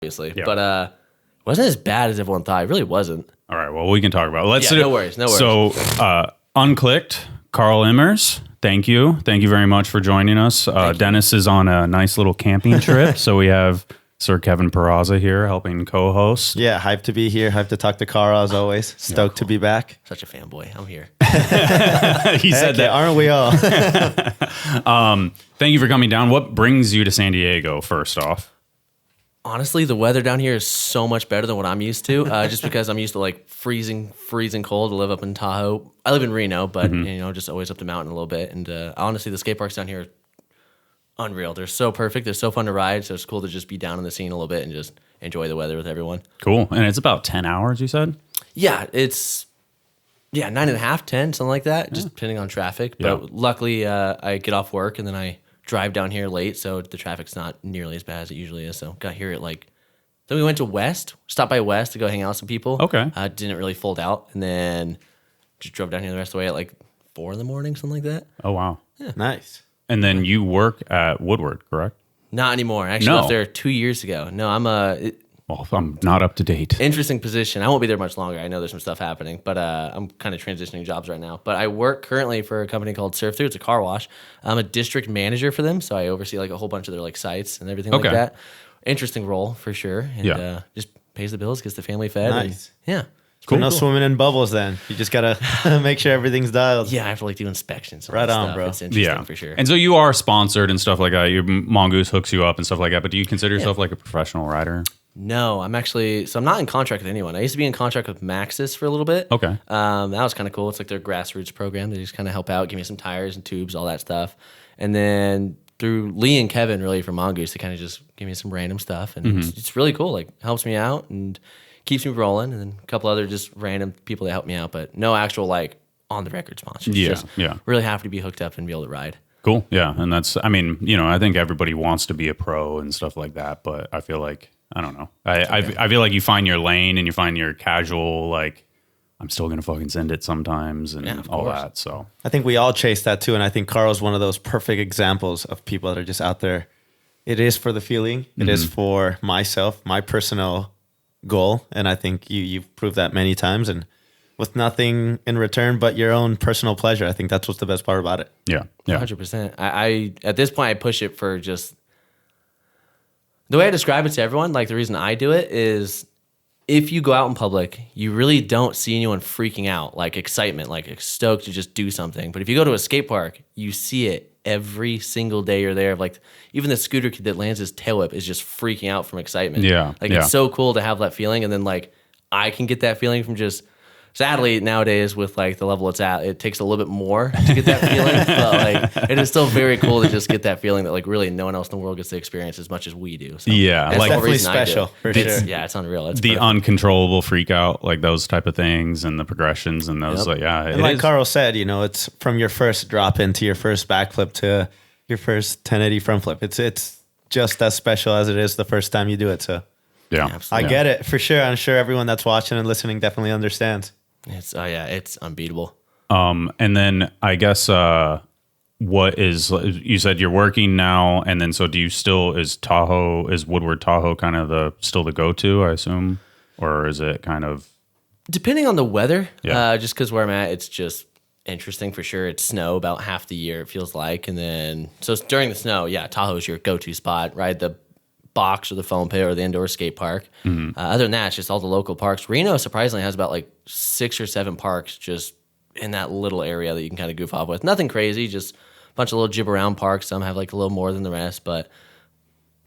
obviously. Yeah. But it wasn't as bad as everyone thought. It really wasn't. All right. Well, we can talk about it. Let's No worries. So, Unclicked, Karl Immers, thank you. Thank you very much for joining us. Dennis is on a nice little camping trip. So we have Sir Kevin Peraza here helping co-host. Yeah, hyped to be here. Hyped to talk to Karl as always. Stoked to be back. Such a fanboy. I'm here. He said that. Aren't we all? Thank you for coming down. What brings you to San Diego, first off? Honestly, the weather down here is so much better than what I'm used to. Just because I'm used to like freezing cold to live up in Tahoe. I live in Reno, but just always up the mountain a little bit. And honestly, the skate parks down here are unreal. They're so perfect. They're so fun to ride. So it's cool to just be down in the scene a little bit and just enjoy the weather with everyone. Cool. And it's about 10 hours, you said? Yeah, it's 9.5, 10, something like that, just depending on traffic. Yeah. But luckily, I get off work and then I drive down here late, so the traffic's not nearly as bad as it usually is. So got here at then we went to West, stopped by West to go hang out with some people. Okay. Didn't really fold out, and then just drove down here the rest of the way at 4 a.m, something like that. Oh, wow. Nice. And then you work at Woodward, correct? Not anymore. I actually left there 2 years ago. No, Well, I'm not up to date. interesting position. I won't be there much longer. I know there's some stuff happening, but I'm kind of transitioning jobs right now. But I work currently for a company called Surf Through. It's a car wash. I'm a district manager for them, so I oversee a whole bunch of their sites and everything like that. Interesting role for sure, and just pays the bills, gets the family fed. Nice. And, Cool. No swimming in bubbles then. You just got to make sure everything's dialed. yeah, I have to do inspections. And Right all that on, stuff. bro. It's interesting for sure. And so you are sponsored and stuff like that. Your Mongoose hooks you up and stuff like that. But do you consider yourself like a professional rider? No, I'm not in contract with anyone. I used to be in contract with Maxxis for a little bit. Okay. That was kind of cool. It's like their grassroots program. They just kind of help out, give me some tires and tubes, all that stuff. And then through Lee and Kevin, really, from Mongoose, they kind of just give me some random stuff. And it's really cool. Helps me out and keeps me rolling. And then a couple other just random people that help me out, but no actual on the record sponsors. Just really have to be hooked up and be able to ride. Cool. Yeah. And that's, I think everybody wants to be a pro and stuff like that, but I feel like, I don't know. I feel like you find your lane and you find your casual, I'm still going to fucking send it sometimes and all that. So I think we all chase that too. And I think Karl's one of those perfect examples of people that are just out there. It is for the feeling. It is for myself, my personal goal. And I think you've proved that many times. And with nothing in return but your own personal pleasure. I think that's what's the best part about it. Yeah. Yeah. 100%. I at this point, I push it for just the way I describe it to everyone. The reason I do it is if you go out in public, you really don't see anyone freaking out, excitement, stoked to just do something. But if you go to a skate park, you see it every single day you're there. Even the scooter kid that lands his tail whip is just freaking out from excitement. Yeah. It's so cool to have that feeling. And then I can get that feeling from just, sadly nowadays with the level it's at, it takes a little bit more to get that feeling. But it is still very cool to just get that feeling that really no one else in the world gets to experience as much as we do. So Yeah, that's the whole definitely reason I do it. special, for sure. Yeah, it's unreal. It's the perfect. uncontrollable freak out, those type of things and the progressions and those, And like Karl said, it's from your first drop into your first backflip to your first 1080 front flip. It's just as special as it is the first time you do it. So yeah, absolutely. I get it for sure. I'm sure everyone that's watching and listening definitely understands. It's unbeatable. And then I guess what is, you said you're working now, and then so do you still, is Woodward Tahoe kind of still the go-to, I assume, or is it kind of Depending on the weather, Yeah. just because where I'm at, it's just interesting for sure. It's snow about half the year, it feels like. And then, so during the snow, Tahoe's your go-to spot, right? The box or the foam pit or the indoor skate park. Other than that, it's just all the local parks. Reno surprisingly has about 6 or 7 parks just in that little area that you can kind of goof off with. Nothing crazy, just a bunch of little jib around parks. Some have a little more than the rest, but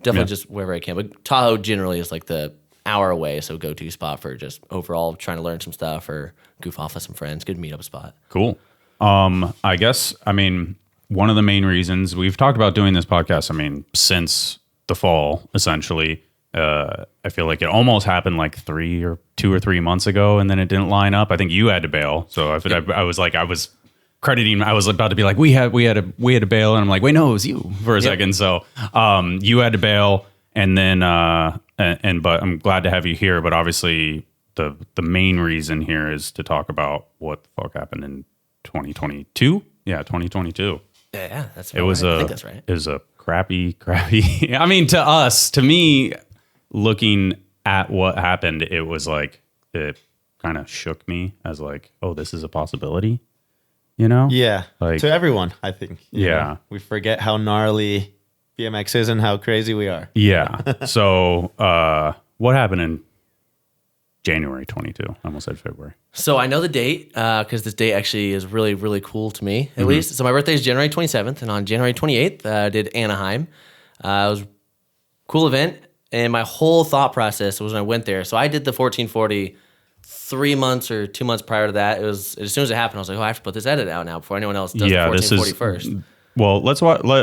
definitely just wherever I can. But Tahoe generally is the hour away, so go-to spot for just overall trying to learn some stuff or goof off with some friends. Good meetup spot. Cool. I guess, one of the main reasons we've talked about doing this podcast, since the fall, essentially, I feel like it almost happened 2 or 3 months ago, and then it didn't line up. I think you had to bail. So I was crediting, I was about to be we had to bail, and I'm like, wait, no, it was you for a second. So, you had to bail, and then, but I'm glad to have you here. But obviously the main reason here is to talk about what the fuck happened in 2022. Yeah. 2022. Yeah, that's It was right. I think that's right. It was a crappy. To me, looking at what happened, it was like, it kind of shook me as like, oh, this is a possibility, you know? Yeah. Like, to everyone, I think. You Yeah. know, we forget how gnarly BMX is and how crazy we are. Yeah. So what happened in January 22? I almost said February. So I know the date because this date actually is really, really cool to me, at least. So my birthday is January 27th, and on January 28th, I did Anaheim. It was a cool event, and my whole thought process was when I went there. So I did the 1440 3 months or 2 months prior to that. It was as soon as it happened, I was like, oh, I have to put this edit out now before anyone else does the 1440 first. Well,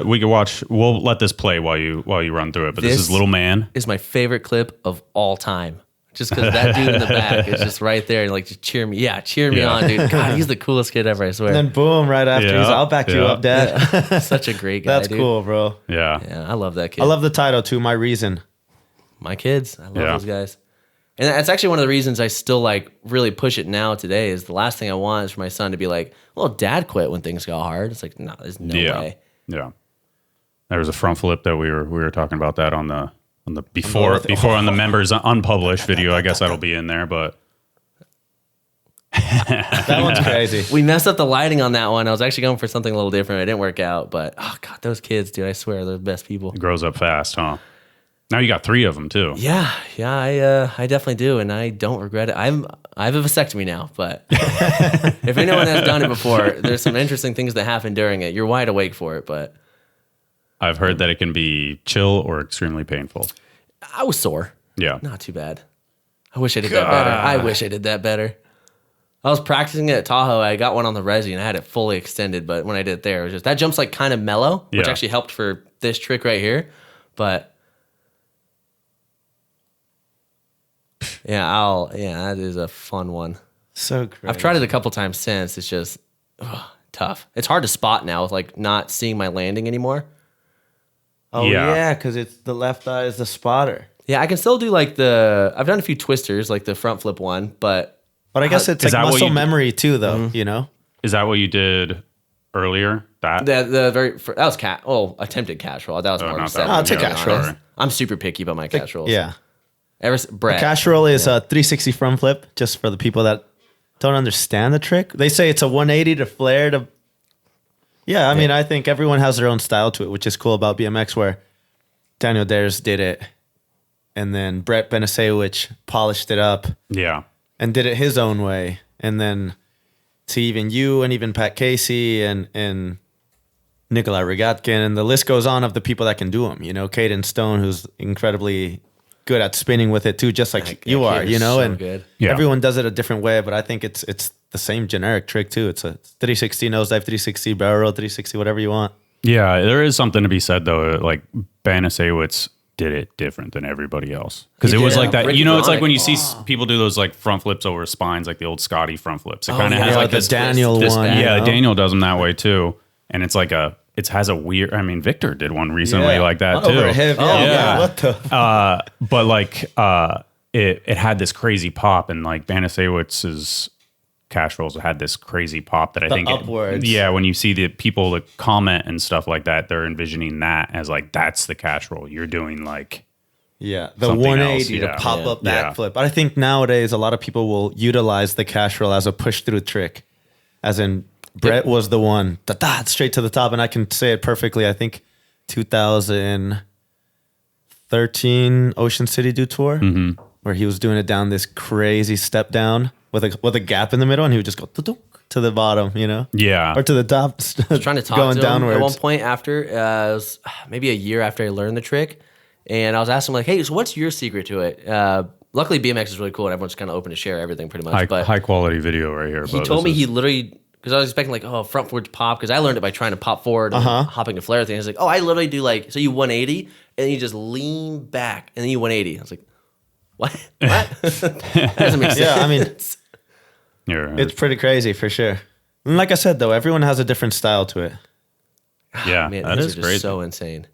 we can watch. We'll let this play while you run through it. But this is Little Man. Is my favorite clip of all time. Just because that dude in the back is just right there and like just cheer me. Yeah, cheer me on, dude. God, he's the coolest kid ever, I swear. And then boom, right after he's, I'll back you up, Dad. Yeah. Such a great guy. That's dude. cool, bro. Yeah. Yeah, I love that kid. I love the title too, My Reason. My kids. I love those guys. And that's actually one of the reasons I still like really push it now today is the last thing I want is for my son to be like, well, Dad quit when things got hard. It's like, no, there's no way. Yeah. There was a front flip that we were talking about that on the before on the members unpublished video. I guess that'll be in there, but that one's crazy. We messed up the lighting on that one. I was actually going for something a little different. It didn't work out, but oh god, those kids, dude, I swear they're the best people. it grows up fast, huh? Now you got 3 of them too. Yeah, I definitely do, and I don't regret it. I have a vasectomy now, but if anyone has done it before, there's some interesting things that happen during it. You're wide awake for it, but I've heard that it can be chill or extremely painful. I was sore. Yeah. Not too bad. I wish I did that better. I wish I did that better. I was practicing it at Tahoe. I got one on the Resi, and I had it fully extended, but when I did it there, it was just, that jump's like kind of mellow, which actually helped for this trick right here, but that is a fun one. So crazy. I've tried it a couple times since. It's just tough. It's hard to spot now with like not seeing my landing anymore. Oh yeah, because it's the left eye is the spotter. Yeah, I can still do like I've done a few twisters, like the front flip one, but I guess it's like muscle memory too, though. You know, is that what you did earlier? That that was attempted cash roll. That was more of a it's a cash roll. I'm super picky about my cash rolls. Yeah, Brett. Cash roll is a 360 front flip. Just for the people that don't understand the trick, they say it's a 180 to flare to. Yeah, I mean, I think everyone has their own style to it, which is cool about BMX, where Daniel Dares did it, and then Brett Benasewicz polished it up, and did it his own way, and then to even you and even Pat Casey and Nikolai Rogatkin, and the list goes on of the people that can do them. You know, Caden Stone, who's incredibly good at spinning with it too, just like you are. You know, and everyone does it a different way, but I think it's the same generic trick too. It's a 360 nosedive, 360 barrel roll, 360 whatever you want. Yeah, there is something to be said though. Like Banasewicz did it different than everybody else because it was like that. You know, it's like when you see people do those like front flips over spines, like the old Scotty front flips. It kind of has like the Daniel one. Yeah, Daniel does them that way too, and it's like it has a weird. I mean, Victor did one recently like that too. What the? But like it had this crazy pop, and like Banasewicz's cash rolls had this crazy pop that I think upwards. When you see the people that comment and stuff like that, they're envisioning that as like that's the cash roll. You're doing like the 180 to pop up backflip. But I think nowadays a lot of people will utilize the cash roll as a push through trick, as in Brett was the one straight to the top, and I can say it perfectly. I think 2013 Ocean City Do Tour, where he was doing it down this crazy step down with a gap in the middle, and he would just go to the bottom, you know? Yeah. Or to the top. I was trying to talk going to him downwards. at one point after, it was maybe a year after I learned the trick, and I was asking him like, hey, so what's your secret to it? Luckily, BMX is really cool, and everyone's kind of open to share everything pretty much. High quality video right here. He told me he literally, because I was expecting like, front forward pop, because I learned it by trying to pop forward and hopping to flare thing. He's like, I literally do like, so you 180, and then you just lean back, and then you 180. I was like, what? That doesn't make sense. Yeah, I mean, it's pretty crazy for sure. And like I said, though, everyone has a different style to it. Yeah, man, that is crazy. So insane.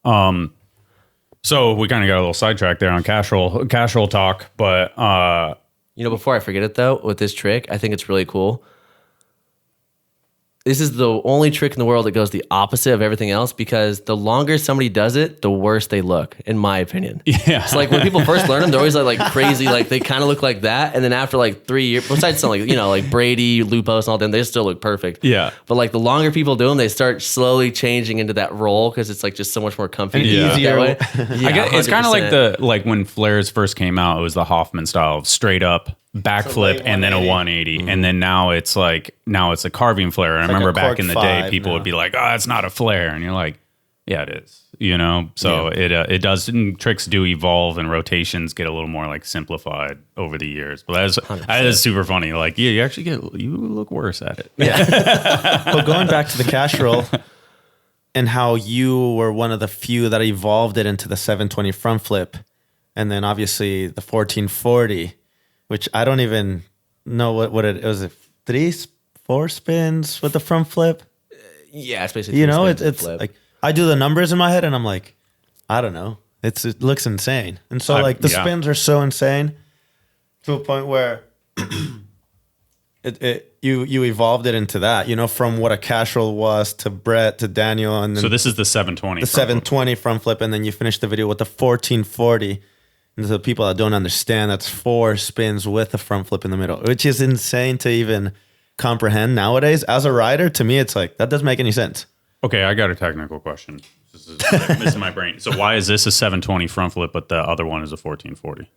So we kind of got a little sidetracked there on cash roll talk, but before I forget it though, with this trick, I think it's really cool. this is the only trick in the world that goes the opposite of everything else, because the longer somebody does it, the worse they look, in my opinion. Yeah. So like when people first learn them, they're always like crazy, like they kind of look like that. And then after like 3 years, besides some like, like Brady, Lupos and all them, they still look perfect. Yeah. But like the longer people do them, they start slowly changing into that role because it's like just so much more comfy. And easier. That way. I guess it's kind of like when flares first came out, it was the Hoffman style of straight up backflip and then a 180. And then now it's a carving flare. And I remember back in the day, people would be like, oh, it's not a flare. And you're like, yeah, it is. So it does, and tricks do evolve and rotations get a little more like simplified over the years. But that is super funny. Like, you actually you look worse at it. Yeah. But going back to the cash roll and how you were one of the few that evolved it into the 720 front flip. And then obviously the 1440, which I don't even know what it was. 3-4 spins with the front flip. Yeah, it's basically it's like I do the numbers in my head and I'm like, I don't know. It looks insane. And so like the spins are so insane to a point where you evolved it into that, from what a cash roll was to Brett to Daniel, and then so this is the 720. The 720 front flip, and then you finish the video with the 1440. And to the people that don't understand, that's 4 spins with a front flip in the middle, which is insane to even comprehend nowadays. As a rider, to me, it's like, that doesn't make any sense. Okay, I got a technical question. This is my brain. So why is this a 720 front flip, but the other one is a 1440?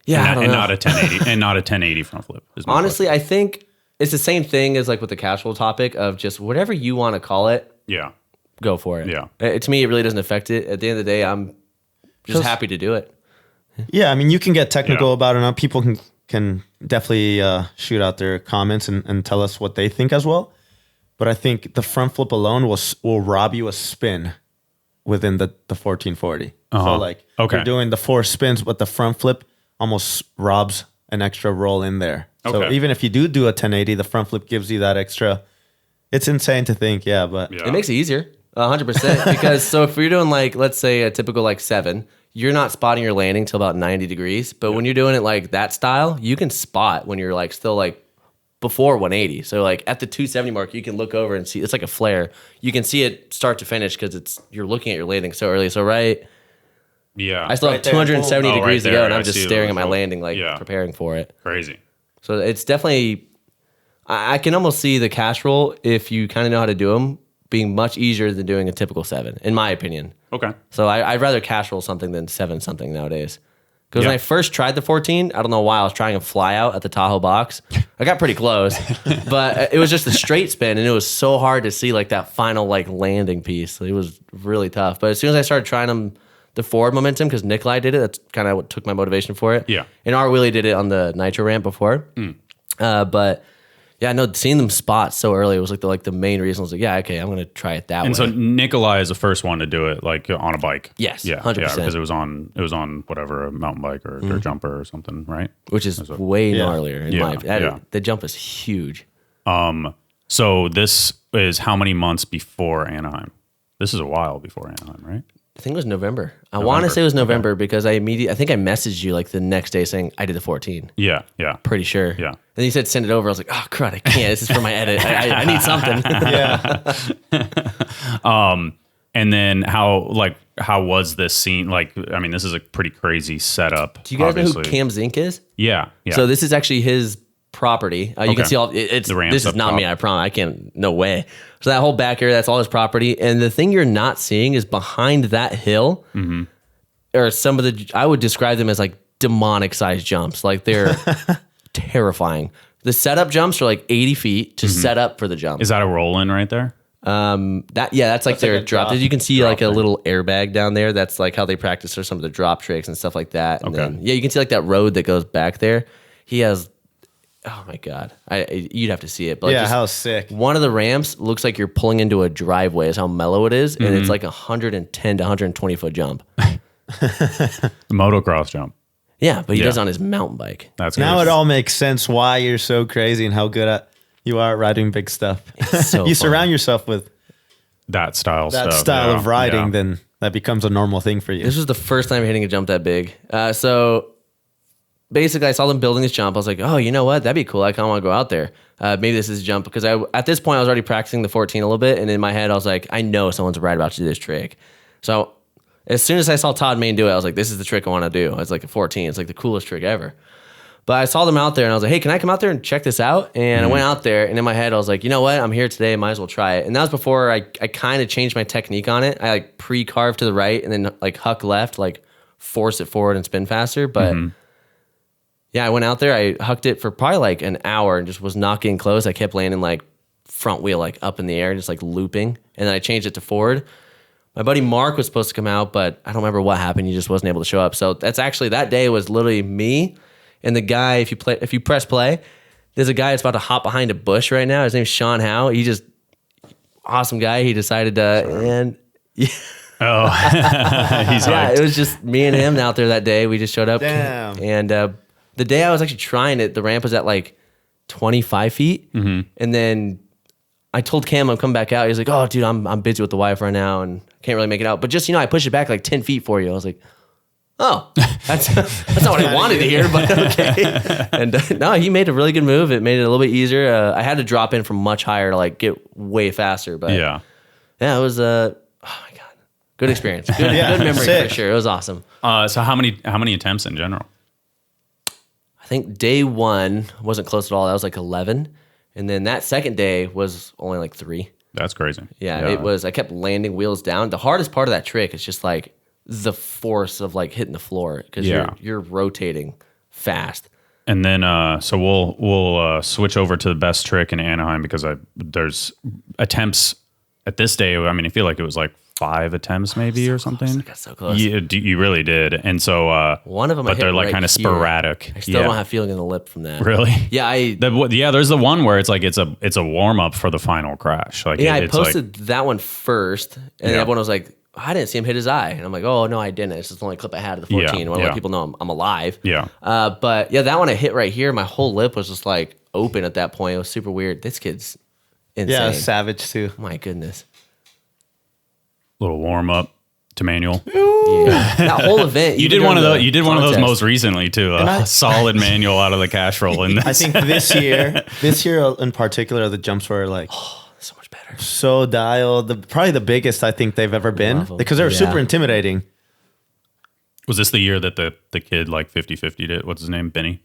Yeah, and not a 1080 and not a 1080 front flip. Honestly, I think it's the same thing as like with the casual topic of just whatever you want to call it. Yeah, go for it. Yeah, to me, it really doesn't affect it. At the end of the day, I'm just happy to do it. Yeah, I mean, you can get technical about it. Now, people can definitely shoot out their comments and tell us what they think as well. But I think the front flip alone will rob you a spin within the 1440. So like you're doing the 4 spins, but the front flip almost robs an extra roll in there. So even if you do a 1080, the front flip gives you that extra. It's insane to think, but it makes it easier, 100%. Because so if you're doing like, let's say a typical like 7, you're not spotting your landing till about 90 degrees. But when you're doing it like that style, you can spot when you're like still like before 180. So like at the 270 mark, you can look over and see, it's like a flare. You can see it start to finish because you're looking at your landing so early. So I still have 270 degrees to go, and I'm just staring at my landing, like preparing for it. Crazy. So it's definitely, I can almost see the cash roll, if you kind of know how to do them, being much easier than doing a typical 7, in my opinion. Okay. So I'd rather cash roll something than 7 something nowadays. Because when I first tried the 14, I don't know why, I was trying a fly out at the Tahoe box. I got pretty close, but it was just a straight spin, and it was so hard to see like that final like landing piece. It was really tough. But as soon as I started trying them, the forward momentum, because Nikolai did it, that's kind of what took my motivation for it. Yeah. And our Willie did it on the Nitro ramp before. But yeah, no, seeing them spot so early was like the main reason. I was like, yeah, okay, I'm going to try it that way. And so Nikolai is the first one to do it, like on a bike. Yes, yeah, 100%. Yeah, because it was on whatever, a mountain bike or dirt jumper or something, right? Which is way gnarlier in my opinion. The jump is huge. So this is how many months before Anaheim? This is a while before Anaheim, right? I think it was November. I want to say it was November because I think I messaged you like the next day saying I did the 14. Yeah. Pretty sure. Yeah. And you said send it over. I was like, oh crud, I can't. This is for my edit. I need something. And then how was this scene? Like, I mean, this is a pretty crazy setup. Do you guys know who Cam Zink is? Yeah. So this is actually his property. You can see all it's. This is not me. I promise. I can't. No way. So that whole back area, that's all his property. And the thing you're not seeing is behind that hill, or some of the. I would describe them as like demonic sized jumps. Like they're terrifying. The setup jumps are like 80 feet to set up for the jump. Is that a roll in right there? That's like their drop. You can see like a little airbag down there. That's like how they practice for some of the drop tricks and stuff like that. And then you can see like that road that goes back there. He has. Oh my God. You'd have to see it. But how sick. One of the ramps looks like you're pulling into a driveway is how mellow it is. And it's like 110 to 120 foot jump. Motocross jump. Yeah, but he does it on his mountain bike. That's now it all makes sense why you're so crazy and how good you are at riding big stuff. So you surround yourself with that style of riding, then that becomes a normal thing for you. This was the first time hitting a jump that big. So basically I saw them building this jump. I was like, oh, you know what? That'd be cool. I kind of want to go out there. Maybe this is a jump because at this point I was already practicing the 14 a little bit, and in my head I was like, I know someone's right about to do this trick. So as soon as I saw Todd Main do it, I was like, this is the trick I want to do. It's like a 14. It's like the coolest trick ever. But I saw them out there and I was like, hey, can I come out there and check this out? And I went out there, and in my head I was like, you know what? I'm here today. Might as well try it. And that was before I kind of changed my technique on it. I like pre-carved to the right and then like huck left, like force it forward and spin faster. But yeah, I went out there. I hucked it for probably like an hour and just was not getting close. I kept landing like front wheel like up in the air, just like looping. And then I changed it to forward. My buddy Mark was supposed to come out, but I don't remember what happened. He just wasn't able to show up. So that's actually, that day was literally me and the guy. If you press play, there's a guy that's about to hop behind a bush right now. His name's Sean Howe. He just awesome guy. He decided to and yeah. Oh, he's Yeah, hyped. it was just me and him out there that day. We just showed up. Damn. And the day I was actually trying it, the ramp was at like 25 feet. And then I told Cam I'm coming back out. He was like, oh, dude, I'm busy with the wife right now and can't really make it out. But just, I pushed it back like 10 feet for you. I was like, oh, that's not what I wanted to hear, but okay. And no, he made a really good move. It made it a little bit easier. I had to drop in from much higher to like get way faster. But yeah, it was oh my God, good experience. Good memory sick. for sure. It was awesome. So how many attempts in general? I think day one wasn't close at all. That was like 11. And then that second day was only like 3. That's crazy. Yeah, it was. I kept landing wheels down. The hardest part of that trick is just like the force of like hitting the floor because you're rotating fast. And then so we'll switch over to the best trick in Anaheim because there's attempts at this day. I mean, I feel like it was like 5 attempts maybe or something. I got so close. You really did. And so one of them, but they're like kind of sporadic. I still don't have feeling in the lip from that. Really? Yeah, there's the one where it's like it's a warm up for the final crash. Like I it's posted that one first, and everyone was like, I didn't see him hit his eye. And I'm like, oh, no, I didn't. It's just the only clip I had of the 14. I want to let people know I'm alive. Yeah. But yeah, that one I hit right here. My whole lip was just like open at that point. It was super weird. This kid's insane. Yeah, savage too. My goodness. Little warm up to manual. Yeah. That whole event. You did one of those. You did one of those most recently too. A solid manual out of the cash roll. In this. I think this year in particular, the jumps were like so much better. So dialed. Probably the biggest I think they've ever been because they were super intimidating. Was this the year that the kid like 50-50'd it? What's his name? Benny?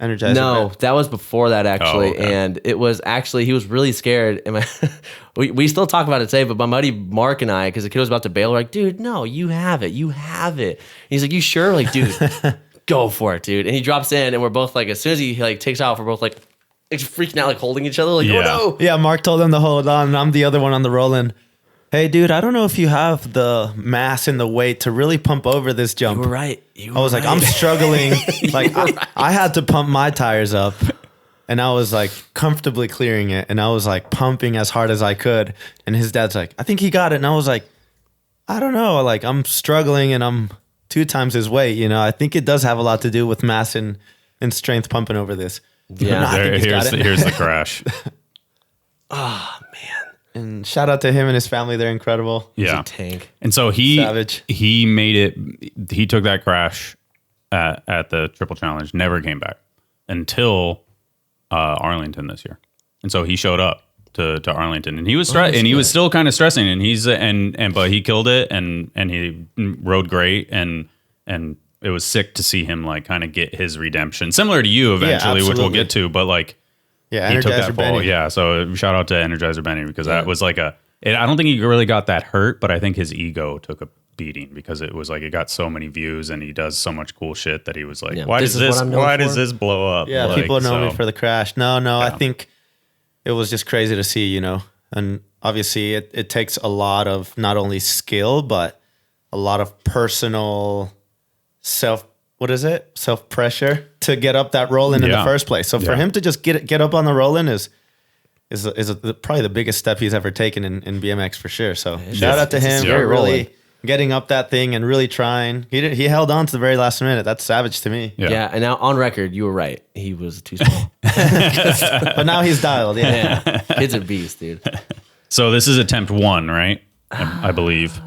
Energizer. No, that was before that actually, okay. And it was actually he was really scared. And we still talk about it today. But my buddy Mark and I, because the kid was about to bail, we're like, dude, no, you have it. And he's like, you sure? We're like, dude, go for it, dude. And he drops in, and we're both like, as soon as he like takes off, we're both like freaking out, like holding each other, like, oh no. Yeah, Mark told him to hold on, and I'm the other one on the roll-in. Hey, dude, I don't know if you have the mass and the weight to really pump over this jump. You were right. I was like, I'm struggling. Like, I had to pump my tires up, and I was like comfortably clearing it, and I was like pumping as hard as I could. And his dad's like, I think he got it. And I was like, I don't know. Like, I'm struggling, and I'm 2 times his weight. I think it does have a lot to do with mass and strength pumping over this. Yeah. Here's the crash. Oh, man. And shout out to him and his family. They're incredible. He's a tank. And so Savage. he made it. He took that crash at the Triple Challenge. Never came back until Arlington this year. And so he showed up to Arlington, and he was he was still kind of stressing. And but he killed it, and he rode great, and it was sick to see him like kind of get his redemption, similar to you eventually, which we'll get to. But like. Yeah, he took that Energizer fall. Benny. Yeah, so shout out to Energizer Benny because that was like I don't think he really got that hurt, but I think his ego took a beating because it was like it got so many views and he does so much cool shit that he was like, why does this blow up? Yeah, like, people know me for the crash. No, I think it was just crazy to see, and obviously it takes a lot of not only skill but a lot of personal self-pressure to get up that roll-in in the first place. So for him to just get up on the roll-in is probably the biggest step he's ever taken in BMX for sure. So shout out to him for really getting up that thing and really trying. He held on to the very last minute. That's savage to me. Yeah, and now on record, you were right. He was too small. But now he's dialed. Yeah. Kid's a beast, dude. So this is attempt 1, right? I believe.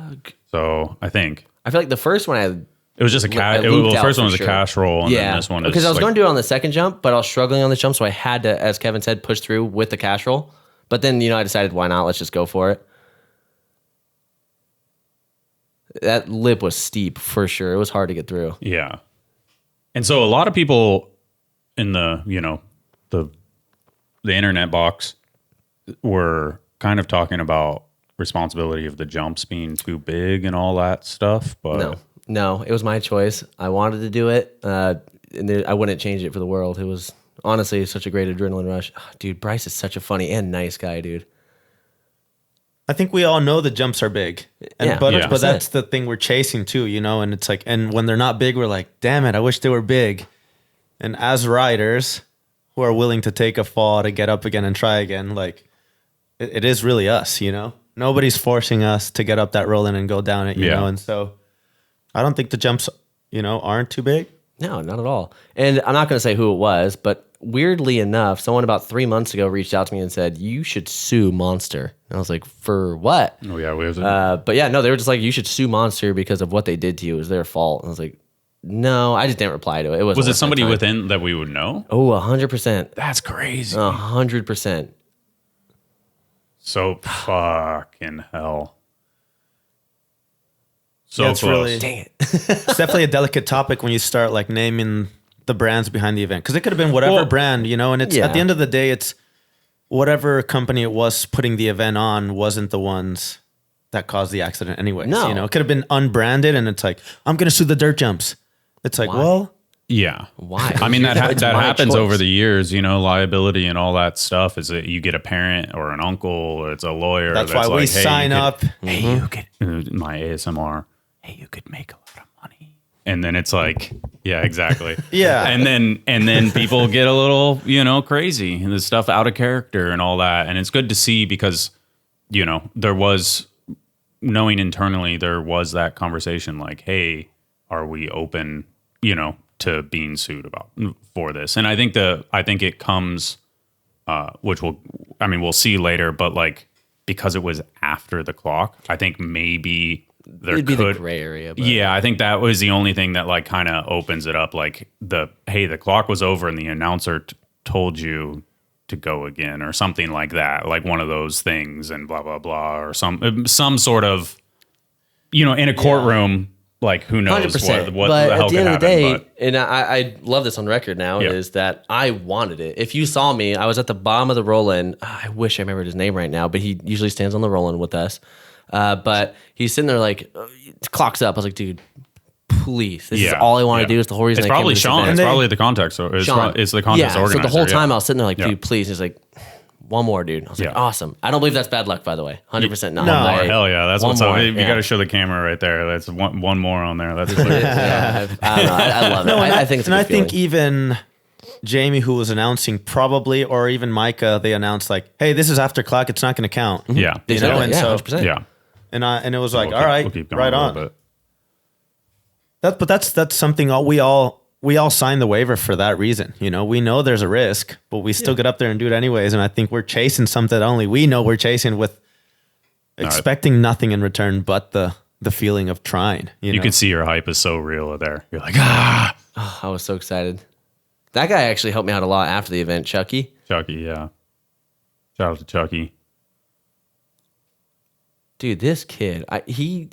So I think. I feel like the first one I It was just a the first one was a cash roll, and then this one is because I was going to do it on the second jump, but I was struggling on the jump, so I had to, as Kevin said, push through with the cash roll. But then I decided, why not? Let's just go for it. That lip was steep for sure. It was hard to get through. Yeah, and so a lot of people in the the internet box were kind of talking about responsibility of the jumps being too big and all that stuff, but no, it was my choice. I wanted to do it, and I wouldn't change it for the world. It was honestly such a great adrenaline rush. Oh, dude, Bryce is such a funny and nice guy, dude. I think we all know the jumps are big, but that's the thing we're chasing too, and it's like, and when they're not big, we're like, damn it, I wish they were big. And as riders who are willing to take a fall to get up again and try again, like it is really us, Nobody's forcing us to get up that roll and go down it, you know? And so I don't think the jumps, aren't too big. No, not at all. And I'm not going to say who it was, but weirdly enough, someone about 3 months ago reached out to me and said, you should sue Monster. And I was like, for what? Oh, yeah. We have but yeah, no, they were just like, you should sue Monster because of what they did to you. It was their fault. And I was like, no, I just didn't reply to it. Was it somebody within that we would know? Oh, 100%. That's crazy. 100%. So fucking hell. So it's close. really, dang it. It's definitely a delicate topic when you start like naming the brands behind the event, because it could have been whatever brand, and it's at the end of the day, it's whatever company it was putting the event on wasn't the ones that caused the accident anyways. No. It could have been unbranded, and it's like, I'm going to sue the dirt jumps. It's like, well, yeah. Why? I mean, that happens choice. over the years, liability and all that stuff is that you get a parent or an uncle or it's a lawyer. That's why we sign up. Hey, you could, my ASMR, hey, you could make a lot of money. And then it's like, yeah, exactly. Yeah. And then people get a little, crazy and the stuff out of character and all that. And it's good to see because, there was, knowing internally, there was that conversation like, hey, are we open, to being sued for this? And I think it comes, which we'll see later, but like, because it was after the clock, I think maybe It'd be the gray area. But. Yeah, I think that was the only thing that like kind of opens it up. Like the clock was over and the announcer told you to go again or something like that. Like one of those things and blah, blah, blah, or some sort of, in a courtroom, like who knows 100%. what but the hell at the could end of the happen. day, and I love this on record now, is that I wanted it. If you saw me, I was at the bottom of the roll-in. I wish I remembered his name right now, but he usually stands on the roll-in with us. But he's sitting there like, clock's up. I was like, dude, please. This is all I want to do. Is the whole reason it's I came probably to this Sean. event. It's probably the context. It's the contest organizer. So the whole time I was sitting there like, Yeah. dude, please. He's like, one more, dude. I was like, awesome. I don't believe that's bad luck, by the way. 100% not. No. Like, Hell yeah, that's one what's up. more, You got to show the camera right there. That's one more on there. That's I don't know. I love it. I think it's a and good I think feeling. even Jamie, who was announcing probably, or even Micah, they announced like, hey, this is after clock. It's not going to count. yeah, They said that, and yeah, so- 100%. yeah. And it was like, We'll all right, keep going right a on. little bit. But that's something we all signed the waiver for that reason. We know there's a risk, but we still get up there and do it anyways. And I think we're chasing something that only we know we're chasing with expecting nothing in return but the feeling of trying. You can see your hype is so real there. You're like, ah, Oh, I was so excited. That guy actually helped me out a lot after the event, Chucky. Chucky, yeah. Shout out to Chucky. Dude, this kid, He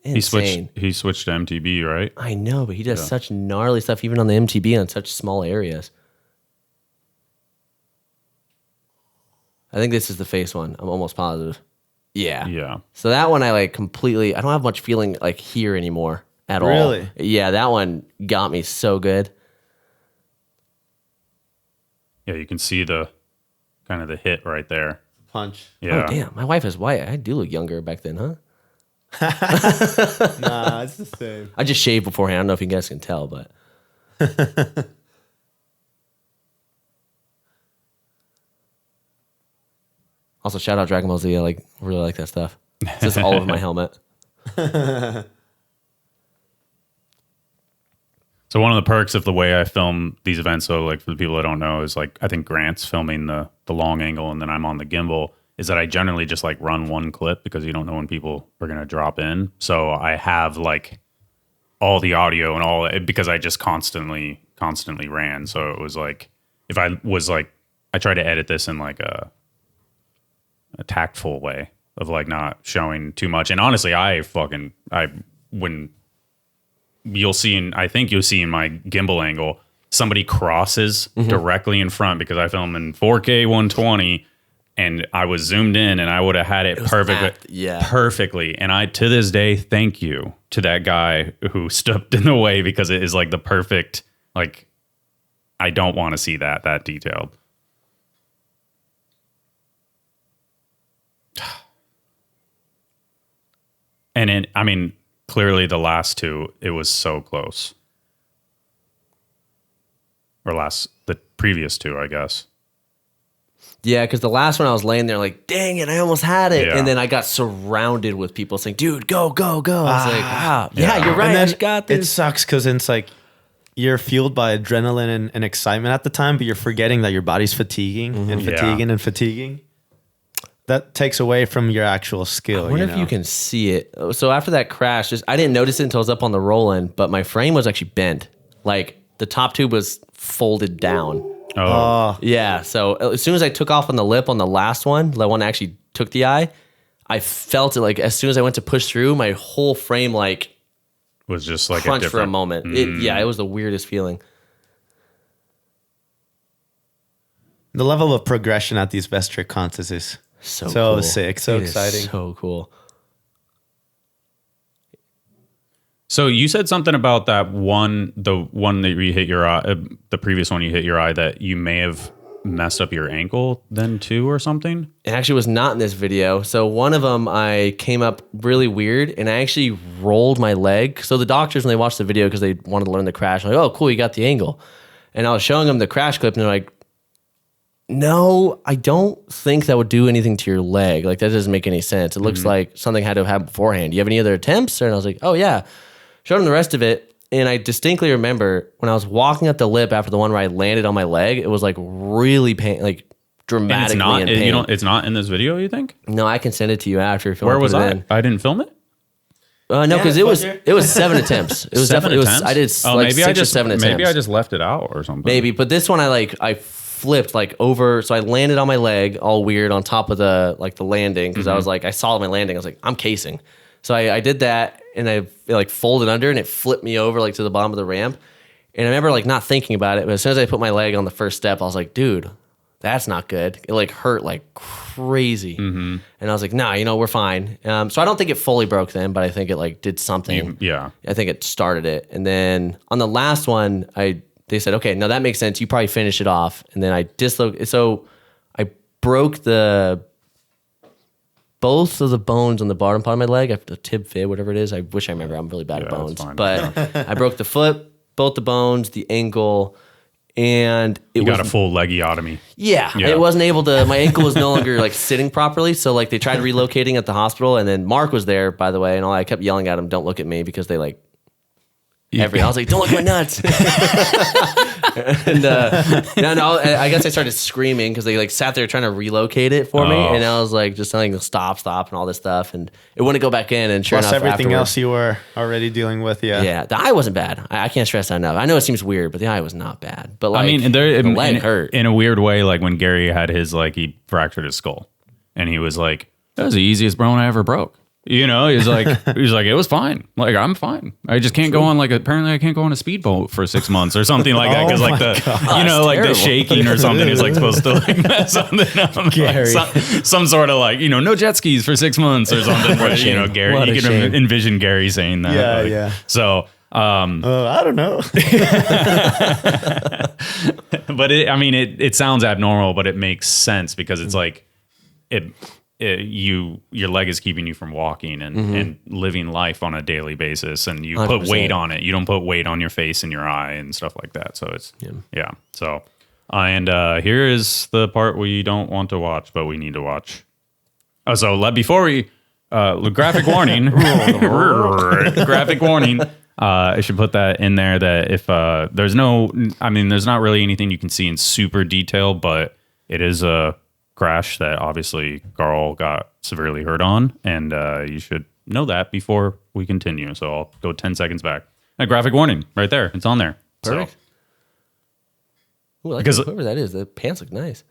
insane. switched to MTB, right? I know, but he does such gnarly stuff, even on the MTB on such small areas. I think this is the face one. I'm almost positive. Yeah. Yeah. So that one I like completely, I don't have much feeling like here anymore at all. Really? Yeah, that one got me so good. Yeah, you can see the kind of the hit right there. punch. Yeah. Oh, damn. My wife is white. I do look younger back then, huh? Nah, it's the same. I just shaved beforehand. I don't know if you guys can tell, but. Also, shout out Dragon Ball Z. I really like that stuff. It's just all over my helmet. So one of the perks of the way I film these events, so like for the people that don't know, is like I think Grant's filming the long angle and then I'm on the gimbal, is that I generally just like run one clip because you don't know when people are going to drop in. So I have like all the audio and all because I just constantly ran. So it was like, if I was like, I tried to edit this in like a tactful way of like not showing too much. And honestly, when I think you'll see in my gimbal angle, somebody crosses directly in front because I film in 4K 120 and I was zoomed in and I would have had it perfectly. And I, to this day, thank you to that guy who stepped in the way because it is like the perfect, like, I don't want to see that detailed. And clearly the last two, it was so close. Or the previous two, I guess. Yeah, because the last one I was laying there like, dang it, I almost had it. Yeah. And then I got surrounded with people saying, dude, go, go, go. I was like, yeah, you're right. And then I got this. It sucks because it's like you're fueled by adrenaline and excitement at the time, but you're forgetting that your body's fatiguing and fatiguing and fatiguing. That takes away from your actual skill. I wonder if you can see it. So after that crash, I didn't notice it until I was up on the roll-in, but my frame was actually bent. Like the top tube was folded down. Oh. Yeah. So as soon as I took off on the lip on the last one, the one that actually took the eye, I felt it like as soon as I went to push through, my whole frame like was just like crunched for a moment. It was the weirdest feeling. The level of progression at these best trick contests is so cool. sick, so exciting. So cool. So you said something about that the one that you hit your eye, the previous one you hit your eye, that you may have messed up your ankle then too or something? It actually was not in this video. So one of them, I came up really weird and I actually rolled my leg. So the doctors, when they watched the video, because they wanted to learn the crash, like, oh, cool, you got the angle. And I was showing them the crash clip and they're like, no, I don't think that would do anything to your leg. Like that doesn't make any sense. It looks like something had to have happened beforehand. Do you have any other attempts? And I was like, oh yeah. Showed them the rest of it, and I distinctly remember when I was walking up the lip after the one where I landed on my leg, it was like really dramatically in pain. It's not in this video, you think? No, I can send it to you after. If you Where want to was put I? it in. I didn't film it? No, because it was 7 attempts. It was definitely. I did like 6 or 7 attempts. Maybe I just left it out or something. Maybe, but this one I flipped like over, so I landed on my leg all weird on top of the landing because I was like, I saw my landing. I was like, I'm casing. So I did that and I like folded under and it flipped me over like to the bottom of the ramp. And I remember like not thinking about it, but as soon as I put my leg on the first step, I was like, dude, that's not good. It like hurt like crazy. And I was like, nah, we're fine. So I don't think it fully broke then, but I think it like did something. Yeah. I think it started it. And then on the last one, they said, okay, no, that makes sense. You probably finish it off. And then I dislocated. So I broke both of the bones on the bottom part of my leg, the tib fib, whatever it is. I wish I remember. I'm really bad at bones. But I broke the foot, both the bones, the ankle, and you got a full legiotomy. Yeah. It wasn't able to, my ankle was no longer like sitting properly. So like they tried relocating at the hospital, and then Mark was there, by the way, and I kept yelling at him, don't look at me, because they like, I was like, don't look at my nuts. And I guess I started screaming because they like sat there trying to relocate it for me, and I was like just telling them stop, and all this stuff, and it wouldn't go back in. And sure Plus enough, everything else you were already dealing with, yeah, the eye wasn't bad. I can't stress that enough. I know it seems weird, but the eye was not bad. But like, the leg hurt in a weird way. Like when Gary had his he fractured his skull, and he was like, "That was the easiest bone I ever broke." He's like, it was fine. Like, I'm fine. I just can't go on apparently I can't go on a speedboat for 6 months or something like that. Cause the shaking or something is like supposed to like mess something up. Gary. Some sort of no jet skis for 6 months or something. Where, Gary, you can envision Gary saying that. Yeah. So, I don't know. But it sounds abnormal, but it makes sense because it's like your leg is keeping you from walking and living life on a daily basis, and you 100%. Put weight on it. You don't put weight on your face and your eye and stuff like that. So it's So and here is the part we don't want to watch, but we need to watch. Before we graphic warning, graphic warning. I should put that in there that if there's not really anything you can see in super detail, but it is a crash that obviously Karl got severely hurt on, and you should know that before we continue. So I'll go 10 seconds back. A graphic warning right there. It's on there. Perfect. So, Ooh, I like Because- whoever that is. The pants look nice.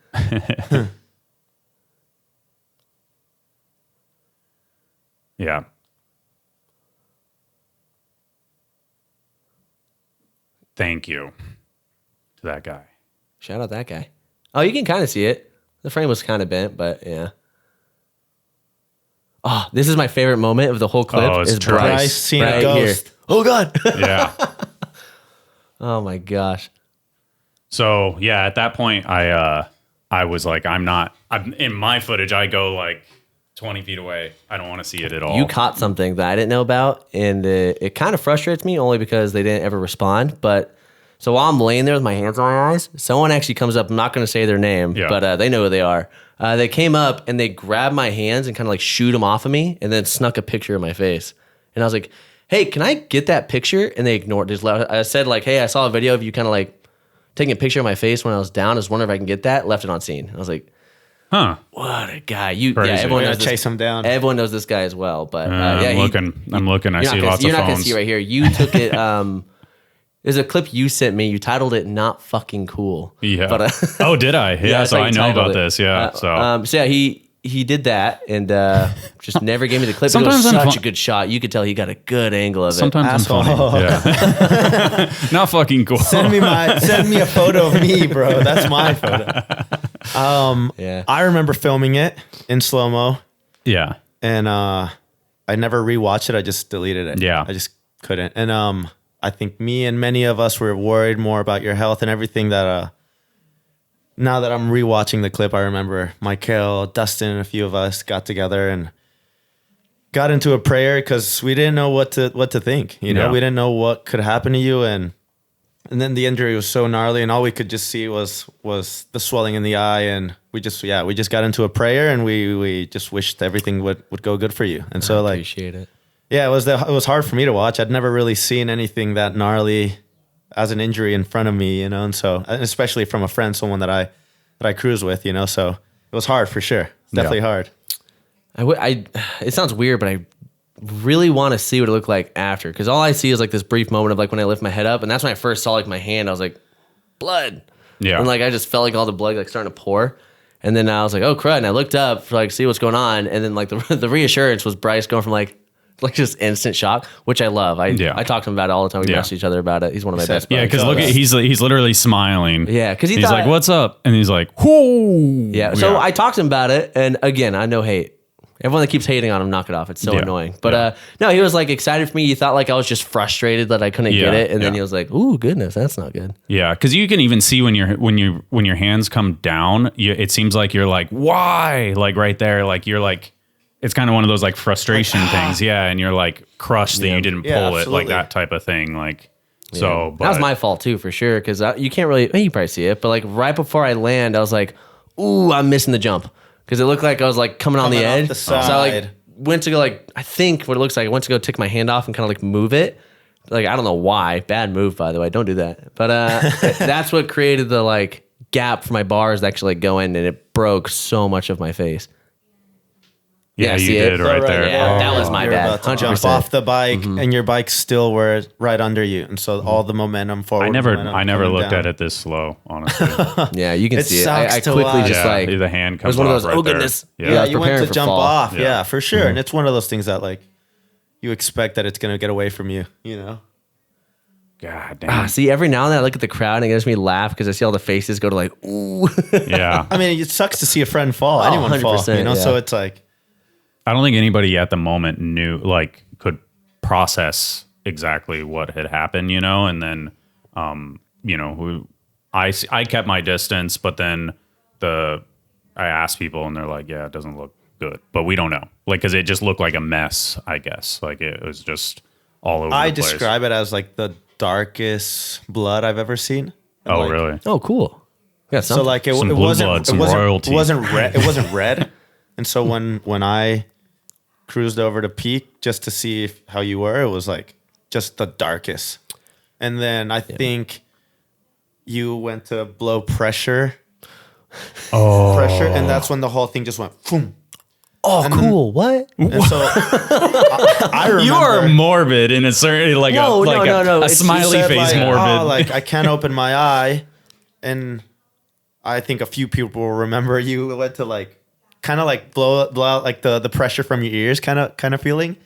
yeah. Thank you to that guy. Shout out that guy. Oh, you can kind of see it. The frame was kind of bent, but yeah. Oh, this is my favorite moment of the whole clip. Oh, it's is true. Bryce Bryce seeing a right ghost. here. Oh God. Yeah. Oh my gosh. So yeah, at that point, I was like, I'm in my footage. I go like 20 feet away. I don't want to see it at all. You caught something that I didn't know about, and it kind of frustrates me only because they didn't ever respond. But so while I'm laying there with my hands on my eyes, someone actually comes up. I'm not going to say their name, Yeah. but they know who they are. They came up and they grabbed my hands and kind of like shoot them off of me, and then snuck a picture of my face. And I was like, "Hey, can I get that picture?" And they ignored. I said like, "Hey, I saw a video of you kind of like taking a picture of my face when I was down. I was wondering if I can get that." Left it on scene. I was like, huh? "What a guy!" Yeah, Crazy. everyone We're knows gonna chase him down. Everyone knows this guy as well, but I'm looking. I see lots you're of not gonna phones. see right here. You took it. There's a clip you sent me. You titled it "Not Fucking Cool." Yeah. But oh, did I? Yeah. that's So how I you know titled about it. this. Yeah. So yeah, he did that and just never gave me the clip. Sometimes it was I'm such fun- a good shot. You could tell he got a good angle of it. Sometimes I'm Asshole. funny. Yeah. Not fucking cool. Send me a photo of me, bro. That's my photo. Yeah. I remember filming it in slow mo, yeah. and I never rewatched it. I just deleted it. Yeah. I just couldn't. And I think me and many of us were worried more about your health and everything. That now that I'm rewatching the clip, I remember Michael, Dustin, and a few of us got together and got into a prayer because we didn't know what to think. You know, Yeah. we didn't know what could happen to you, and then the injury was so gnarly, and all we could just see was the swelling in the eye, and we just got into a prayer, and we just wished everything would go good for you. And so like, Appreciate it. yeah, it was hard for me to watch. I'd never really seen anything that gnarly as an injury in front of me, you know, and so especially from a friend, someone that I cruise with, you know, so it was hard for sure. It's definitely hard. It sounds weird, but I really want to see what it looked like after, because all I see is like this brief moment of like when I lift my head up, and that's when I first saw like my hand. I was like, blood. Yeah. And like I just felt like all the blood like starting to pour, and then I was like, oh crud, and I looked up for like see what's going on, and then like the reassurance was Bryce going from like just instant shock, which I love. I talk to him about it all the time. We Yeah. message each other about it. He's one of my best buddies. Yeah, because look, he's literally smiling. Yeah, because he's like, "What's up?" And he's like, "Whoo!" Yeah. So I talked to him about it, and again, I know hate. Everyone that keeps hating on him, knock it off. It's so Yeah. annoying. But no, he was like excited for me. He thought like I was just frustrated that I couldn't get it, and then he was like, "Ooh, goodness, that's not good." Yeah, because you can even see when your hands come down, it seems like you're like, "Why?" Like right there, like you're like, it's kind of one of those like frustration things. Yeah, and you're like crushed that you didn't pull Yeah, it, like absolutely. that type of thing. Like so, but That was my fault too, for sure. Because you can't really, you probably see it, but like right before I land, I was like, "Ooh, I'm missing the jump," because it looked like I was like coming on the Coming off edge. the So I like side. went to go like I think what it looks like. I went to go take my hand off and kind of like move it. Like I don't know why. Bad move, by the way. Don't do that. But that's what created the like gap for my bars to actually like go in, and it broke so much of my face. yeah, see you it? did right Right, there. Yeah, that was my You're bad. about to jump 100%. off the bike, and your bike still were right under you, and so all the momentum forward. I never momentum looked down. at it this slow, honestly. Yeah, you can It see it. sucks I to quickly watch. just Yeah, like the hand it was comes one of off those. right Oh there. goodness. Yeah. I Yeah, was you went preparing to for jump fall. off. Yeah. Yeah, for sure. And it's one of those things that like you expect that it's gonna get away from you. You know. God damn. See, every now and then I look at the crowd and it makes me laugh because I see all the faces go to like, ooh. Yeah. I mean, it sucks to see a friend fall. Anyone fall. 100%, You know. yeah. So it's like. I don't think anybody at the moment could process exactly what had happened, you know, and then, I kept my distance, but then I asked people and they're like, yeah, it doesn't look good, but we don't know. Like, cause it just looked like a mess, I guess. Like it was just all over I the place. describe it as like the darkest blood I've ever seen. And Oh, like, really? Oh, cool. Yeah, So like it Some blue wasn't blood, some it wasn't royalty. it wasn't red. It wasn't red. And so when I cruised over to Peak just to see how you were, it was like just the darkest. And then I think you went to blow pressure, Oh, and that's when the whole thing just went boom. Oh, cool. What? And so I remember. You are morbid in a certain No. a It's- smiley said, face like, morbid. oh, like I can't open my eye, and I think a few people will remember you went to like kind of like blow out like the pressure from your ears kind of feeling,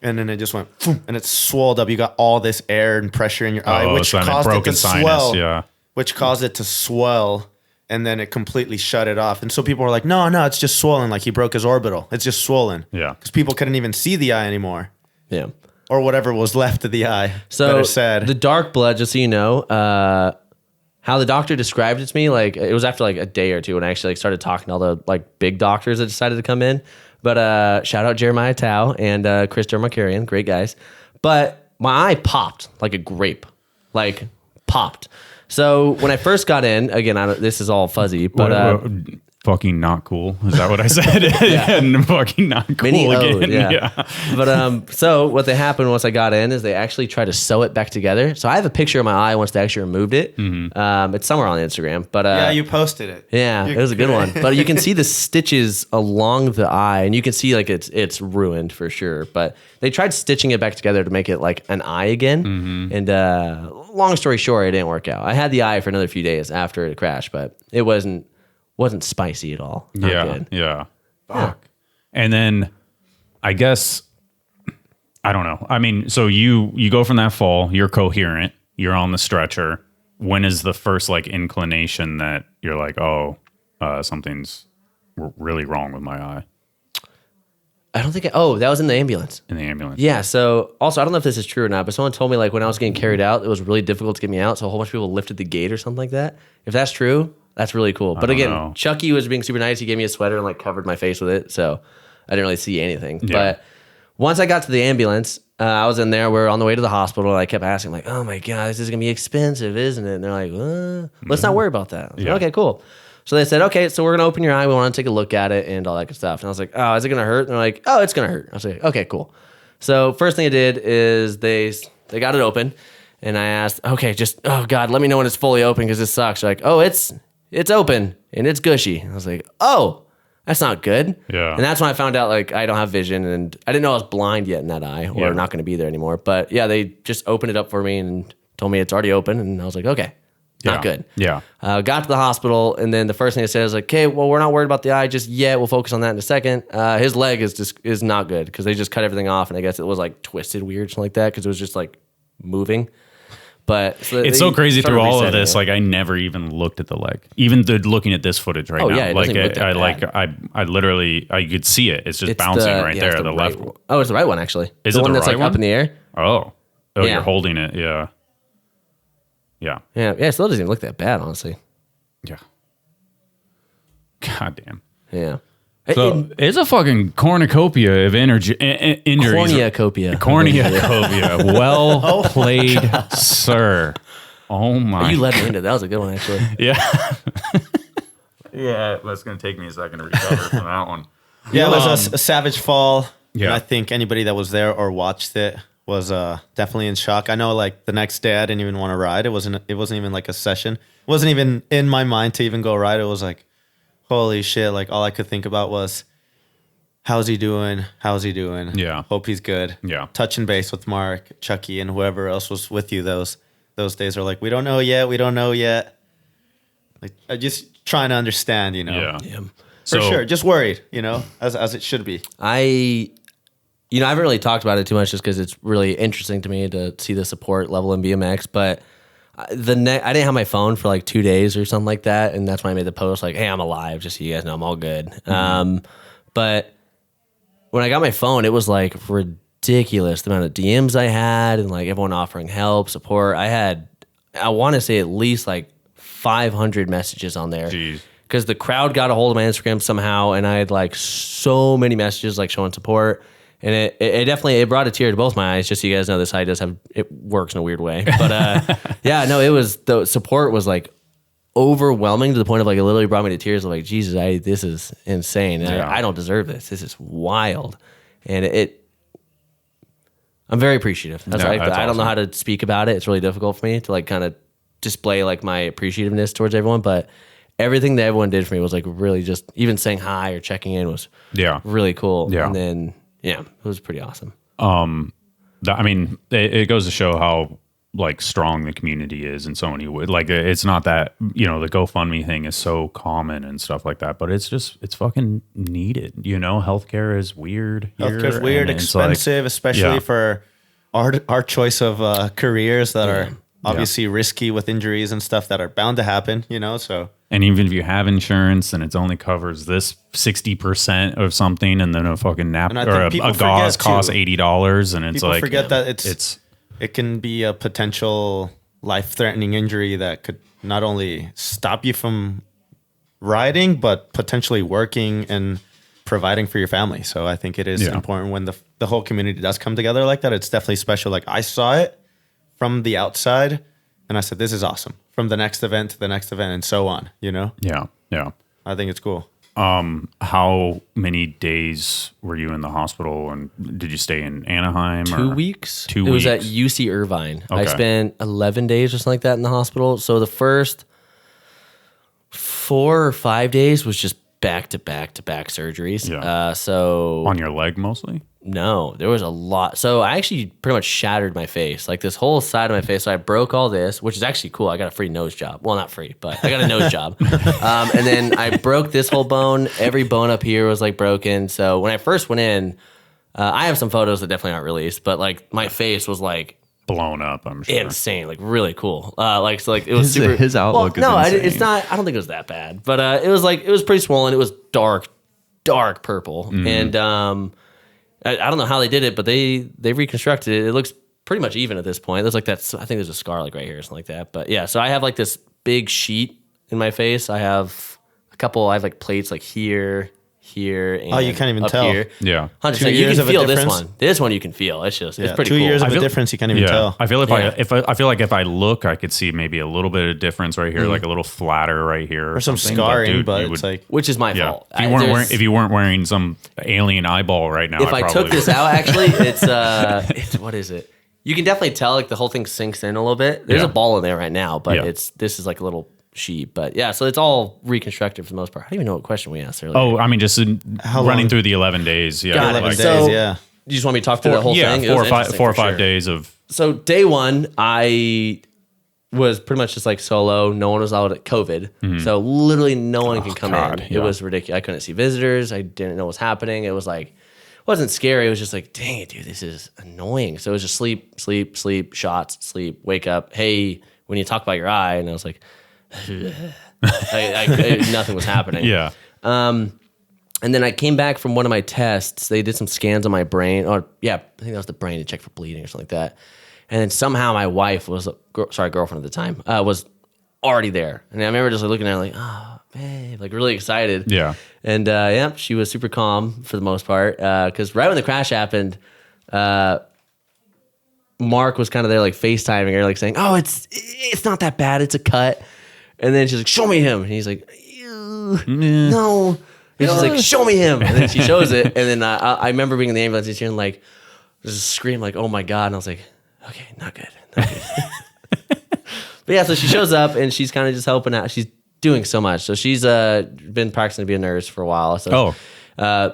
and then it just went boom, and it swelled up. You got all this air and pressure in your eye, which so then caused it to broken sinus, swell. yeah. Which caused it to swell, and then it completely shut it off. And so people were like, no, it's just swollen. Like he broke his orbital. It's just swollen. Yeah. Because people couldn't even see the eye anymore. Yeah. Or whatever was left of the eye. So Better said. the dark blood, just so you know, how the doctor described it to me, like it was after like a day or two when I actually like started talking to all the like big doctors that decided to come in. But shout out Jeremiah Tao and Chris Dermakarian, great guys. But my eye popped like a grape, like popped. So when I first got in, again, this is all fuzzy, but fucking not cool. Is that what I said? Yeah. Fucking not cool Mini again. yeah. But so what they happened once I got in is they actually tried to sew it back together. So I have a picture of my eye once they actually removed it. It's somewhere on Instagram. But yeah, you posted it. yeah, it was a good one. But you can see the stitches along the eye, and you can see like it's ruined for sure. But they tried stitching it back together to make it like an eye again. And long story short, it didn't work out. I had the eye for another few days after it crashed, but it wasn't spicy at all. Not good. Yeah. Fuck. And then I guess I don't know. I mean, so you go from that fall, you're coherent, you're on the stretcher. When is the first like inclination that you're like, oh, something's really wrong with my eye? I don't think. That was in the ambulance. In the ambulance. Yeah. So also, I don't know if this is true or not, but someone told me like when I was getting carried out, it was really difficult to get me out. So a whole bunch of people lifted the gate or something like that. If that's true, that's really cool. But again, know. Chucky was being super nice. He gave me a sweater and like covered my face with it, so I didn't really see anything. Yeah. But once I got to the ambulance, I was in there. We're on the way to the hospital, and I kept asking like, "Oh my god, this is gonna be expensive, isn't it?" And they're like, "Let's not worry about that." I was like, okay, cool. So they said, okay, so we're going to open your eye. We want to take a look at it and all that good stuff. And I was like, oh, is it going to hurt? And they're like, oh, it's going to hurt. I was like, okay, cool. So first thing I did is they got it open. And I asked, okay, just, oh, God, let me know when it's fully open because this sucks. They're like, oh, it's open and it's gushy. I was like, oh, that's not good. Yeah. And that's when I found out, like, I don't have vision. And I didn't know I was blind yet in that eye or not going to be there anymore. But, yeah, they just opened it up for me and told me it's already open. And I was like, okay. Not good. Yeah. Got to the hospital, and then the first thing they said was like, okay, well, we're not worried about the eye just yet. We'll focus on that in a second. His leg is not good because they just cut everything off, and I guess it was like twisted weird, something like that, because it was just like moving. But so it's so crazy through all of this. It. Like I never even looked at the leg, even looking at this footage right now. Yeah, it like doesn't look that I literally I could see it. It's just bouncing right there. The left. Oh, it's the right one actually. Is the it one the that's right like one? up in the air? Oh, Yeah. You're holding it. Yeah. Yeah. Yeah. It still doesn't even look that bad, honestly. Yeah. God damn. Yeah. So it's a fucking cornucopia of injuries. Cornucopia. Cornucopia. Well played, sir. Oh my. You led me into that. That was a good one, actually. Yeah. Yeah, that's going to take me a second to recover from that one. Yeah, it was a savage fall. Yeah. And I think anybody that was there or watched it was definitely in shock. I know, like, the next day I didn't even want to ride. It wasn't even like a session. It wasn't even in my mind to even go ride. It was like, holy shit. Like, all I could think about was, how's he doing? How's he doing? Yeah. Hope he's good. Yeah. Touching base with Mark, Chucky, and whoever else was with you those days are like, we don't know yet. We don't know yet. Like, I just trying to understand, you know. Yeah. For sure. Just worried, you know, as it should be. I haven't really talked about it too much just because it's really interesting to me to see the support level in BMX. But I didn't have my phone for like 2 days or something like that. And that's when I made the post like, hey, I'm alive, just so you guys know I'm all good. Mm-hmm. But when I got my phone, it was like ridiculous the amount of DMs I had and like everyone offering help, support. I want to say at least like 500 messages on there. Jeez. Because the crowd got a hold of my Instagram somehow, and I had like so many messages like showing support, and it definitely brought a tear to both my eyes. Just so you guys know, this eye it works in a weird way, but yeah, no, the support was like overwhelming to the point of like it literally brought me to tears. Of like, Jesus, this is insane, and I don't deserve this. This is wild, and I'm very appreciative. I don't know how to speak about it. It's really difficult for me to like kind of display like my appreciativeness towards everyone, but everything that everyone did for me was like really just even saying hi or checking in was really cool. Yeah. And then it was pretty awesome. I mean, it goes to show how like strong the community is in so many ways. Like it's not that, you know, the GoFundMe thing is so common and stuff like that, but it's fucking needed. You know, healthcare is weird. Healthcare's weird, expensive, especially for our choice of careers that are obviously risky with injuries and stuff that are bound to happen, you know, so. And even if you have insurance and it only covers this 60% of something, and then a fucking nap or a gauze costs $80, and it's people like forget that it can be a potential life-threatening injury that could not only stop you from riding, but potentially working and providing for your family. So I think it is important when the whole community does come together like that. It's definitely special. Like I saw it from the outside, and I said, "This is awesome." From the next event to the next event, and so on. You know? Yeah. I think it's cool. How many days were you in the hospital, and did you stay in Anaheim? 2 weeks. 2 weeks. It was weeks. at UC Irvine. Okay. I spent 11 days or something like that in the hospital. So the first 4 or 5 days was just back to back surgeries. Yeah. So on your leg mostly? No, there was a lot. So I actually pretty much shattered my face, like this whole side of my face. So I broke all this, which is actually cool. I got a free nose job. Well, not free, but I got a nose job. And then I broke this whole bone. Every bone up here was like broken. So when I first went in, I have some photos that definitely aren't released, but like my face was like blown up, I'm sure. insane, like really cool. It was super. His outlook is insane. It's not. I don't think it was that bad, but it was pretty swollen. It was dark purple, and I don't know how they did it, but they reconstructed it. It looks pretty much even at this point. There's like that. I think there's a scar like right here or something like that. But yeah, so I have like this big sheet in my face. I have I have like plates like here, and you can't even up tell. Here. Yeah. 100%. 2 You years can of a feel this difference? one. This one you can feel. It's just it's pretty 2 cool. years of a difference, you can't even tell. I feel Yeah. I feel like if I look, I could see maybe a little bit of difference right here, like a little flatter right here, Or some something. scarring, dude, but you it's would- like Which is my yeah. fault. If you weren't wearing some alien eyeball right now, If I probably took this would. out, actually, it's what is it? You can definitely tell like the whole thing sinks in a little bit. There's Yeah. a ball in there right now, but Yeah. this is like a little sheet. But yeah, so it's all reconstructed for the most part. I don't even know what question we asked earlier. Oh, I mean, just How running long? through the 11 days. Yeah, Got it. 11 like days, So- yeah. You just want me to talk through that whole thing? It was interesting four or for five sure. days of. So day one, I was pretty much just like solo. No one was allowed at COVID. So literally no one can come God, in. yeah. It was ridiculous. I couldn't see visitors. I didn't know what was happening. It was like, it wasn't scary. It was just like, dang it, dude, this is annoying. So it was just sleep, shots, sleep, wake up. Hey, when you talk about your eye, and I was like, nothing was happening. Yeah. And then I came back from one of my tests. They did some scans on my brain. I think that was the brain to check for bleeding or something like that. And then somehow my wife was, girlfriend at the time, was already there. And I remember just like looking at her like, oh, babe, like really excited. Yeah. And she was super calm for the most part. Because right when the crash happened, Mark was kind of there like FaceTiming her, like saying, oh, it's not that bad. It's a cut. And then she's like, show me him. And he's like, ew, no. And she's like, show me him. And then she shows it. And then I remember being in the ambulance and hearing like, just a scream like, oh my God. And I was like, okay, not good. But yeah, so she shows up and she's kind of just helping out. She's doing so much. So she's been practicing to be a nurse for a while. So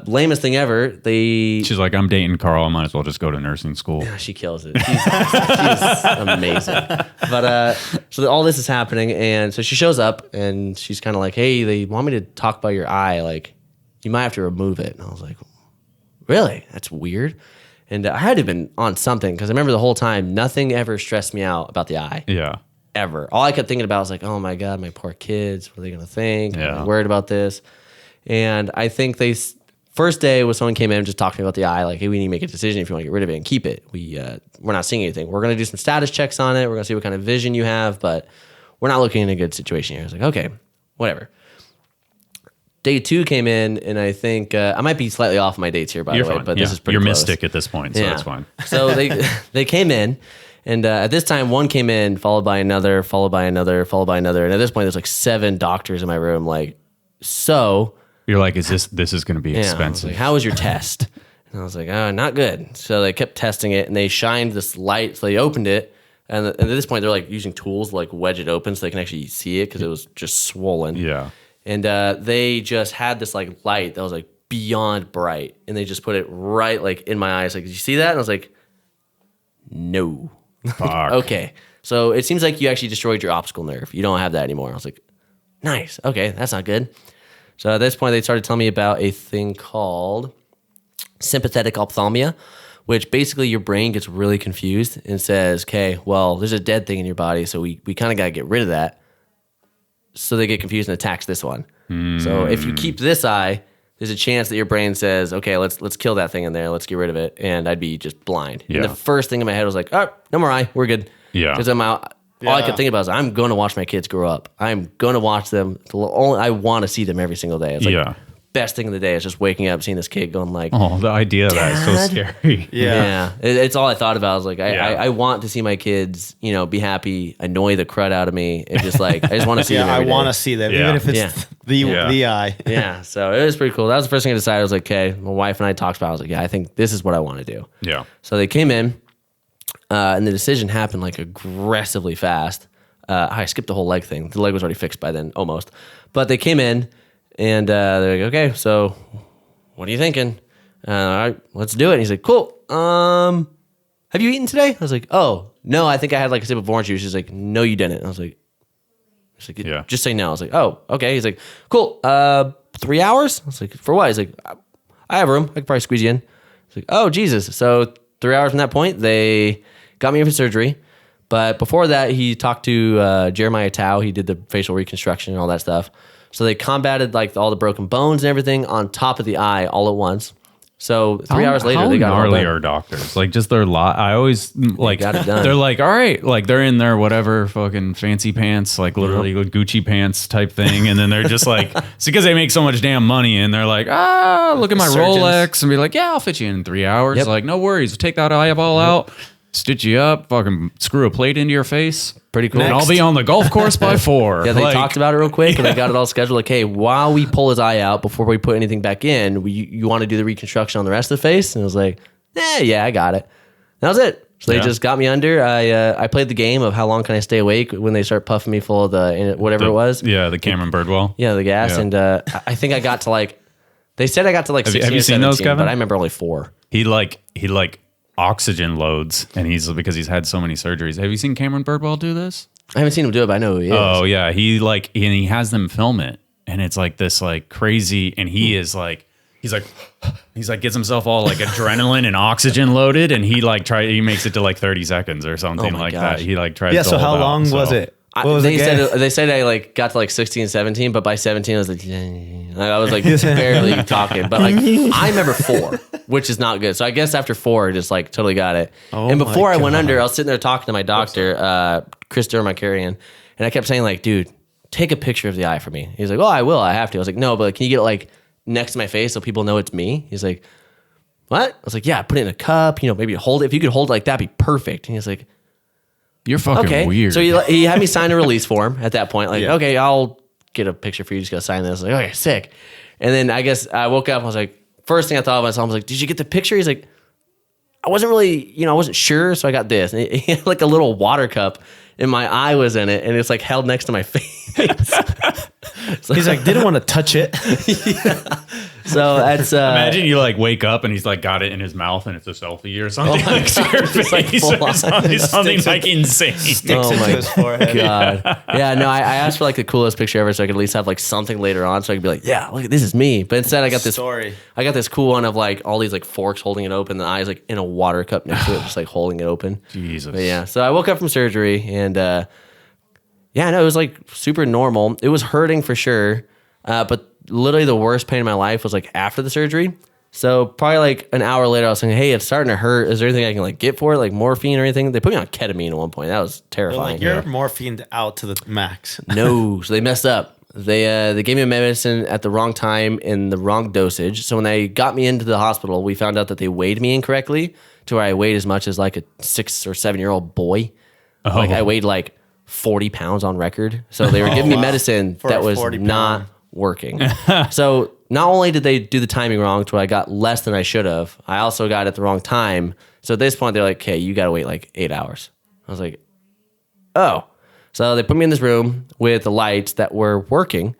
lamest thing ever. She's like, I'm dating Carl. I might as well just go to nursing school. She kills it. She's amazing. But so all this is happening, and so she shows up, and she's kind of like, "Hey, they want me to talk about your eye. Like, you might have to remove it." And I was like, "Really? That's weird." And I had to have been on something because I remember the whole time nothing ever stressed me out about the eye. Yeah. Ever. All I kept thinking about was like, "Oh my God, my poor kids. What are they gonna think? Yeah. I'm worried about this." And I think first day was someone came in and just talked to me about the eye, like, hey, we need to make a decision if you want to get rid of it and keep it. We're not seeing anything. We're going to do some status checks on it. We're going to see what kind of vision you have, but we're not looking in a good situation here. I was like, okay, whatever. Day 2 came in, and I think I might be slightly off my dates here, by You're the way, fine. but this is pretty You're close. mystic at this point, so that's fine. So they came in, and at this time, one came in, followed by another, followed by another, followed by another. And at this point, there's like 7 doctors in my room. Like, so You're like, this is going to be I was expensive. like, how was your test? And I was like, oh, not good. So they kept testing it, and they shined this light. So they opened it. And at this point, they're like using tools to like wedge it open so they can actually see it because it was just swollen. Yeah. And they just had this like light that was like beyond bright, and they just put it right like in my eyes. Like, did you see that? And I was like, no. Fuck. Okay. So it seems like you actually destroyed your optical nerve. You don't have that anymore. I was like, nice. Okay, that's not good. So at this point, they started telling me about a thing called sympathetic ophthalmia, which basically your brain gets really confused and says, okay, well, there's a dead thing in your body, so we kind of got to get rid of that. So they get confused and attacks this one. So if you keep this eye, there's a chance that your brain says, okay, let's kill that thing in there. Let's get rid of it. And I'd be just blind. Yeah. And the first thing in my head was like, oh, no more eye. We're good. Yeah. Because all I could think about is I'm going to watch my kids grow up. I'm going to watch them. I want to see them every single day. It's like best thing of the day is just waking up, seeing this kid going like, oh, the idea of that is so scary. Yeah. It's all I thought about. I was like, I want to see my kids, be happy, annoy the crud out of me. And just like, I just want to see them every day. I want to see them, even if it's the eye. Yeah. So it was pretty cool. That was the first thing I decided. I was like, okay, my wife and I talked about it. I was like, yeah, I think this is what I want to do. Yeah. So they came in, and the decision happened like aggressively fast. I skipped the whole leg thing. The leg was already fixed by then, almost. But they came in, and they're like, okay, so what are you thinking? All right, let's do it. And he's like, cool. Have you eaten today? I was like, oh, no, I think I had like a sip of orange juice. He's like, no, you didn't. I was like, just say no. I was like, oh, okay. He's like, cool. 3 hours? I was like, for what? He's like, I have room. I could probably squeeze you in. I was like, oh, Jesus. So 3 hours from that point, they got me in for surgery. But before that, he talked to Jeremiah Tao. He did the facial reconstruction and all that stuff. So they combated like all the broken bones and everything on top of the eye all at once. So 3 hours later, they got gnarly are doctors. Like just their lot. I always like got it done. They're like, all right, like they're in their whatever fucking fancy pants, like literally Gucci pants type thing, and then they're just like, it's because they make so much damn money, and they're like, look at my Rolex, and be like, yeah, I'll fit you in 3 hours. Yep. Like, no worries, take that eyeball out. Stitch you up, fucking screw a plate into your face. Pretty cool. And I'll be on the golf course by 4. Yeah, they talked about it real quick, and they got it all scheduled. Like, hey, while we pull his eye out, before we put anything back in, you want to do the reconstruction on the rest of the face? And I was like, yeah, I got it. And that was it. So they just got me under. I played the game of how long can I stay awake when they start puffing me full of the whatever it was. Yeah, the Cameron Birdwell. Yeah, the gas. Yeah. And I think I got to like, they said I got to like 16 have you or seen 17, those, Kevin? But I remember only 4. He oxygen loads, and because he's had so many surgeries. Have you seen Cameron Birdwell do this? I haven't seen him do it, but I know who he is. Oh yeah, he has them film it, and it's like this like crazy, and he's like gets himself all like adrenaline and oxygen loaded, and he makes it to like 30 seconds or something like gosh. that. He like tries. Yeah. to So hold how out, long was it? They said I like got to like 16, 17, but by 17 I was like I was like barely talking. But like I remember 4, which is not good. So I guess after 4, I just like totally got it. And before I went under, I was sitting there talking to my doctor, Chris Dermacarian, and I kept saying like, dude, take a picture of the eye for me. He's like, oh, I will. I have to. I was like, no, but can you get it like next to my face so people know it's me? He's like, what? I was like, yeah, put it in a cup. Maybe hold it. If you could hold it like that, that'd be perfect. And he's like, you're fucking weird. So he had me sign a release form at that point. Like, okay, I'll get a picture for you. Just gotta sign this. Like, okay, sick. And then I guess I woke up. I was like, first thing I thought of myself, I was like, did you get the picture? He's like, I wasn't really, I wasn't sure. So I got this. And he had like a little water cup, and my eye was in it, and it's like held next to my face. He's like, didn't want to touch it. Yeah. So that's imagine you like wake up and he's like got it in his mouth and it's a selfie or something next to your face or something like insane. Sticks into his forehead. God. Yeah, no, I asked for like the coolest picture ever so I could at least have like something later on so I could be like, yeah, look, this is me. But instead I got this story. I got this cool one of like all these like forks holding it open, the eyes like in a water cup next to it, just like holding it open. Jesus. But yeah, so I woke up from surgery and it was like super normal. It was hurting for sure, but literally the worst pain in my life was like after the surgery. So probably like an hour later, I was saying, hey, it's starting to hurt. Is there anything I can like get for it? Like morphine or anything? They put me on ketamine at one point. That was terrifying. Like, you're morphined out to the max. No, so they messed up. They gave me a medicine at the wrong time in the wrong dosage. So when they got me into the hospital, we found out that they weighed me incorrectly to where I weighed as much as like a 6 or 7 year old boy. Oh. Like I weighed like 40 pounds on record. So they were giving me medicine that was not working. So not only did they do the timing wrong to where I got less than I should have, I also got it at the wrong time. So at this point, they're like, okay, you got to wait like 8 hours. I was like, oh. So they put me in this room with the lights that were working.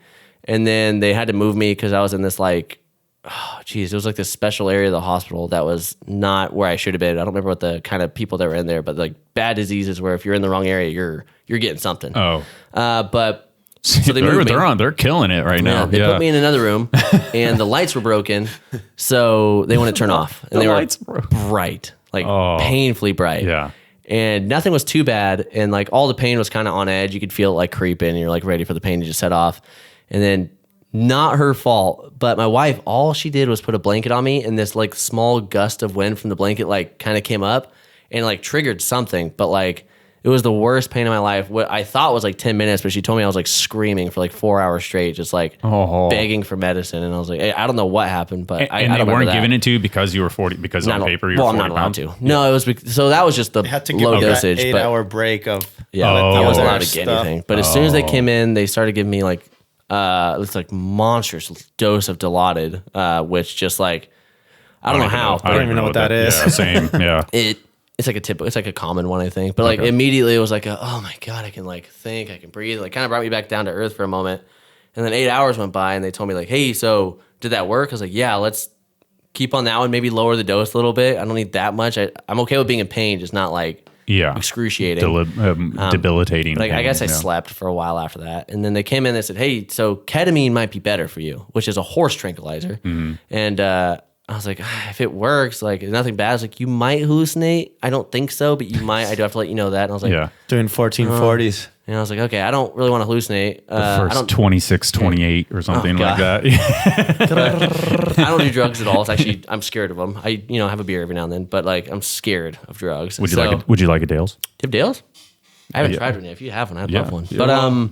And then they had to move me because I was in this like, oh, geez, it was like this special area of the hospital that was not where I should have been. I don't remember what the kind of people that were in there, but like bad diseases where if you're in the wrong area, you're getting something. Oh. But so they're killing it right now. They put me in another room and the lights were broken. So they wouldn't turn off. And they were bright, like painfully bright. Yeah. And nothing was too bad. And like all the pain was kind of on edge. You could feel it like creeping and you're like ready for the pain to just set off. And then not her fault, but my wife, all she did was put a blanket on me and this like small gust of wind from the blanket like kind of came up and like triggered something. But like it was the worst pain of my life. What I thought was like 10 minutes, but she told me I was like screaming for like 4 hours straight, just like begging for medicine. And I was like, hey, I don't know what happened, but I don't they weren't that. giving it to you because you were 40, because on paper you were 40 I'm not allowed pounds? to. No, it was, so that was just the had to give low dosage. That 8-hour break of I wasn't allowed to stuff. get anything. But as soon as they came in, they started giving me like, it's like monstrous dose of Dilaudid, which just like, I don't know how. I don't even know what that is. Yeah, same. Yeah. It's like it's like a common one, I think. But like immediately it was like, oh my God, I can like think, I can breathe. Like kind of brought me back down to earth for a moment. And then 8 hours went by and they told me like, hey, so did that work? I was like, yeah, let's keep on that one, maybe lower the dose a little bit. I don't need that much. I'm okay with being in pain, just not like excruciating. Debilitating. Like I guess I slept for a while after that. And then they came in and they said, hey, so ketamine might be better for you, which is a horse tranquilizer. Mm-hmm. And I was like, if it works, like nothing bad. I was like, you might hallucinate. I don't think so, but you might. I do have to let you know that. And I was like, doing 1440s. And I was like, okay, I don't really want to hallucinate. The first 26, 28 or something like that. I don't do drugs at all. It's actually, I'm scared of them. I, have a beer every now and then, but like I'm scared of drugs. Would you like a Dale's? Do you have Dale's? I haven't tried one yet. If you have one, I'd love one. But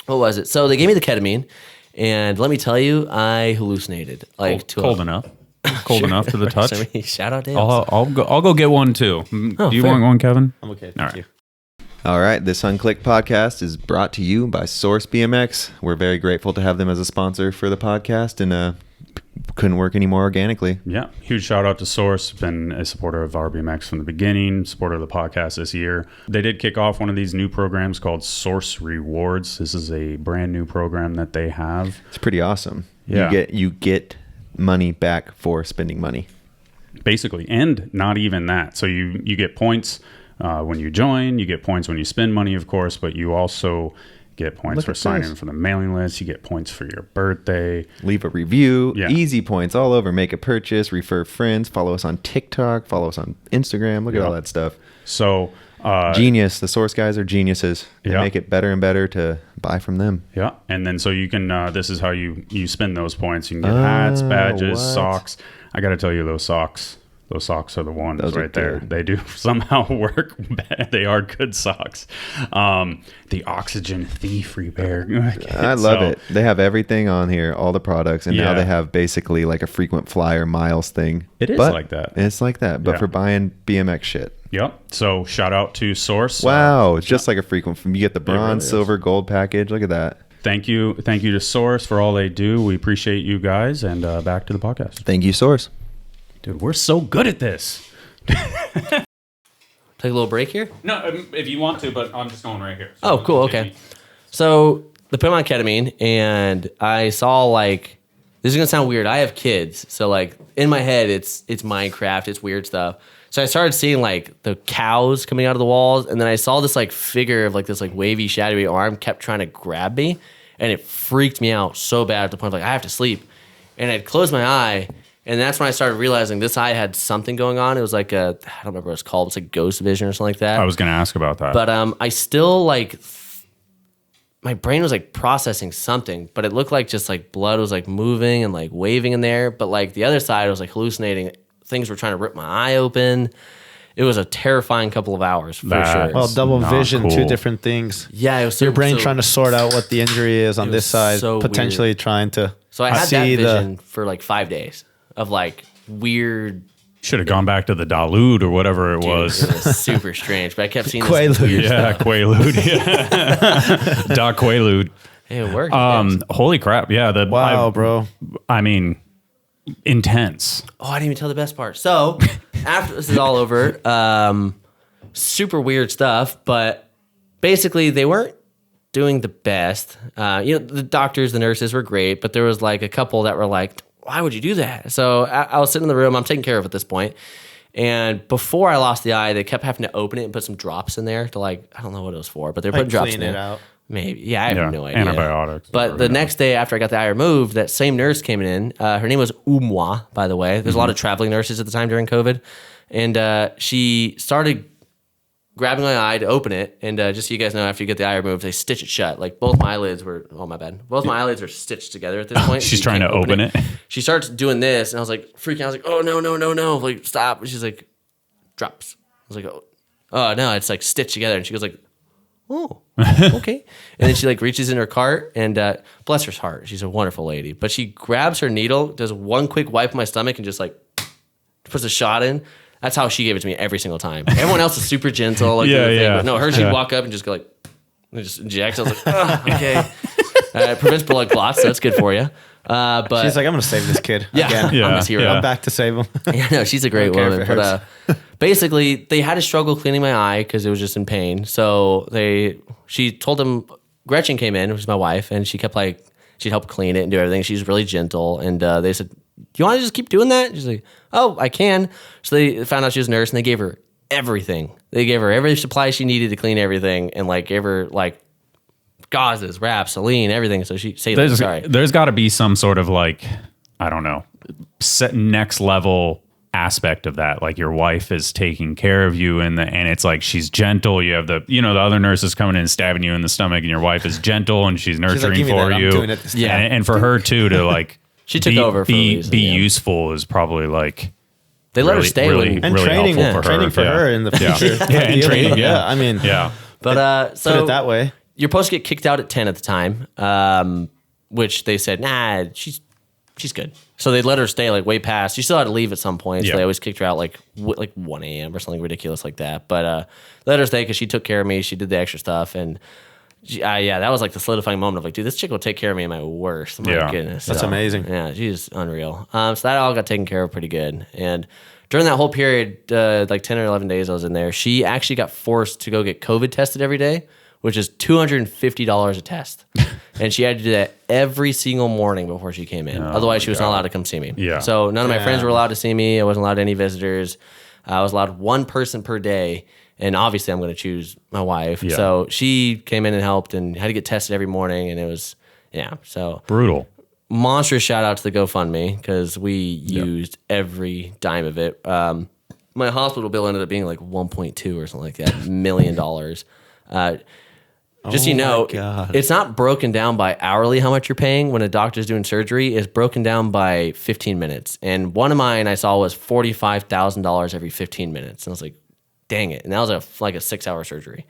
what was it? So they gave me the ketamine, and let me tell you, I hallucinated. Like cold enough. Cold enough to the touch. Shout out Dale's. I'll go get one too. Do you want one, Kevin? I'm okay. All Thank you. All right, this Unclicked podcast is brought to you by Source BMX. We're very grateful to have them as a sponsor for the podcast, and couldn't work any more organically. Yeah, huge shout out to Source. Been a supporter of ourbmx from the beginning, supporter of the podcast this year. They did kick off one of these new programs called Source Rewards. This is a brand new program that they have. It's pretty awesome. Yeah. You get money back for spending money. Basically, and not even that. So you get points when you join, you get points when you spend money, of course, but you also get points for signing for the mailing list. You get points for your birthday. Leave a review. Yeah. Easy points all over. Make a purchase. Refer friends. Follow us on TikTok. Follow us on Instagram. Look at all that stuff. So genius. The Source guys are geniuses. They make it better and better to buy from them. Yeah. And then so you can, this is how you spend those points. You can get hats, badges, socks. I got to tell you, those socks are the ones right there. They do somehow work. They are good socks. The Oxygen Thief Repair. I love it. They have everything on here, all the products, and now they have basically like a frequent flyer miles thing. It is like that. It's like that, but for buying BMX shit. Yep. So shout out to Source. Wow, it's just like a frequent. You get the bronze, silver, gold package. Look at that. Thank you to Source for all they do. We appreciate you guys, and back to the podcast. Thank you, Source. Dude, we're so good at this. Take a little break here? No, if you want to, but I'm just going right here. So oh, cool. Okay. So they put him on ketamine, and I saw like, this is going to sound weird. I have kids. So like in my head, it's Minecraft. It's weird stuff. So I started seeing like the cows coming out of the walls. And then I saw this like figure of like this like wavy, shadowy arm kept trying to grab me. And it freaked me out so bad at the point of like, I have to sleep. And I'd closed my eye. And that's when I started realizing this eye had something going on. It was like I don't remember what it's called. It's like ghost vision or something like that. I was going to ask about that. But I still like, my brain was like processing something, but it looked like just like blood was like moving and like waving in there. But like the other side was like hallucinating. Things were trying to rip my eye open. It was a terrifying couple of hours for sure. Well, double vision, two different things. Yeah, it was your brain trying to sort out what the injury is on this side, potentially weird. Trying to. So I had that vision for like 5 days of like weird. Should have gone back to the Dalude or whatever it was. It was super strange, but I kept seeing this Quaalude. weird stuff. Quaalude. Yeah, Doc Quaalude. Hey, it worked. Holy crap! Yeah, bro. I mean, intense. Oh, I didn't even tell the best part. So after this is all over, super weird stuff, but basically they weren't doing the best. The doctors, the nurses were great, but there was like a couple that were like, why would you do that? So I was sitting in the room. I'm taking care of it at this point. And before I lost the eye, they kept having to open it and put some drops in there to I don't know what it was for, but they're putting drops in clean it there. out. Maybe. Yeah, I have no idea. Antibiotics. But the next day after I got the eye removed, that same nurse came in. Her name was Umwa, by the way. There's a lot of traveling nurses at the time during COVID. And she started grabbing my eye to open it. And just so you guys know, after you get the eye removed, they stitch it shut. Like both my eyelids were, my eyelids are stitched together at this point. She's trying to open it. She starts doing this, and I was like freaking out. I was like, oh, no. Like, stop. And she's like, drops. I was like, oh, no, it's like stitched together. And she goes like, oh, okay. And then she like reaches in her cart, and bless her heart, she's a wonderful lady. But she grabs her needle, does one quick wipe of my stomach, and just like puts a shot in. That's how she gave it to me every single time. Everyone else is super gentle. Like but no, her, she'd walk up and just go like, and just inject. I was like, oh, okay. It prevents blood clots, so that's good for you. But She's like, I'm going to save this kid. yeah, Again. I'm his hero. I'm back to save him. Yeah, no, she's a great Okay, woman. if it But basically, they had to struggle cleaning my eye because it was just in pain. So she told them, Gretchen came in, which is my wife, and she kept like, she'd help clean it and do everything. She's really gentle. And they said, do you want to just keep doing that? She's like, oh, I can. So they found out she was a nurse, and they gave her everything. They gave her every supply she needed to clean everything, and like gave her like gauzes, wraps, saline, everything. So she said, sorry. There's got to be some sort of like, I don't know, next level aspect of that. Like your wife is taking care of you, and it's like she's gentle. You have the other nurses coming in and stabbing you in the stomach, and your wife is gentle and she's nurturing "Give me for that. I'm you. doing it this time." And for her too to like She took over for a reason, be yeah. useful is probably like They let her really- stay really- when, And really training, helpful for training her. for Yeah. her in the future. Yeah, and training, Yeah, I mean, yeah. but so put it that way. you're supposed to get kicked out at 10 at the time, which they said, nah, she's good. So they let her stay like way past. She still had to leave at some point. So Yeah. they always kicked her out like 1 a.m. or something ridiculous like that. But let her stay because she took care of me. She did the extra stuff. And that was like the solidifying moment of like, dude, this chick will take care of me in my worst. My Yeah. goodness. That's amazing. Yeah, she's unreal. So that all got taken care of pretty good. And during that whole period, like 10 or 11 days I was in there, she actually got forced to go get COVID tested every day, which is $250 a test. And she had to do that every single morning before she came in. Otherwise, she was not allowed to come see me. Yeah. So none of my friends Yeah. were allowed to see me. I wasn't allowed any visitors. I was allowed one person per day. And obviously, I'm going to choose my wife. Yeah. So she came in and helped and had to get tested every morning. And it was, so Brutal. monstrous shout out to the GoFundMe because we used every dime of it. My hospital bill ended up being like 1.2 or something like that, $1 million. Just so you know, God. it's not broken down by hourly how much you're paying when a doctor's doing surgery. It's broken down by 15 minutes. And one of mine I saw was $45,000 every 15 minutes. And I was like, dang it. And that was like a 6-hour surgery.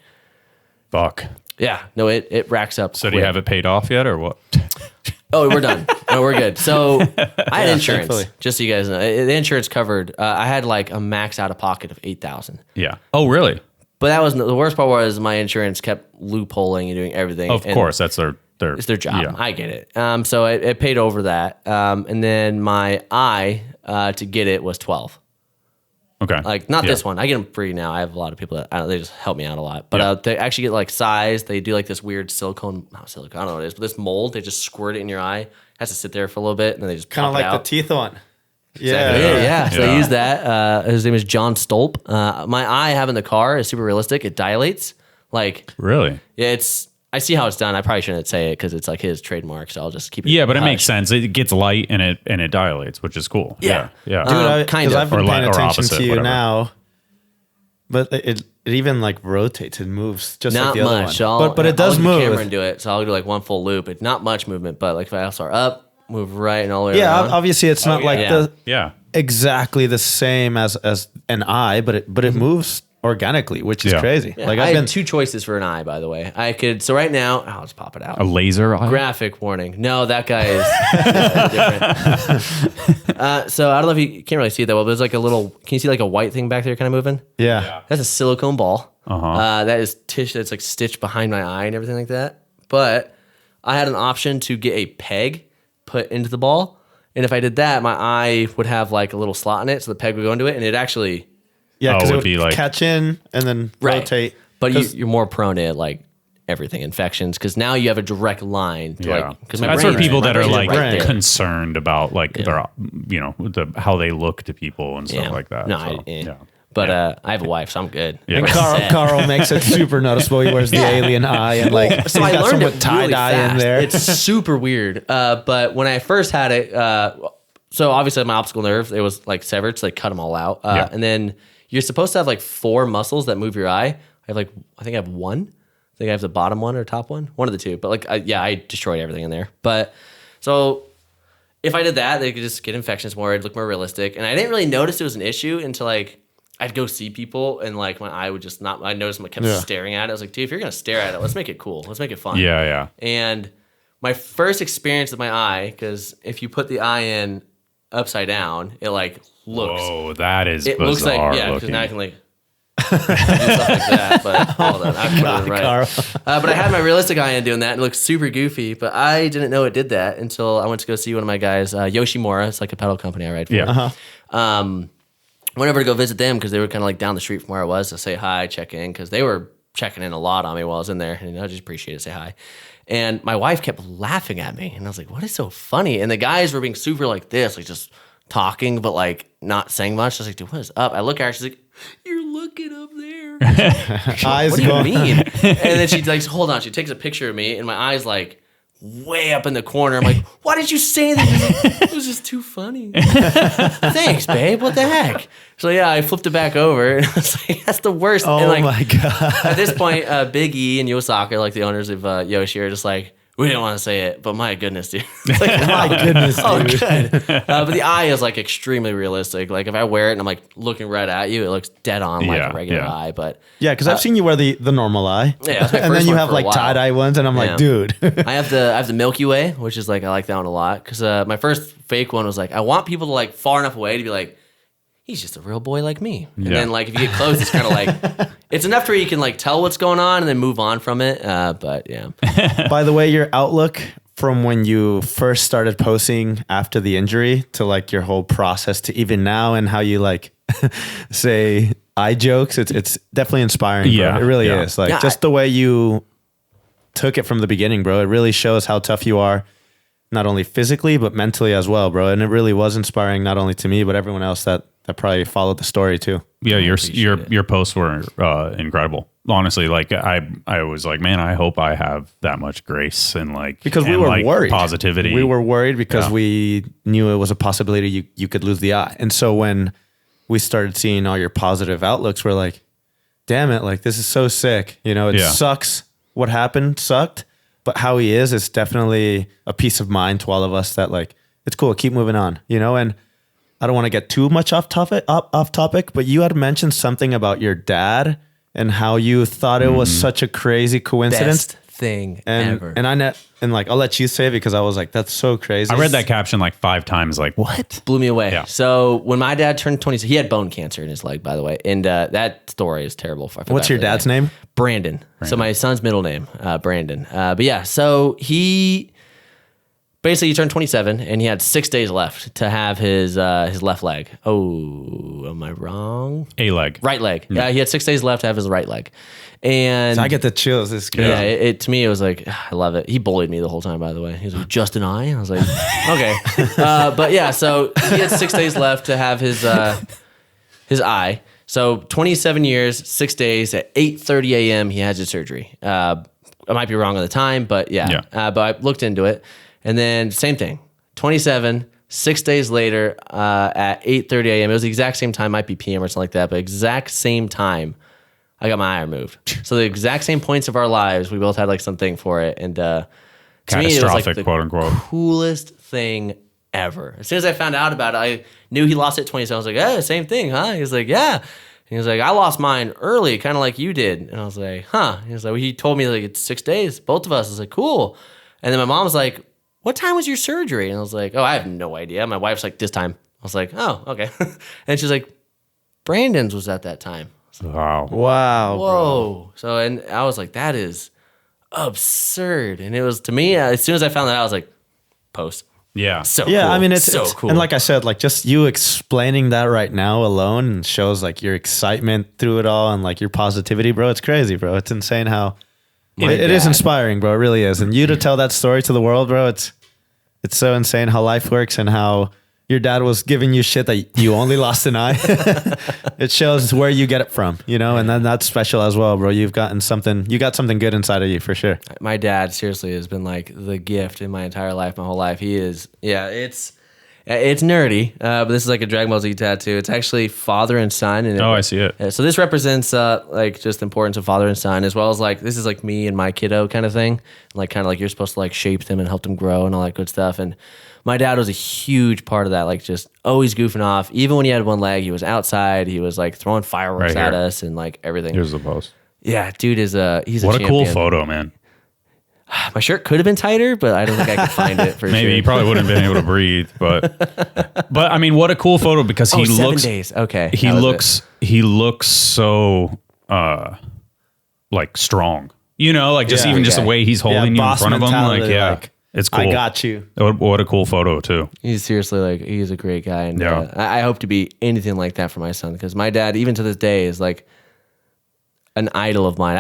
Fuck. Yeah. No, it racks up. So do you have it paid off yet or what? Oh, we're done. No, we're good. So I had insurance, thankfully. just so you guys know. The insurance covered. I had like a max out of pocket of $8,000. Yeah. Oh, really? But that was the worst part was my insurance kept loopholing and doing everything. Of and course, that's their it's their job. Yeah. I get it. So it paid over that. And then my eye to get it was 12. Okay. Like not Yeah. this one. I get them free now. I have a lot of people that they just help me out a lot. But they actually get like size. They do like this weird silicone. Not silicone. I don't know what it is. But this mold. They just squirt it in your eye. It has to sit there for a little bit, and then they just Kind of pop it like out. the teeth one. Exactly. Yeah. Yeah. So Yeah. I use that. His name is John Stolp. My eye I have in the car is super realistic. It dilates. Like, Really? yeah, I see how it's done. I probably shouldn't say it because it's like his trademark. So I'll just keep it. Yeah, but it hush. makes sense. It gets light and it dilates, which is cool. Yeah. Yeah. Dude, kind because of. I've been Or paying or attention opposite, to you whatever. now, but it even like rotates and moves just Not like the other much. one. But it does I'll look at the camera move. and do it. So I'll do like one full loop. It's not much movement, but like if I also are up, move right and all the way Yeah, around. obviously it's not like yeah. the Yeah. exactly the same as an eye, but it moves organically, which is Yeah. crazy. Yeah, Like I I've had been 2 choices for an eye, by the way. I could, so right now, I'll just pop it out. A laser eye? Graphic warning. No, that guy is different. So I don't know if you can't really see it that well, but there's like a little, can you see like a white thing back there kind of moving? yeah. That's a silicone ball. Uh-huh. That is tissue that's like stitched behind my eye and everything like that. But I had an option to get a peg put into the ball. And if I did that, my eye would have like a little slot in it. So the peg would go into it and it actually, Yeah, Oh, because it it would would be like- catch in and then rotate. But you're more prone to like everything infections because now you have a direct line to like because that's for people that are like right concerned about like their how they look to people and stuff like that. No, so, But I have a wife, so I'm good. Yeah. And Karl makes it super noticeable. He wears the alien eye and like so I got learned some it with tie really dye fast. in there. It's super weird. But when I first had it, so obviously my optical nerve, it was like severed, so they cut them all out. And then you're supposed to have like 4 muscles that move your eye. I think I have one. I think I have the bottom one or top one of the two. But like, I destroyed everything in there. But so if I did that, they could just get infections more. It'd look more realistic. And I didn't really notice it was an issue until like I'd go see people and like my eye would just not. I noticed I kept staring at it. I was like, dude, if you're gonna stare at it, let's make it cool. Let's make it fun. Yeah. And my first experience with my eye, because if you put the eye in upside down, it like looks. Oh, that is it bizarre looks like because now I can like. do stuff like that, but hold on, I put it right. But I had my realistic eye in doing that, and it looked super goofy. But I didn't know it did that until I went to go see one of my guys, Yoshimura. It's like a pedal company I ride for. Yeah. Went over to go visit them because they were kind of like down the street from where I was to say hi, check in, because they were checking in a lot on me while I was in there, and I just appreciate it, say hi. And my wife kept laughing at me, and I was like, "What is so funny?" And the guys were being super like this, like just talking, but like not saying much. I was like, "Dude, what is up?" I look at her, she's like, "You're looking up there." What do you mean? And then she like, hold on. She takes a picture of me, and my eyes like way up in the corner. I'm like, why did you say that? It was just too funny. Thanks, babe. What the heck? So yeah, I flipped it back over, and I was like, that's the worst. Oh and, like, my god! At this point, Big E and Oskar, like the owners of Yoshi, are just like, we didn't want to say it, but my goodness, dude. It's like, My goodness, dude. oh, good. But the eye is like extremely realistic. Like if I wear it and I'm like looking right at you, it looks dead on like a regular eye. But Yeah, because I've seen you wear the normal eye. Yeah, that's my and first then you one have for a like while. tie dye ones, and I'm like, dude. I have the Milky Way, which is like I like that one a lot because my first fake one was like I want people to like far enough away to be like, he's just a real boy like me. And then like if you get close, it's kind of like it's enough where you can like tell what's going on and then move on from it. But yeah, By the way, your outlook from when you first started posting after the injury to like your whole process to even now and how you like say eye jokes, it's definitely inspiring. Bro. Yeah, It really is. Like just the way you took it from the beginning, bro. It really shows how tough you are, not only physically, but mentally as well, bro. And it really was inspiring, not only to me, but everyone else that probably followed the story too. Yeah, your posts were incredible. Honestly, like I was like, man, I hope I have that much grace and like Because we were like, worried. positivity. We were worried because we knew it was a possibility you could lose the eye. And so when we started seeing all your positive outlooks, we're like, damn it, like this is so sick. You know, it sucks. What happened sucked, but how he is, it's definitely a peace of mind to all of us that like, it's cool, keep moving on, you know? And I don't want to get too much off topic, but you had mentioned something about your dad and how you thought it was such a crazy coincidence. best thing And ever. and like I'll let you say it because I was like, that's so crazy. I read that caption like 5 times. Like what? Blew me away. Yeah. So when my dad turned 20, he had bone cancer in his leg, by the way, and that story is terrible. I feel What's bad your for the dad's guy. name? Brandon. So my son's middle name, Brandon. But yeah, so he basically turned 27, and he had 6 days left to have his left leg. Oh, am I wrong? A leg. Right leg. Yeah, he had 6 days left to have his right leg, and I get the chills. This crazy. yeah, it to me it was like I love it. He bullied me the whole time, by the way. He was like, "Just an eye." I was like, "Okay," but yeah. So he had 6 days left to have his eye. So 27 years, 6 days at 8:30 a.m. He has his surgery. I might be wrong on the time, but yeah. But I looked into it, and then same thing. 27, 6 days later at 8:30 a.m. It was the exact same time, might be PM or something like that, but exact same time. I got my eye removed. So the exact same points of our lives, we both had like something for it. And to me, it was like the quote unquote. coolest thing ever. As soon as I found out about it, I knew he lost it at 27. I was like, hey, same thing, huh? He was like, yeah. He was like, I lost mine early, kind of like you did. And I was like, huh? He was like, well, he told me like it's 6 days, both of us. I was like, cool. And then my mom was like, what time was your surgery? And I was like, oh, I have no idea. My wife's like, this time. I was like, oh, okay. And she's like, Brandon's was at that time. Wow. Wow. Whoa. So, and I was like, that is absurd. And it was, to me, as soon as I found that out, I was like, post. Yeah. So Yeah, cool. I mean it's so it's- cool. And like I said, like just you explaining that right now alone shows like your excitement through it all and like your positivity, bro. It's crazy, bro. It's insane how it is dad- inspiring, bro. It really is. And you to tell that story to the world, bro. It's so insane how life works and how your dad was giving you shit that you only lost an eye. It shows where you get it from, you know, and then that's special as well, bro. You got something good inside of you for sure. My dad seriously has been like the gift in my entire life, my whole life. He is, yeah, it's nerdy, but this is like a Dragon Ball Z tattoo. It's actually father and son. And I see it. So this represents like just the importance of father and son, as well as like this is like me and my kiddo kind of thing. Like kind of like you're supposed to like shape them and help them grow and all that good stuff. And my dad was a huge part of that, like just always goofing off. Even when he had one leg, he was outside. He was like throwing fireworks Right at here. us and like everything. Here's the post. Yeah, dude is he's a What a cool champion. photo, man. My shirt could have been tighter, but I don't think I could find it for Maybe sure. he probably wouldn't have been able to breathe, but I mean, what a cool photo because he 7 looks days. Okay. he that was looks so like strong. You know, like just Yeah, even just the okay. way he's holding you in boss front of him. Like, mentality, yeah, like, it's cool. I got you. What a cool photo too. He's seriously like he's a great guy, and Yeah. I hope to be anything like that for my son because my dad, even to this day, is like an idol of mine.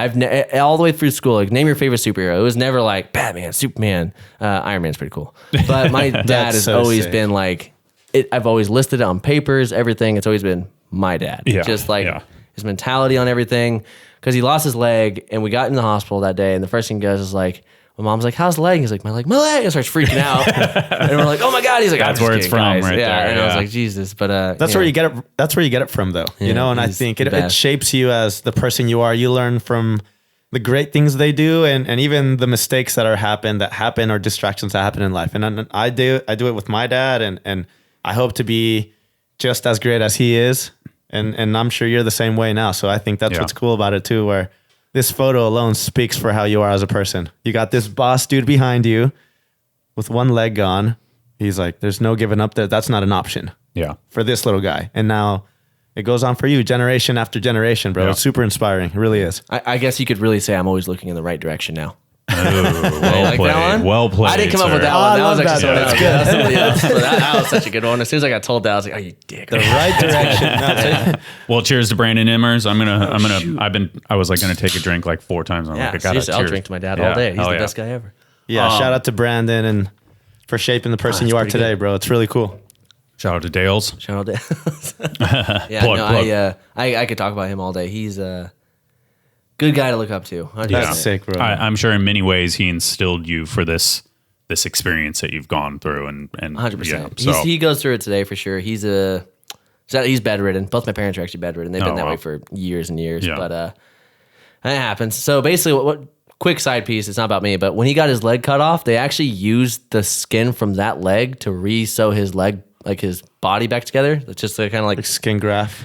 All the way through school, like name your favorite superhero. It was never like Batman, Superman, Iron Man's pretty cool, but my dad That's has so always sick. been like it. I've always listed it on papers, everything. It's always been my dad, Yeah, just like yeah. his mentality on everything. Because he lost his leg, and we got in the hospital that day, and the first thing he does is like. My mom's like, "How's the leg?" He's like, "My leg," and starts freaking out. And we're like, "Oh my god!" He's like, That's "I'm just where it's kidding, from guys." right yeah, there, and I was yeah. like, "Jesus!" But That's where you get it. That's where you get it from, though. Yeah, You know, and I he's think the it best. shapes you as the person you are. You learn from the great things they do, and even the mistakes that happen, or distractions that happen in life. And I do it with my dad, and I hope to be just as great as he is. And I'm sure you're the same way now. So I think that's Yeah. what's cool about it too, where this photo alone speaks for how you are as a person. You got this boss dude behind you with one leg gone. He's like, there's no giving up there. That's not an option Yeah. for this little guy. And now it goes on for you generation after generation, bro. Yeah. It's super inspiring. It really is. I guess you could really say I'm always looking in the right direction now. Ooh, well Like played. that one? Well played. I didn't come up with sir. that Oh, one. I That was love actually that. somebody That's else. good. Yeah, somebody else. But that was such a good one. As soon as I got told that, I was like, "Oh, you dick!" The right direction. That's it. Well, cheers to Brandon Immers. I was like gonna take a drink like 4 times. I'm Yeah, like, I gotta seriously, I'll cheers. drink to my dad Yeah, all day. He's hell the yeah. best guy ever. Yeah. Shout out to Brandon and for shaping the person that's you are pretty today, good. bro. It's really cool. Shout out to Dales. Shout out to yeah, Plug, no, plug. I could talk about him all day. He's a good guy to look up to. 100%. That's sick, bro. I'm sure in many ways he instilled you for this experience that you've gone through and 100%. Yeah, so He goes through it today for sure. He's bedridden. Both my parents are actually bedridden. They've been Oh, that wow. way for years and years. Yeah. But that happens. So basically, what quick side piece? It's not about me, but when he got his leg cut off, they actually used the skin from that leg to re-sew his leg, like his body back together. It's just kind of like Skin graft.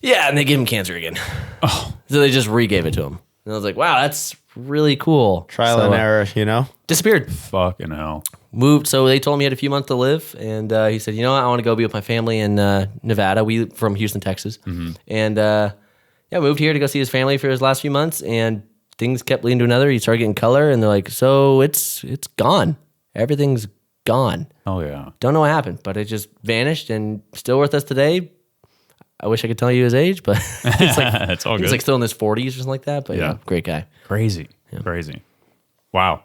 yeah, and they gave him cancer again. Oh, so they just re-gave it to him. And I was like, wow, that's really cool. Trial So, and error, you know? Disappeared. fucking hell. Moved. So they told me he had a few months to live, and he said, "You know what? I want to go be with my family in Nevada. We from Houston, Texas, and moved here to go see his family for his last few months. And things kept leading to another. He started getting color, and they're like, "So it's gone. Everything's gone. Oh yeah. Don't know what happened, but it just vanished, and still with us today." I wish I could tell you his age, but it's like It's all he's good. like still in his 40s or something like that. But Yeah. yeah, great guy. Crazy. Wow.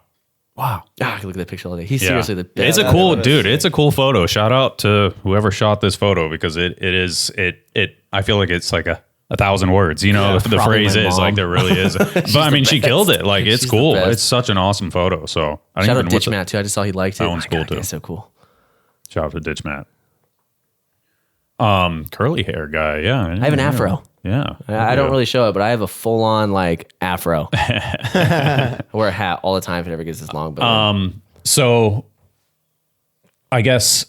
I can look at that picture all day. He's Yeah. seriously the best. It's a cool dude. It's a cool photo. Shout out to whoever shot this photo because it I feel like it's like a 1,000 words. You know, the probably phrase my is mom. like there really is. But I mean, she killed it. Like it's She's the cool. best. It's such an awesome photo. So I don't Shout even out Ditch Matt too. I just saw he liked it. That one's My cool, God, too. That's so cool. Shout out to Ditch Matt. Curly hair guy. Yeah. I have an afro. Yeah. I don't really show it, but I have a full on like afro. I wear a hat all the time if it ever gets this long. But So I guess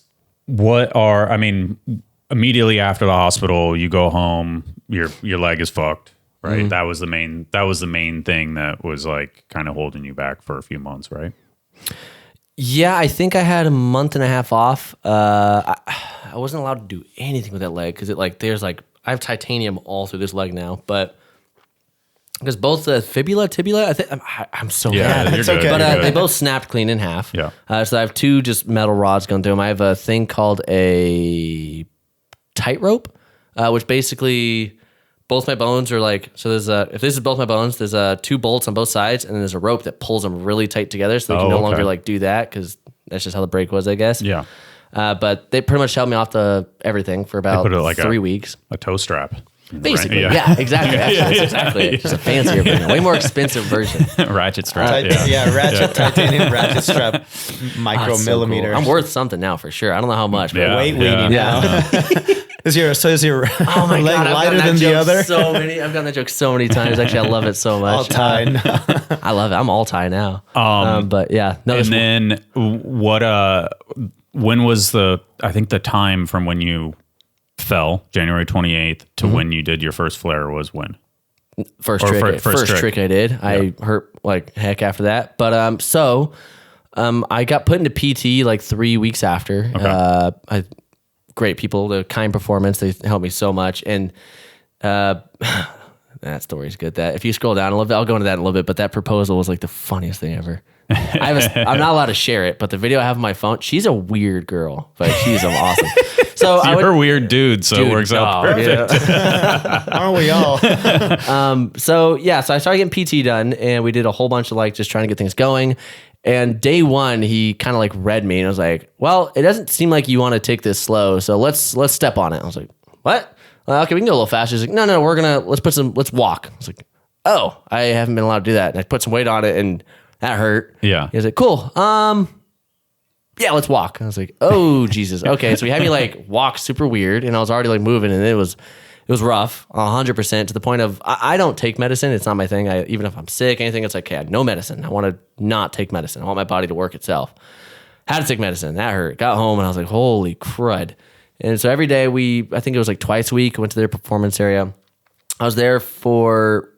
immediately after the hospital, you go home, your leg is fucked, right? That was the main thing that was like kind of holding you back for a few months, right? yeah, I think I had a month and a half off. I wasn't allowed to do anything with that leg because I have titanium all through this leg now. But because both the fibula, tibula, I think I'm so Yeah, bad. you're good. okay. But You're good. they both snapped clean in half. Yeah. So I have two just metal rods going through them. I have a thing called a tightrope, which basically both my bones are like, so there's if this is both my bones, there's two bolts on both sides, and then there's a rope that pulls them really tight together so they can no longer like do that, because that's just how the break was, I guess. Yeah. But they pretty much held me off everything for about put it like 3 weeks. A toe strap. Basically, Right? yeah, exactly. That's exactly it. Just a fancier version, way more expensive version. Ratchet strap. Ratchet titanium ratchet strap, micromillimeter. I'm worth something now for sure. I don't know how much, but Yeah. Weight weenie now. Is your oh my leg God, I've lighter gotten that than the joke other? I've gotten that joke so many times. Actually, I love it so much. All time. I love it. I'm all tie now. But yeah, no. And then when was I think the time from when you fell, January 28th, to when you did your first flare was when? First Or trick, first trick. I did. I hurt like heck after that. But I got put into PT like 3 weeks after. Okay. Great people, the kind performance, they helped me so much. And that story's good. That if you scroll down a little bit, I'll go into that in a little bit. But that proposal was like the funniest thing ever. I'm not allowed to share it, but the video I have on my phone, she's a weird girl, but she's awesome. So You're a weird dude, so it works out perfect. Yeah. Aren't we all? So I started getting PT done, and we did a whole bunch of like just trying to get things going. And day one, he kind of like read me and was like, "Well, it doesn't seem like you want to take this slow, so let's step on it." I was like, "What? Okay, we can go a little faster." He's like, "No, let's walk." I was like, "Oh, I haven't been allowed to do that." And I put some weight on it, and that hurt. Yeah. He was like, "Cool. Yeah, let's walk." I was like, "Oh, Jesus." Okay, so he had me like walk super weird, and I was already like moving, and it was rough, 100%, to the point of I don't take medicine. It's not my thing. Even if I'm sick, anything, it's like, okay, no medicine. I want to not take medicine. I want my body to work itself. Had to take medicine. That hurt. Got home, and I was like, holy crud. And so every day I think it was like twice a week, I went to their performance area. I was there for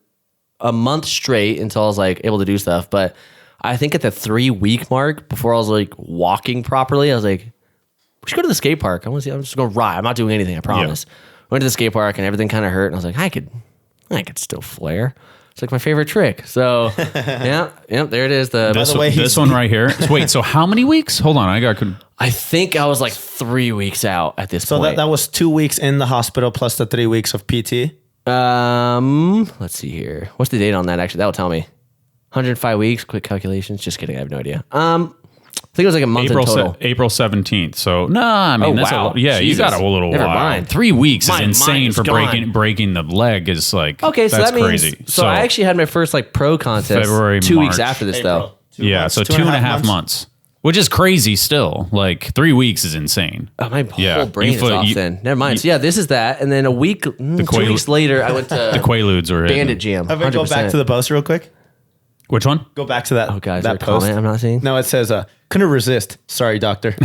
a month straight until I was like able to do stuff. But I think at the 3-week mark, before I was like walking properly, I was like, we should go to the skate park. I'm just going to ride. I'm not doing anything, I promise. Yeah. Went to the skate park and everything kind of hurt. And I was like, I could still flare. It's like my favorite trick. So yeah, there it is. This one right here. Wait, so how many weeks? Hold on. I think I was like 3 weeks out at this point. So that was 2 weeks in the hospital plus the 3 weeks of PT? Let's see here. What's the date on that actually? That'll tell me. 105 weeks, quick calculations. Just kidding, I have no idea. I think it was like a month in total. April 17th. So, I mean, that's wow. Jesus. You got a little Never while. mind. 3 weeks My is insane mind is for gone. breaking the leg is like, Okay, so that's that means, crazy. So I actually had my first like pro contest February, 2 weeks March, after this April. though. Yeah, so 2.5 months. Which is crazy still. Like 3 weeks is insane. Oh, my whole brain is off then. Never mind. So yeah, this is that. And then 2 weeks later, I went to the Quaaludes are Bandit Jam. Have we go back to the post real quick? Which one? Go back to that. Oh, God, is that there a comment I'm not seeing? No, it says, couldn't resist. Sorry, doctor.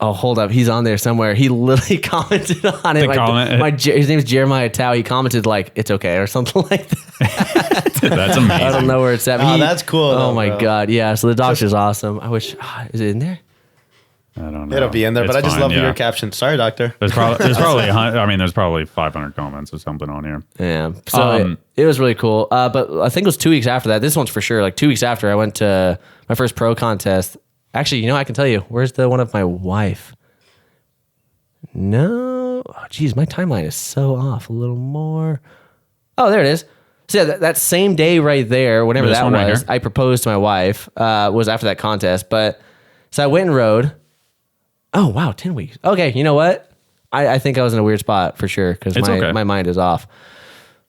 Oh, hold up. He's on there somewhere. He literally commented on it. His name is Jeremiah Tao. He commented like, it's okay or something like that. That's amazing. I don't know where it's at. Oh, that's cool. Oh, though, my bro. God. Yeah. So the doctor's awesome. I wish, is it in there? I don't know. It'll be in there, It's but I just fine, love yeah. your caption. Sorry, doctor. There's probably 500 comments or something on here. Yeah. So it was really cool. But I think it was 2 weeks after that. This one's for sure. Like 2 weeks after I went to my first pro contest. Actually, I can tell you. Where's the one of my wife? No. Oh, geez, my timeline is so off. A little more. Oh, there it is. So yeah, that same day right there, whenever This that one right was, here? I proposed to my wife, was after that contest. But so I went and rode. Oh, wow, 10 weeks. Okay, you know what? I think I was in a weird spot for sure because my mind is off.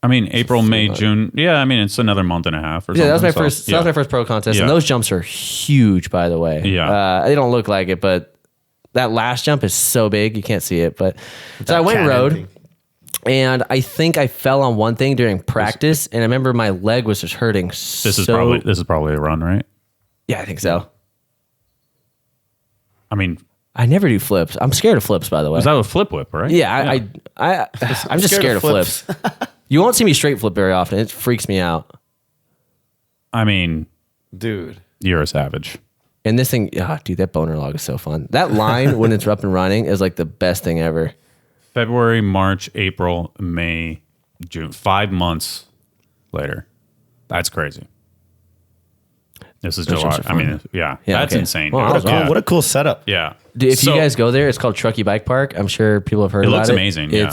I mean, April, May, June. Yeah, I mean, it's another month and a half or something. Yeah, that was my so, first. yeah. That was my first pro contest, Yeah. and those jumps are huge, by the way. Yeah. They don't look like it, but that last jump is so big you can't see it. But so I went and rode, and I think I fell on one thing during practice, and I remember my leg was just hurting. This is probably a run, right? Yeah, I think so. I mean, I never do flips. I'm scared of flips, by the way. was that a flip whip, right? Yeah, I'm just scared of flips. You won't see me straight flip very often. It freaks me out. I mean, Dude. you're a savage. And this thing, dude, that boner log is so fun. That line when it's up and running is like the best thing ever. February, March, April, May, June. 5 months. later. That's crazy. This is Those July. trips are I mean, fun. yeah, Yeah, that's okay. insane. Well, dude. What a cool setup. Yeah. Dude, if So- you guys go there, it's called Truckee Bike Park. I'm sure people have heard It about it. looks amazing, yeah.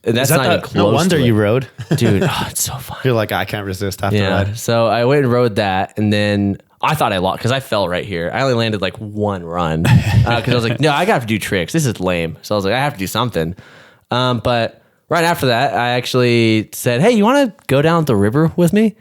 And that's Is that not even the- close. no wonder to you it. rode. Dude. Oh, it's so fun. You're like, I can't resist after Yeah. ride. So I went and rode that, and then I thought I lost because I fell right here. I only landed like one run because I was like, no, I got to do tricks. This is lame. So I was like, I have to do something. But right after that, I actually said, hey, you want to go down the river with me?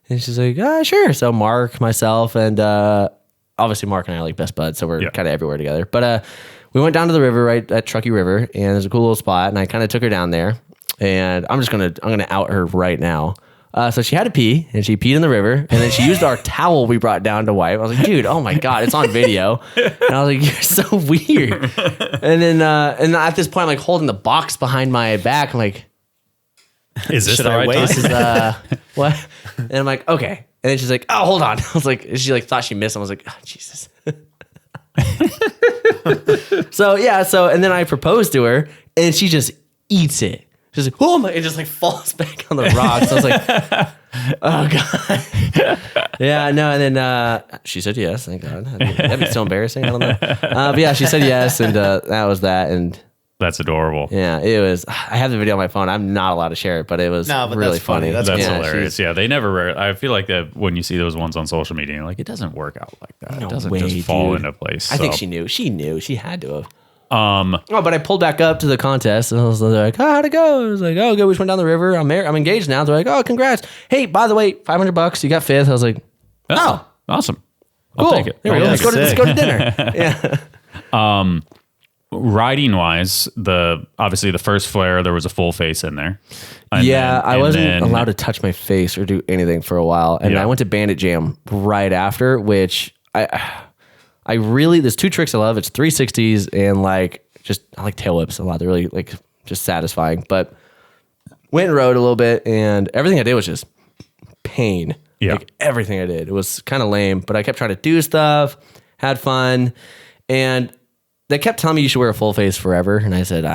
And she's like, sure. So Mark, myself, and obviously Mark and I are like best buds, so we're kind of everywhere together. But we went down to the river right at Truckee River, and there's a cool little spot, and I kind of took her down there. And I'm gonna out her right now. So she had to pee, and she peed in the river, and then she used our towel we brought down to wipe. I was like, dude, oh my God, it's on video. And I was like, you're so weird. And then at this point, I'm like holding the box behind my back. I'm like, Is this Should the I right wait? time? this is what? And I'm like, okay. And then she's like, oh, hold on. I was like, she like thought she missed. I was like, oh, Jesus. So and then I proposed to her, and she just eats it. She's like, oh my! It just like falls back on the rocks. I was like, oh God. Yeah, no. And then she said yes. Thank God. That'd be so embarrassing. I don't know. But yeah, she said yes, and that was that. And That's adorable. yeah, it was. I have the video on my phone. I'm not allowed to share it, but it was No, but really that's funny. funny. That's Hilarious. Yeah, they never. I feel like that when you see those ones on social media, you're like, it doesn't work out like that. No It doesn't way, just fall dude. into place. I think So, she knew. She knew. She had to have. Oh, but I pulled back up to the contest, and I was like, "Oh, how'd it go?" I was like, "Oh, good. We just went down the river. I'm married. I'm engaged now." They're like, "Oh, congrats. Hey, by the way, $500. You got fifth." I was like, "Oh, awesome. cool. I'll take it. There we go. Yeah, Let's go to sick. dinner." Yeah. Riding wise, obviously the first flare there was a full face in there. And I and wasn't allowed to touch my face or do anything for a while, and Yeah. I went to Bandit Jam right after, which I really there's two tricks I love. It's 360s and I like tail whips a lot. They're really like just satisfying. But went and rode a little bit, and everything I did was just pain. Yeah. Like everything I did, it was kind of lame. But I kept trying to do stuff, had fun, and they kept telling me you should wear a full face forever. And I said,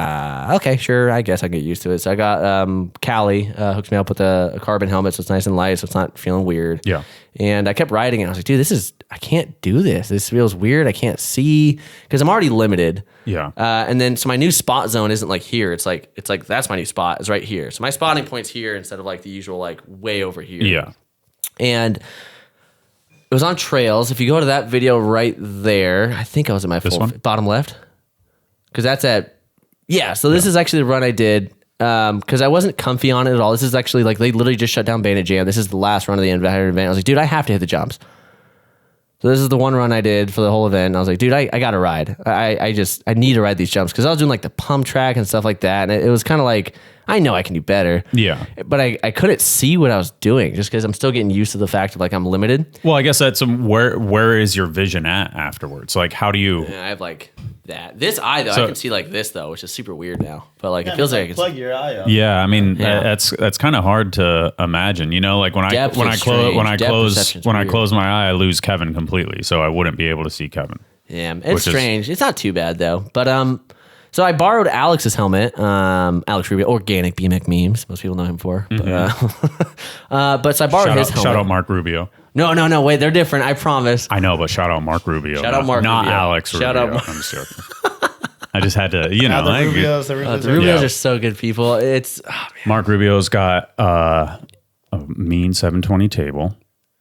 okay, sure. I guess I can get used to it. So I got Callie hooks me up with a carbon helmet, so it's nice and light, so it's not feeling weird. Yeah. And I kept riding, and I was like, dude, I can't do this. This feels weird. I can't see because I'm already limited. Yeah. And then so my new spot zone isn't like here. It's like that's my new spot. It's right here. So my spotting point's here instead of like the usual like way over here. Yeah. And it was on trails. If you go to that video right there, I think I was at my This full one? bottom left. Because that's so this is actually the run I did. Because I wasn't comfy on it at all. This is actually like they literally just shut down Bandit Jam. This is the last run of the entire event. I was like, dude, I have to hit the jumps. So this is the one run I did for the whole event. And I was like, dude, I got to ride. I need to ride these jumps. Because I was doing like the pump track and stuff like that. And it was kind of like, I know I can do better. Yeah. But I couldn't see what I was doing just because I'm still getting used to the fact of like I'm limited. Well, I guess that's where is your vision at afterwards? Like, how do you? And I have like that. This eye though, So- I can see like this though, which is super weird now. But like it feels like I can plug your eye up. Yeah, I mean Yeah. that's kind of hard to imagine. You know, like when Depth I is strange. Depth close perception's when I weird. close my eye, I lose Kevin completely, so I wouldn't be able to see Kevin. Yeah, it's Which is- strange. It's not too bad though. But so I borrowed Alex's helmet, Alex Rubio, Organic BMX Memes. Most people know him for. But so I borrowed his helmet. Shout out Mark Rubio. No, wait, they're different. I promise. I know, but shout out Mark Rubio. Shout out Mark not Rubio. Alex Shout Rubio. out Mark- I'm just joking. I just had to, you know, The like, Rubios, the The Rubios. Rubios Yeah. are so good people. It's Mark Rubio's got a mean 720 table,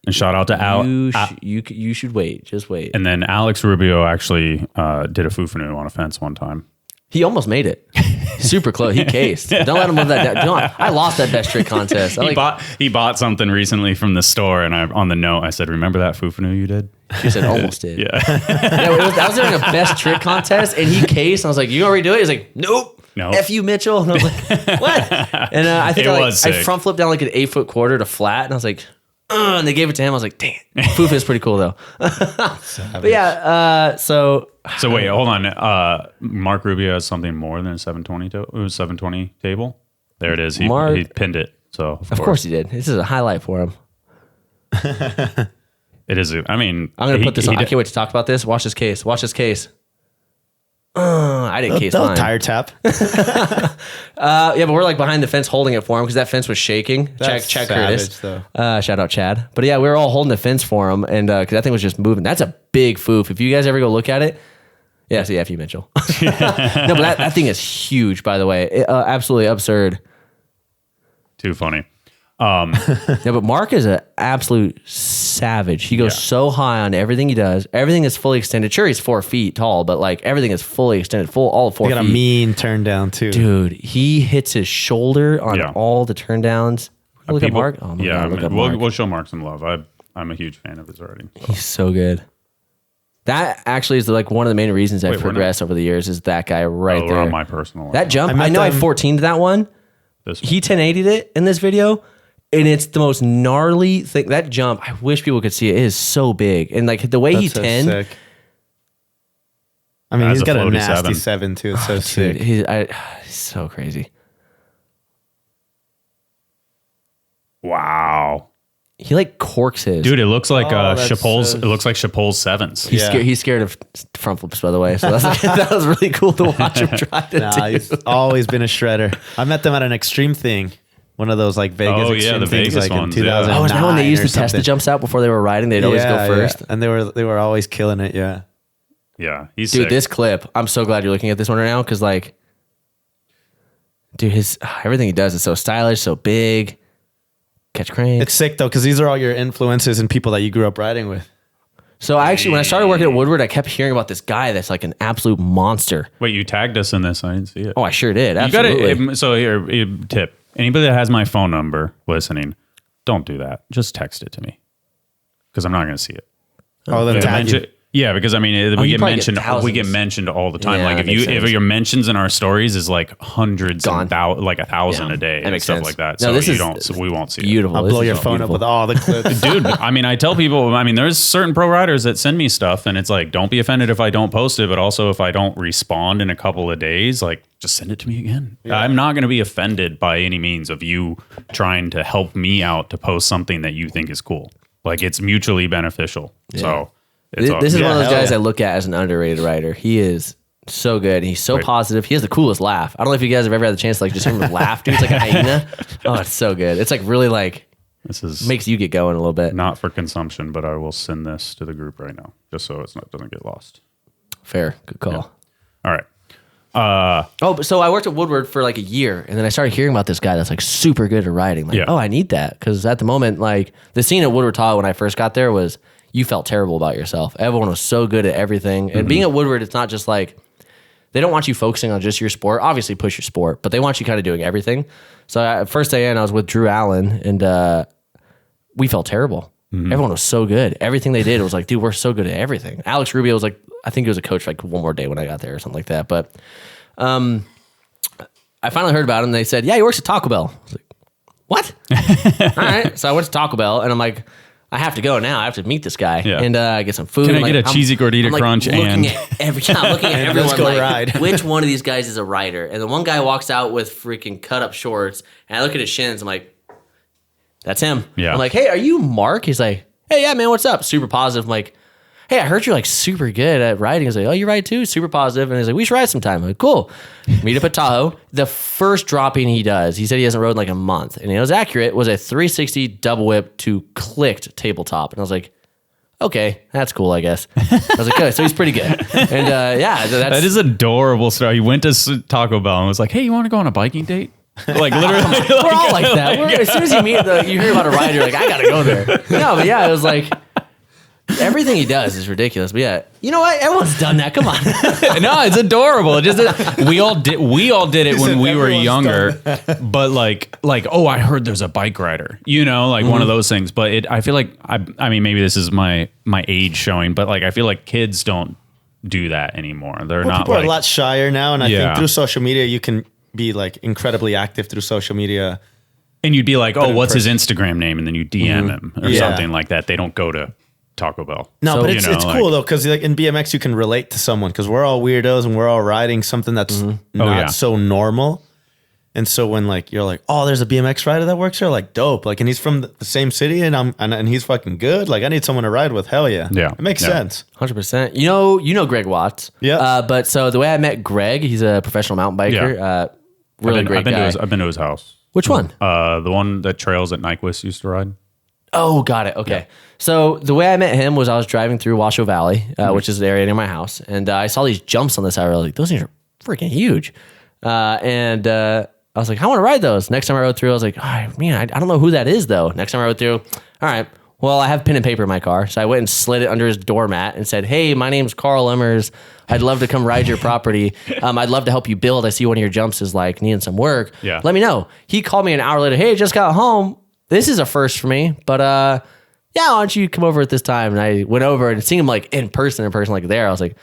and shout out to Al. you should wait. Just wait. And then Alex Rubio actually did a foo-foo on a fence one time. He almost made it. Super close. He cased. Don't let him live that down. I lost that best trick contest. He bought something recently from the store, and on the note I said, "Remember that foo-foo you did?" She said almost did. Yeah. I was doing a best trick contest, and he cased. And I was like, "You gonna redo it?" He's like, "Nope." No. F you, Mitchell. And I was like, "What?" And I think It I was sick. front flipped down like an 8-foot quarter to flat, and I was like, and they gave it to him. I was like, "Dang it, Foof is pretty cool though." But yeah, so So wait, hold on. Mark Rubio has something more than a 720 table. There it is. He pinned it. So of course he did. This is a highlight for him. it is. I mean, I'm gonna put this on. I can't wait to talk about this. Watch this case. Watch this case. I didn't case They'll mine. tire tap. Yeah, but we're like behind the fence holding it for him because that fence was shaking. That's Chad savage, Curtis. though. Shout out Chad. But yeah, we were all holding the fence for him, and because that thing was just moving. That's a big foof. If you guys ever go look at it, yeah, so yeah, F you, Mitchell. No, but that thing is huge, by the way. Absolutely absurd. Too funny. Yeah, but Mark is an absolute savage. He goes so high on everything he does. Everything is fully extended. Sure, he's 4 feet tall, but like everything is fully extended, all 4 They feet. got a mean turn down too. Dude, he hits his shoulder on all the turn downs. Look at Mark. Oh my God, look at Mark. We'll show Mark some love. I'm a huge fan of his riding. So. He's so good. That actually is like one of the main reasons I've progressed over the years is that guy right there. We're on my personal one. That jump, I know I 14'd that one. He 1080'd it in this video. And it's the most gnarly thing. That jump, I wish people could see it. It is so big. And like the way he 10. Sick. I mean, he's got a nasty 7 too. It's so sick. He's so crazy. Wow. He like corks his. Dude, it looks like Chapol's. It looks like Chapol's 7s. He's scared of front flips, by the way. So that was really cool to watch him try to do. He's always been a shredder. I met them at an extreme thing. One of those like Vegas extreme the things, Vegas like ones, in 2009. Oh, is that when they used to test the something? jumps out before they were riding? They'd always go first. Yeah. And they were always killing it. Yeah. Yeah, he's Dude, sick. this clip, I'm so glad you're looking at this one right now because like, dude, his everything he does is so stylish, so big. Catch cranks. It's sick though because these are all your influences and people that you grew up riding with. So I actually, when I started working at Woodward, I kept hearing about this guy that's like an absolute monster. Wait, you tagged us in this? I didn't see it. Oh, I sure did. You Absolutely. got it. So here, tip: anybody that has my phone number listening, don't do that. Just text it to me because I'm not going to see it. Oh, then tag you. Yeah, because I mean, we you get probably mentioned. get thousands. We get mentioned all the time. Yeah, like that makes sense. if your mentions in our stories is like hundreds Gone. and like 1,000 Yeah, a day that and makes stuff sense. like that. No, So this you is don't. So we won't see beautiful. I'll This blow is your so phone up beautiful. with all the clips. Dude, I mean, I tell people, I mean, there's certain pro riders that send me stuff and it's like, don't be offended if I don't post it, but also if I don't respond in a couple of days, like just send it to me again. Yeah. I'm not going to be offended by any means of you trying to help me out to post something that you think is cool. Like it's mutually beneficial. Yeah. So This is one of those hell guys yeah. I look at as an underrated rider. He is so good. He's so positive. He has the coolest laugh. I don't know if you guys have ever had the chance to like just hear him laugh, dude. It's like a hyena. Oh, it's so good. It's like really like this is makes you get going a little bit. not for consumption, but I will send this to the group right now just so doesn't get lost. Fair. Good call. All right. Oh, but so I worked at Woodward for like a year, and then I started hearing about this guy that's like super good at riding. Like, oh, I need that because at the moment, like the scene at Woodward Tahoe when I first got there was you felt terrible about yourself. Everyone was so good at everything, and being at Woodward, it's not just like they don't want you focusing on just your sport. Obviously, push your sport, but they want you kind of doing everything. So first day in, I was with Drew Allen, and we felt terrible. Everyone was so good. Everything they did was like, dude, we're so good at everything. Alex Rubio was like, I think he was a coach for like one more day when I got there or something like that. But I finally heard about him. And they said, yeah, he works at Taco Bell. I was like, what? All right. So I went to Taco Bell and I'm like, I have to go now. I have to meet this guy and get some food. Can I like, get a cheesy gordita crunch looking and at I'm looking at everyone let's go like, ride. which one of these guys is a rider? And the one guy walks out with freaking cut up shorts and I look at his shins. I'm like, that's him. Yeah. I'm like, hey, are you Mark? He's like, hey, yeah, man, what's up? Super positive. I'm like, hey, I heard you're like super good at riding. He's like, oh, you ride too? Super positive. And he's like, we should ride sometime. I'm like, cool. Meet up at Tahoe. The first dropping he does, he said he hasn't rode in like a month. And it was accurate, was a 360 double whip to clicked tabletop. And I was like, okay, that's cool, I guess. I was like, good. So he's pretty good. And that is adorable story. He went to Taco Bell and was like, hey, you want to go on a biking date? Like literally, we're all like that. As soon as you meet, you hear about a rider, you're like, I got to go there. No, but yeah, it was like, everything he does is ridiculous. But yeah, you know what? Everyone's done that. Come on. No, it's adorable. It just we all did it when we were younger. But like, oh, I heard there's a bike rider. You know, like one of those things. But I feel like I mean, maybe this is my age showing, but like I feel like kids don't do that anymore. They're not. People like, are a lot shyer now, and I Yeah. think through social media you can be like incredibly active through social media. and you'd be like, oh, what's his Instagram name? And then you DM him or Yeah. something like that. They don't go to Taco Bell. No, So, but you it's know, it's cool though because like in BMX you can relate to someone because we're all weirdos and we're all riding something that's not yeah. so normal. And so when like you're like, oh, there's a BMX rider that works here, like dope. Like, and he's from the same city, and he's fucking good. Like, I need someone to ride with. Hell yeah. Yeah. It makes sense. 100%. You know Greg Watts. Yeah. But so the way I met Greg, he's a professional mountain biker. Yeah. Really great guy. I've been to his house. Which one? The one that Trails at Nyquist used to ride. Oh, got it. Okay. Yeah. So the way I met him was I was driving through Washoe Valley, which is the area near my house, and I saw these jumps on the side. I was like, those things are freaking huge. I was like, I want to ride those. Next time I rode through, I was like, oh, man, I don't know who that is, though. Next time I rode through, all right, well, I have pen and paper in my car. So I went and slid it under his doormat and said, hey, my name's Karl Immers. I'd love to come ride your property. I'd love to help you build. I see one of your jumps is like needing some work. Yeah. Let me know. He called me an hour later. Hey, just got home. This is a first for me, but yeah, why don't you come over at this time? And I went over and seeing him like in person, like there. I was like,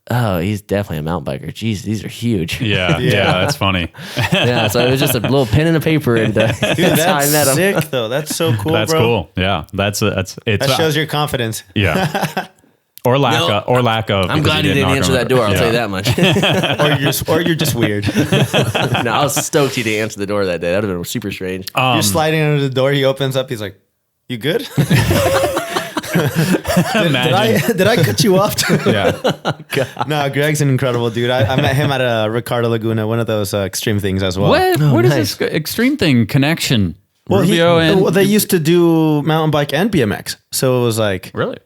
oh, he's definitely a mountain biker. Jeez, these are huge. Yeah, that's funny. Yeah, so it was just a little pen and a paper, and Dude, that's how I met him. sick though. That's so cool, That's bro. cool. Yeah, That shows your confidence. Yeah. Or lack of. I'm glad you didn't answer that door. I'll tell you that much. or you're just weird. No, I was stoked he didn't answer the door that day. That would have been super strange. You're sliding under the door. He opens up. He's like, "You good? did I cut you off?" Yeah. No, Greg's an incredible dude. I met him at a Ricardo Laguna, one of those extreme things as well. What is nice. this extreme thing connection? Well, Rubio they used to do mountain bike and BMX, so it was like really.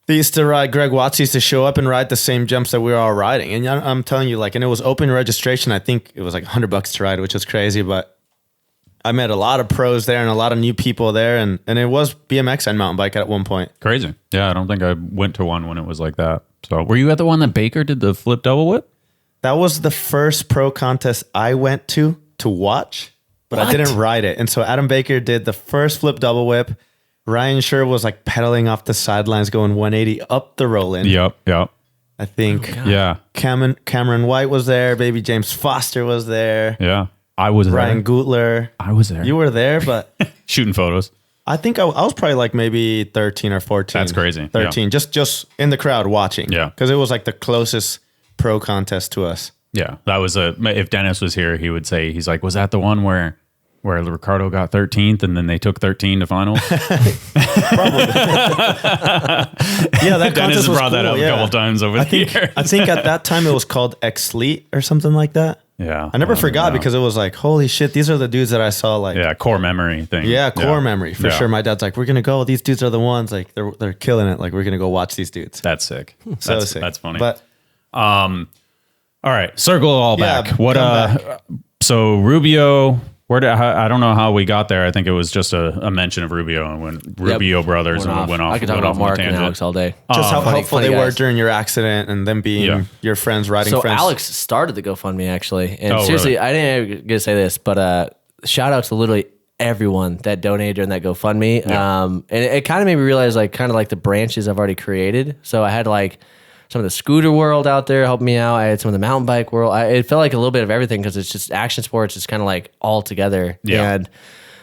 they used to ride. Greg Watts used to show up and ride the same jumps that we were all riding, and I'm telling you, like, and it was open registration. I think it was like $100 to ride, which is crazy, but I met a lot of pros there and a lot of new people there, and it was BMX and mountain bike at one point. Crazy. Yeah, I don't think I went to one when it was like that. So, were you at the one that Baker did the flip double whip? That was the first pro contest I went to watch, but I didn't ride it. And so Adam Baker did the first flip double whip. Ryan Scher was like pedaling off the sidelines, going 180 up the roll-in. Yep. I think Yeah. Cameron White was there. Baby James Foster was there. Yeah. I was Ryan there. Gutler. I was there. You were there, but Shooting photos. I think I was probably like maybe 13 or 14. That's crazy. 13, just in the crowd watching. Yeah. Because it was like the closest pro contest to us. Yeah. That was if Dennis was here, he would say, he's like, was that the one where Ricardo got 13th and then they took 13 to finals? Yeah, that Dennis contest was brought that cool, up yeah. a couple times over the years. I think at that time it was called X-Leet or something like that. Yeah. I never forgot because it was like, holy shit, these are the dudes that I saw like. Yeah, core memory thing. Yeah, core memory for sure. My dad's like, we're gonna go. These dudes are the ones. Like they're killing it. Like we're gonna go watch these dudes. That's sick. So sick. That's funny. But all right, circle it all Yeah, back. What come back. So Rubio, I don't know how we got there. I think it was just a mention of Rubio and when Rubio brothers and went off. I could talk about Mark and Alex all day. just how helpful funny they were guys. during your accident and them being your friends, riding So friends. Alex started the GoFundMe actually, and Oh, seriously, really? I didn't get to say this, but shout out to literally everyone that donated during that GoFundMe. And it kind of made me realize like kind of like the branches I've already created. So I had like some of the scooter world out there helping me out. I had some of the mountain bike world. It felt like a little bit of everything because it's just action sports. It's kind of like all together. Yeah. And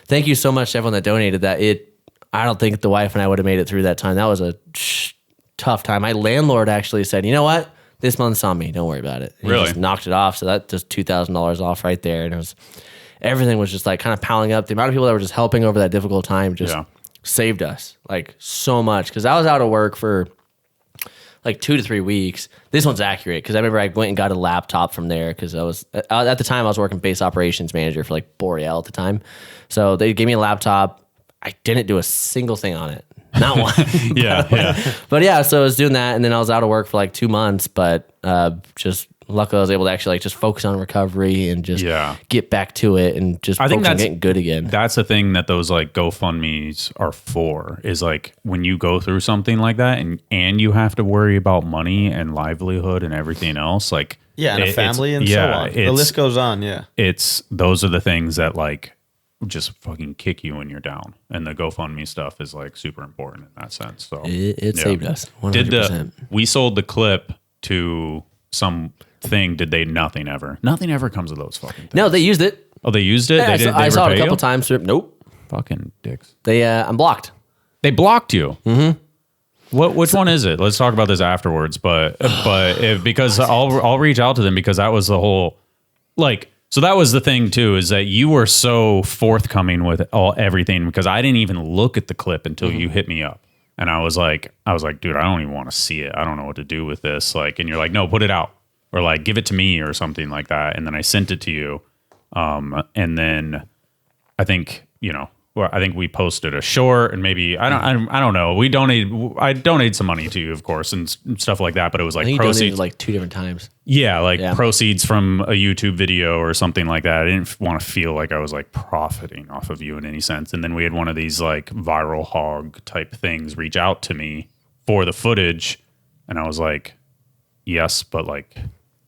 thank you so much to everyone that donated that. I don't think the wife and I would have made it through that time. That was a tough time. My landlord actually said, you know what? This month's on me. Don't worry about it. And he Really? just knocked it off. So that just $2,000 off right there. And everything was just like kind of piling up. The amount of people that were just helping over that difficult time just saved us like so much. Cause I was out of work for like 2 to 3 weeks. This one's accurate because I remember I went and got a laptop from there because I was at the time I was working base operations manager for like Boreal at the time. So they gave me a laptop. I didn't do a single thing on it. Not one. Yeah. But yeah, so I was doing that and then I was out of work for like 2 months, but just luckily I was able to actually like just focus on recovery and just get back to it and just I think focus on that's getting good again. That's the thing that those like GoFundMes are for, is like when you go through something like that and you have to worry about money and livelihood and everything else, like and a family and so on. The list goes on. Yeah. Those are the things that like just fucking kick you when you're down, and the GoFundMe stuff is like super important in that sense. So it saved us 100%. We sold the clip to some thing? Did they? Nothing ever comes of those fucking things. No, they used it. Oh, they used it? Yeah, They I saw it a repay couple you? times. Nope. Fucking dicks. I'm blocked. They blocked you. Mm-hmm. Which one is it? Let's talk about this afterwards. Because I'll reach out to them because that was the whole, like, So that was the thing too, is that you were so forthcoming with everything because I didn't even look at the clip until you hit me up. And I was like, dude, I don't even want to see it. I don't know what to do with this. Like, and you're like, no, put it out or like give it to me or something like that. And then I sent it to you. And then I think, I think we posted a short and maybe I don't know. I donated some money to you, of course, and stuff like that. But it was like I think proceeds you donated like 2 different times. Yeah, proceeds from a YouTube video or something like that. I didn't want to feel like I was like profiting off of you in any sense. And then we had one of these like viral hog type things reach out to me for the footage, and I was like, yes, but like.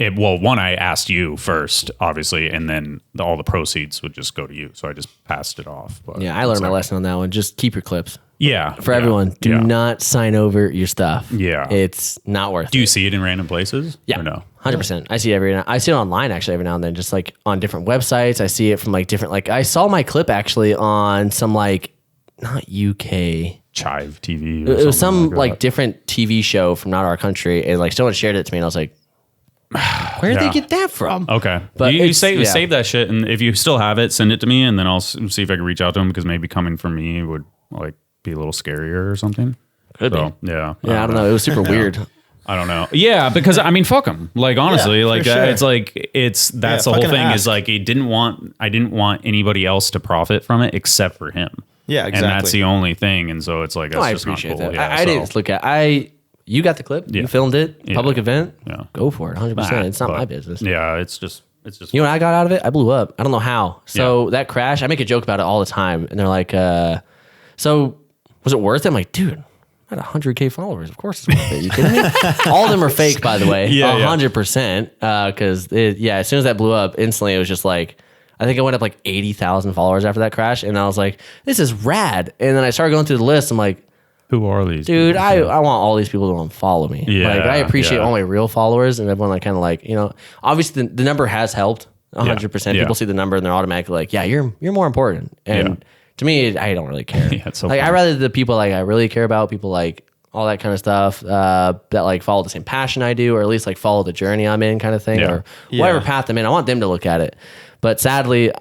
One, I asked you first, obviously, and then all the proceeds would just go to you. So I just passed it off. But I learned my lesson on that one. Just keep your clips. Yeah. For everyone, do not sign over your stuff. Yeah. It's not worth it. Do you see it in random places? Yeah. Or no? 100%. I see it I see it online actually every now and then, just like on different websites. I see it from like different, like I saw my clip actually on some like, not UK. Chive TV. It was some like like different TV show from not our country. And like someone shared it to me and I was like, where did they get that from? Okay. But you save that shit, and if you still have it, send it to me, and then I'll see if I can reach out to them, because maybe coming from me would like be a little scarier or something. Could be. Yeah. Yeah, I don't know. It was super weird. I don't know. Yeah, because I mean, fuck them. Like honestly, like sure. it's like that's the whole thing. ask. Is like I didn't want anybody else to profit from it except for him. Yeah, exactly. And that's the only thing. And so it's like that's I just appreciate not cool. that. Yeah, I didn't look at you got the clip. Yeah. You filmed it. Yeah. Public event. Yeah. Go for it. 100%. It's not But, my business. Yeah, it's just. You know what I got out of it? I blew up. I don't know how. So that crash, I make a joke about it all the time. And they're like, so was it worth it? I'm like, dude, I had 100K followers. Of course it's worth it. You kidding me? All of them are fake, by the way. Yeah, 100%. Because, as soon as that blew up, instantly it was just like, I think I went up like 80,000 followers after that crash. And I was like, this is rad. And then I started going through the list. I'm like, who are these dude, people? I want all these people to unfollow me. Yeah, like I appreciate yeah. all my real followers and everyone like kind of like, obviously the number has helped 100%. Yeah. People see the number and they're automatically like, yeah, you're more important. And to me, I don't really care. Yeah, it's so like funny. I rather the people like I really care about, people like all that kind of stuff that like follow the same passion I do, or at least like follow the journey I'm in kind of thing, Yeah. or whatever path I'm in. I want them to look at it. But sadly,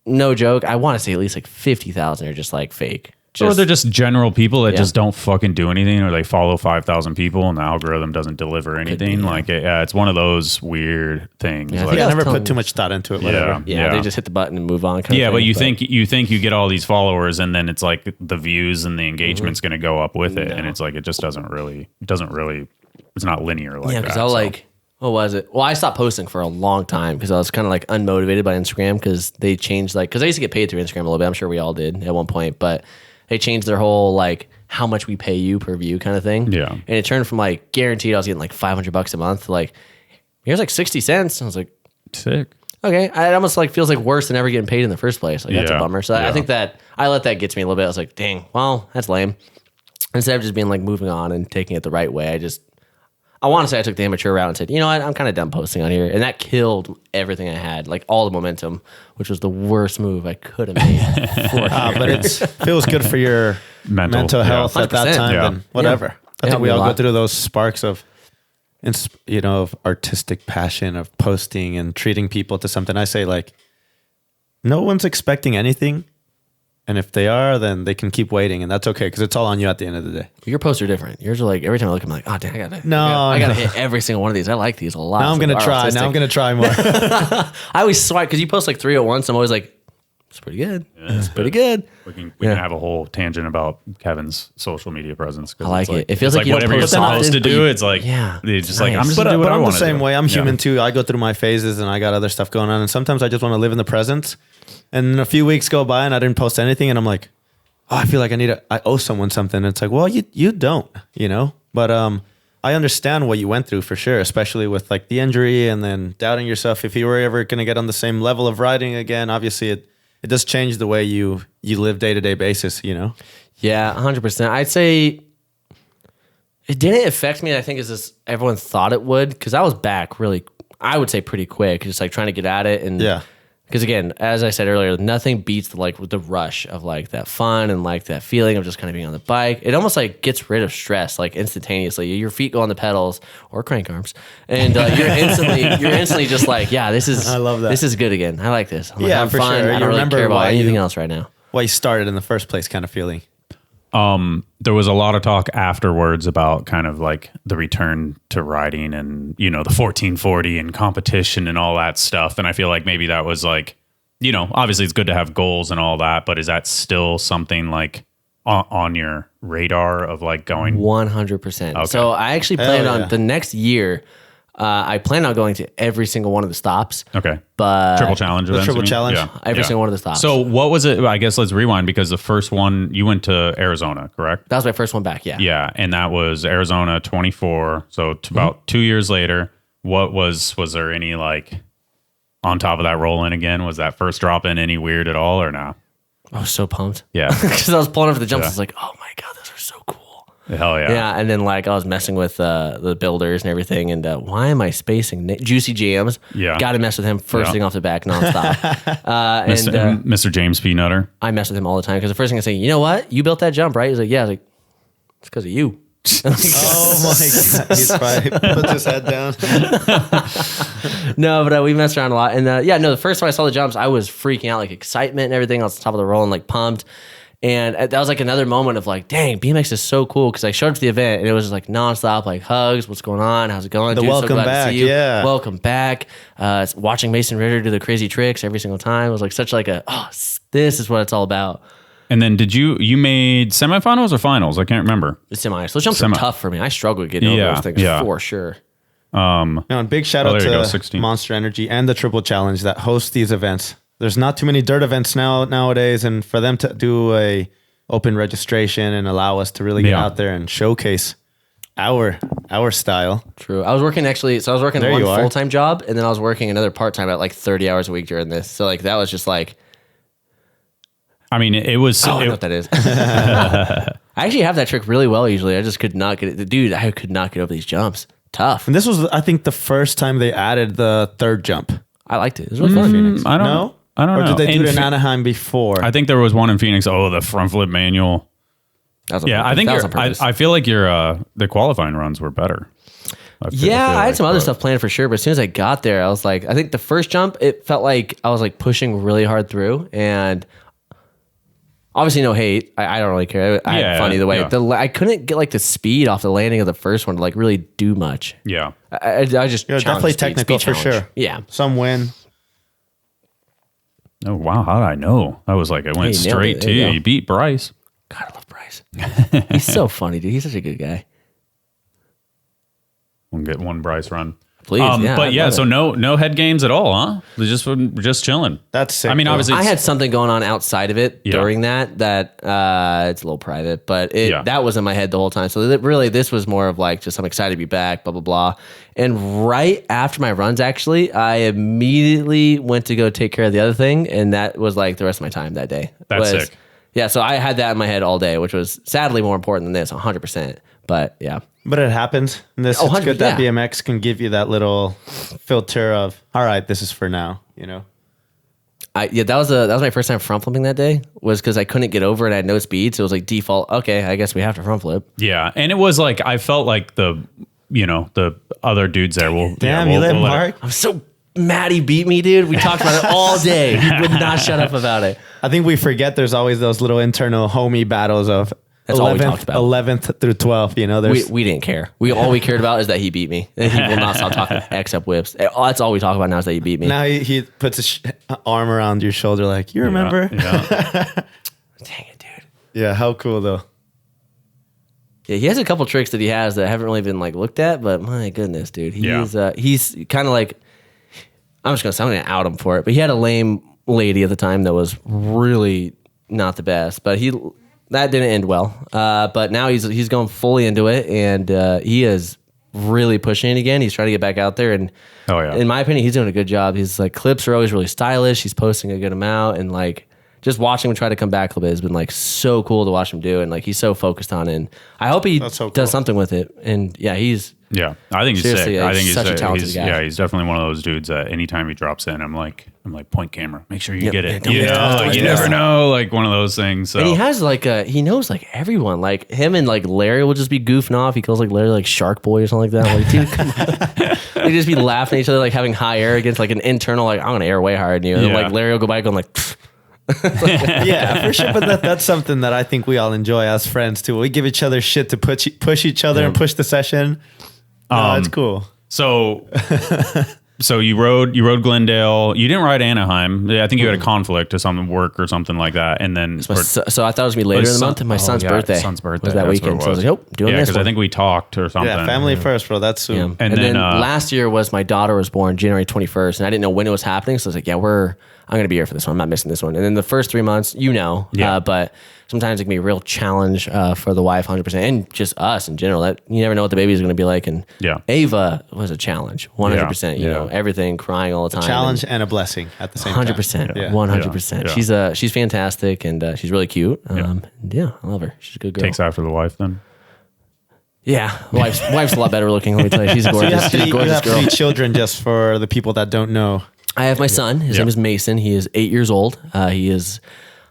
no joke, I want to say at least like 50,000 are just like fake. Or they're just general people that Yeah. just don't fucking do anything, or they follow 5,000 people and the algorithm doesn't deliver anything. Like, it's one of those weird things. Yeah, I like, think I never telling put too much thought into it. Whatever. Yeah, they just hit the button and move on. Kind of but thing. you think you get all these followers, and then it's like the views and the engagement's going to go up with it, and it's like it just doesn't really. It's not linear like that. Yeah, because I was like, what was it? Well, I stopped posting for a long time because I was kind of like unmotivated by Instagram, because they changed because I used to get paid through Instagram a little bit. I'm sure we all did at one point, but they changed their whole like how much we pay you per view kind of thing. Yeah. And it turned from like guaranteed I was getting like $500 a month to like, here's like 60 cents. I was like, sick. okay. It almost like feels like worse than ever getting paid in the first place. Like that's a Yeah. bummer. So Yeah. I think that I let that get to me a little bit. I was like, dang, well, that's lame. Instead of just being like moving on and taking it the right way, I want to say I took the immature route and said, you know what, I'm kind of done posting on here. And that killed everything I had, like all the momentum, which was the worst move I could have made. But it feels good for your mental health at that 100%. time. Yeah. And whatever. I It helped think we me a all go lot. through those sparks of, of artistic passion, of posting and treating people to something. I say like, no one's expecting anything. And if they are, then they can keep waiting, and that's okay, because it's all on you at the end of the day. Your posts are different. Yours are like, every time I look, I'm like, oh, dang, I gotta No. hit every single one of these. I like these a lot. Now I'm It's going like, to try. artistic. Now I'm going to try more. I always swipe, because you post like 3 at once. I'm always like, it's pretty good. It's pretty good. We can have a whole tangent about Kevin's social media presence. I like it's it. It feels it's like you don't whatever you're post supposed to often, but do. you- It's like Yeah. they're just like Nice. I'm just But gonna do what I I'm want the to same do. way. I'm Yeah. human too. I go through my phases, and I got other stuff going on. And sometimes I just want to live in the present. And a few weeks go by, and I didn't post anything, and I'm like, oh, I feel like I owe someone something. And it's like, well, you don't, But I understand what you went through for sure, especially with like the injury and then doubting yourself. If you were ever going to get on the same level of riding again, obviously it does change the way you live day-to-day basis, Yeah, 100%. I'd say it didn't affect me, I think, as everyone thought it would, because I was back really, I would say pretty quick, just like trying to get at it. And Yeah. Because again, as I said earlier, nothing beats the rush of like that fun and like that feeling of just kind of being on the bike. It almost like gets rid of stress like instantaneously. Your feet go on the pedals or crank arms, and you're instantly just like, yeah, this is. I love that. This is good again. I like this. I'm like, I'm for fun. sure. I don't really care about anything else right now. Why you started in the first place, kind of feeling. There was a lot of talk afterwards about kind of like the return to riding and, the 1440 and competition and all that stuff. And I feel like maybe that was like, obviously it's good to have goals and all that, but is that still something like on your radar of like going? 100%. Okay. So I actually planned on the next year. I plan on going to every single one of the stops. Okay. But Triple challenge events, Triple you mean? challenge? Yeah. Every single one of the stops. So what was it? I guess let's rewind because the first one, you went to Arizona, correct? That was my first one back, yeah. Yeah. And that was Arizona 24. So about 2 years later, what was there any like on top of that roll in again? Was that first drop in any weird at all or no? I was so pumped. Yeah. Because I was pulling over the jumps. I was like, oh my God, those are so cool. Hell yeah. Yeah, and then like I was messing with the builders and everything, and why am I spacing Juicy Jams? Yeah. Got to mess with him first thing off the back nonstop. Mr. James Peanutter. I mess with him all the time because the first thing I say, you know what? You built that jump, right? He's like, yeah. I was like, it's because of you. Oh my God. He's probably puts his head down. No, but we messed around a lot. And the first time I saw the jumps, I was freaking out, like excitement and everything. I was on top of the roll and like pumped. And that was like another moment of like, dang, BMX is so cool. Because I showed up to the event and it was just like nonstop, like hugs, what's going on? How's it going? The Dude, welcome so glad back, to see you. yeah. Welcome back. Watching Mason Ritter do the crazy tricks every single time. It was like such like this is what it's all about. And then did you made semifinals or finals? I can't remember. The semis. Those jumps are tough for me. I struggle with getting over those things for sure. And big shout out to 16. Monster Energy and the Triple Challenge that host these events. There's not too many dirt events nowadays, and for them to do a open registration and allow us to really get out there and showcase our style. True. I was working one full-time job, and then I was working another part-time at like 30 hours a week during this. So like that was just like, I mean, it was. I don't know what that is. I actually have that trick really well usually. I just could not get it. Dude, I could not get over these jumps. Tough. And this was, I think, the first time they added the third jump. I liked it. It was really fun. I don't know. Or did they do it in Anaheim before? I think there was one in Phoenix. Oh, the front flip manual. I think I feel like your the qualifying runs were better. I had some other stuff planned for sure, but as soon as I got there, I was like, I think the first jump, it felt like I was like pushing really hard through, and obviously no hate. I don't really care. I had fun either way. Yeah. I couldn't get like the speed off the landing of the first one to like really do much. Yeah, I just definitely technical for sure. Yeah, some win. Oh wow! How did I know? I was like, I went straight to you. You beat Bryce. God, I love Bryce. He's so funny, dude. He's such a good guy. We'll get one Bryce run. Please, so no head games at all, huh? Just chilling. That's sick. I mean, obviously, I had something going on outside of it during that it's a little private, but that was in my head the whole time. So really, this was more of like just I'm excited to be back, blah blah blah. And right after my runs, actually, I immediately went to go take care of the other thing, and that was like the rest of my time that day. That's sick. Yeah, so I had that in my head all day, which was sadly more important than this, 100%. But yeah. But it happens. And it's good that BMX can give you that little filter of, all right, this is for now, you know? That was my first time front flipping that day, was because I couldn't get over and I had no speed. So it was like default, okay, I guess we have to front flip. Yeah. And it was like, I felt like the other dudes there will. Damn, you let Mark? I'm so mad he beat me, dude. We talked about it all day. He would not shut up about it. I think we forget there's always those little internal homie battles of That's 11th, all we talked about. 11th through 12th, you know. We didn't care. All we cared about is that he beat me. And he will not stop talking except whips. That's all we talk about now is that he beat me. Now he puts his arm around your shoulder like, you remember? Yeah. Dang it, dude. Yeah, how cool though. Yeah, he has a couple tricks that he has that haven't really been like looked at, but my goodness, dude. He's kind of like, I'm gonna out him for it, but he had a lame lady at the time that was really not the best, but that didn't end well. But now he's going fully into it, and he is really pushing it again. He's trying to get back out there, and in my opinion, he's doing a good job. His like clips are always really stylish. He's posting a good amount, and like just watching him try to come back a little bit has been like so cool to watch him do, and like he's so focused on it. And I hope he does something with it. And yeah, yeah, I think he's sick. I think he's such a talented guy. Yeah, he's definitely one of those dudes that anytime he drops in, I'm like, point camera, make sure you get it. You never know, like one of those things. So. And he has like he knows like everyone, like him and like Larry will just be goofing off. He calls like Larry like Shark Boy or something like that. Like, dude, come on. They just be laughing at each other, like having high air against like an internal, like I'm gonna air way higher than you. And then like Larry will go by going like. Yeah, for sure. But that's something that I think we all enjoy as friends too. We give each other shit to push each other and push the session. It's cool. So you rode Glendale. You didn't ride Anaheim. I think you had a conflict or something, work or something like that. And then so I thought it was gonna be later in the month. And my son's birthday. Was that weekend. So I was like, doing this. Because I think we talked or something. Yeah, family first, bro. That's soon. Yeah. And then last year was my daughter was born January 21st, and I didn't know when it was happening. So I was like, I'm gonna be here for this one. I'm not missing this one. And then the first 3 months, but sometimes it can be a real challenge for the wife, 100%, and just us in general. That you never know what the baby is going to be like. And Ava was a challenge, 100%. You know, everything, crying all the time. A challenge and a blessing at the same time. 100%, 100%. Yeah. She's fantastic, and she's really cute. I love her. She's a good girl. Takes after the wife then. Yeah, wife's a lot better looking. Let me tell you, she's gorgeous. So you have 3 children, just for the people that don't know. I have my son. His name is Mason. He is 8 years old. He is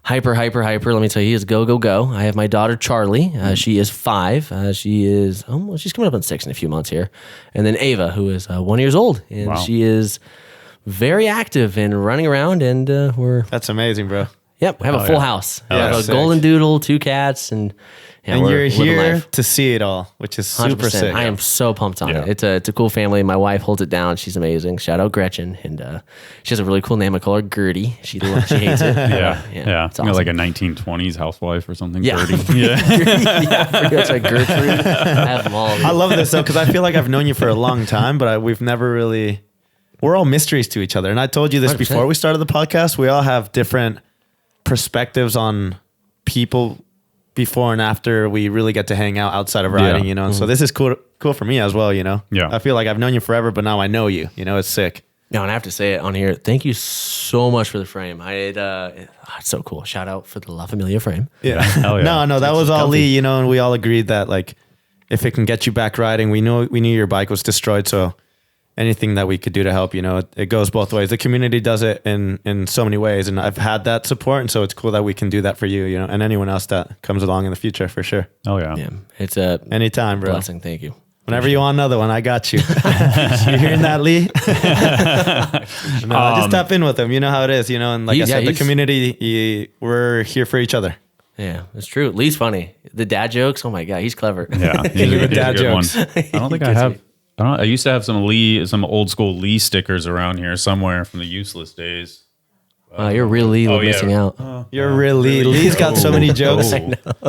hyper. Let me tell you, he is go. I have my daughter Charlie. She is 5. She's coming up on 6 in a few months here. And then Ava, who is 1 year old, and she is very active and running around. And that's amazing, bro. Yep, we have a full house. We have a golden doodle, 2 cats, and you're here to see it all, which is super 100%. sick. I am so pumped on it. It's a cool family. My wife holds it down. She's amazing. Shout out Gretchen, and she has a really cool name. I call her Gertie. She hates it. Yeah. It's awesome. Like a 1920s housewife or something. Yeah, Gertie. pretty much like Gertrude. I have them all. I love this though, because I feel like I've known you for a long time, but we've never really. We're all mysteries to each other, and I told you this 100%. before we started the podcast. We all have different perspectives on people before and after we really get to hang out outside of riding, you know. And so this is cool for me as well, you know. Yeah. I feel like I've known you forever, but now I know you. You know, it's sick. No, and I have to say it on here. Thank you so much for the frame. It's so cool. Shout out for the La Familia frame. Yeah. Hell yeah. No, that was all comfy. Lee, you know, and we all agreed that like if it can get you back riding, we knew your bike was destroyed, so anything that we could do to help, you know, it goes both ways. The community does it in so many ways, and I've had that support, and so it's cool that we can do that for you, you know, and anyone else that comes along in the future, for sure. Oh yeah. Yeah, it's a anytime, bro. blessing. Thank you. Whenever you want another one, I got you. You hearing that, Lee? Just tap in with him. You know how it is, you know, and like I said, the community, we're here for each other. Yeah, it's true. Lee's funny. The dad jokes, oh my God, he's clever. Yeah, he's a dad good jokes. one. I don't think I have. I used to have some old school Lee stickers around here somewhere from the useless days. You're really missing out. You're really Lee's got so many jokes.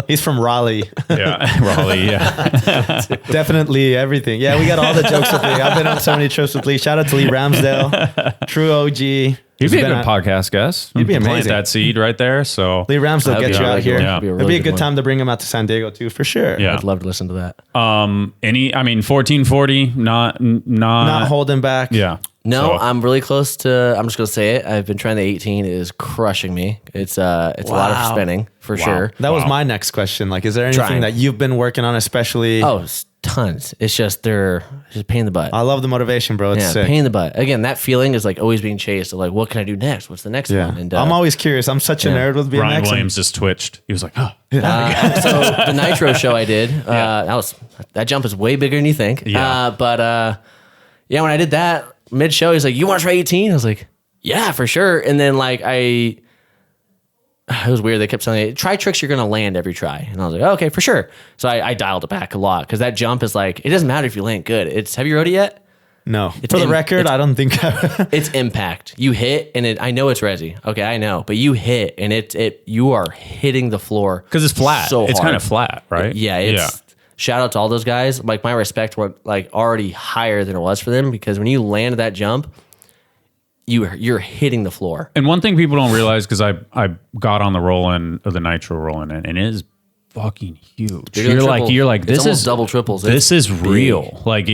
He's from Raleigh. Yeah, Raleigh. Yeah, definitely everything. Yeah, we got all the jokes with Lee. I've been on so many trips with Lee. Shout out to Lee Ramsdale, true OG. He'd be a good podcast guest. He'd be amazing. Plant that seed right there. So Lee Ramsdale get you out here. Yeah. It'd be a good time to bring him out to San Diego too, for sure. Yeah, I'd love to listen to that. 1440, not holding back. Yeah. No, I'm really close to. I'm just gonna say it. I've been trying the 18. It is crushing me. It's a lot of spinning for sure. That was my next question. Like, is there anything that you've been working on, especially? Oh, tons. It's just they're just a pain in the butt. I love the motivation, bro. It's sick. Pain in the butt. Again, that feeling is like always being chased. So like, what can I do next? What's the next one? And I'm always curious. I'm such a nerd with BMX. Ryan Williams just twitched. He was like, oh. So the Nitro show I did, that jump is way bigger than you think. Yeah. When I did that mid-show, he's like, you want to try 18? I was like, yeah, for sure. And then like it was weird. They kept telling me, try tricks you're going to land every try. And I was like, oh, okay, for sure. So I dialed it back a lot because that jump is like, it doesn't matter if you land good. Have you rode it yet? No. For the record, I don't think it's impact. You hit and I know it's resi. Okay, I know. But you hit and you are hitting the floor. Because it's flat. So it's hard. kind of flat, right? Yeah, shout out to all those guys. Like my respect went like already higher than it was for them because when you land that jump, you're hitting the floor. And one thing people don't realize, because I got on the roll-in of the Nitro roll-in, and it is fucking huge. You're like, this is double triples. This is real. Like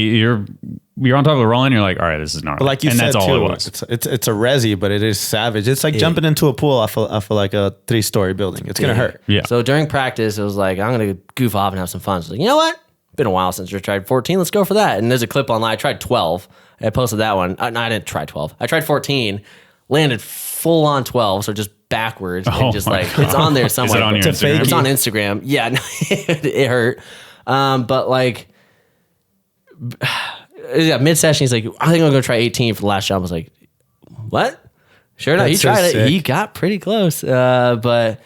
you're on top of the roll and you're like, all right, this is gnarly. But like you and said that's all too, it was. it's a resi, but it is savage. It's like jumping into a pool off of like a 3-story building. It's gonna hurt. Yeah. So during practice, it was like, I'm going to goof off and have some fun. So like, you know what? Been a while since I tried 14. Let's go for that. And there's a clip online. I tried 12. I posted that one. No, I didn't try 12. I tried 14, landed full on 12. So just backwards and just like, God. it's on there somewhere. Is it on your It's a Instagram? fake- It's on Instagram. Yeah, it hurt. But like, yeah, mid-session, he's like, I think I'm going to try 18 for the last jump. I was like, what? Sure enough, he That's so tried it. sick. He got pretty close. But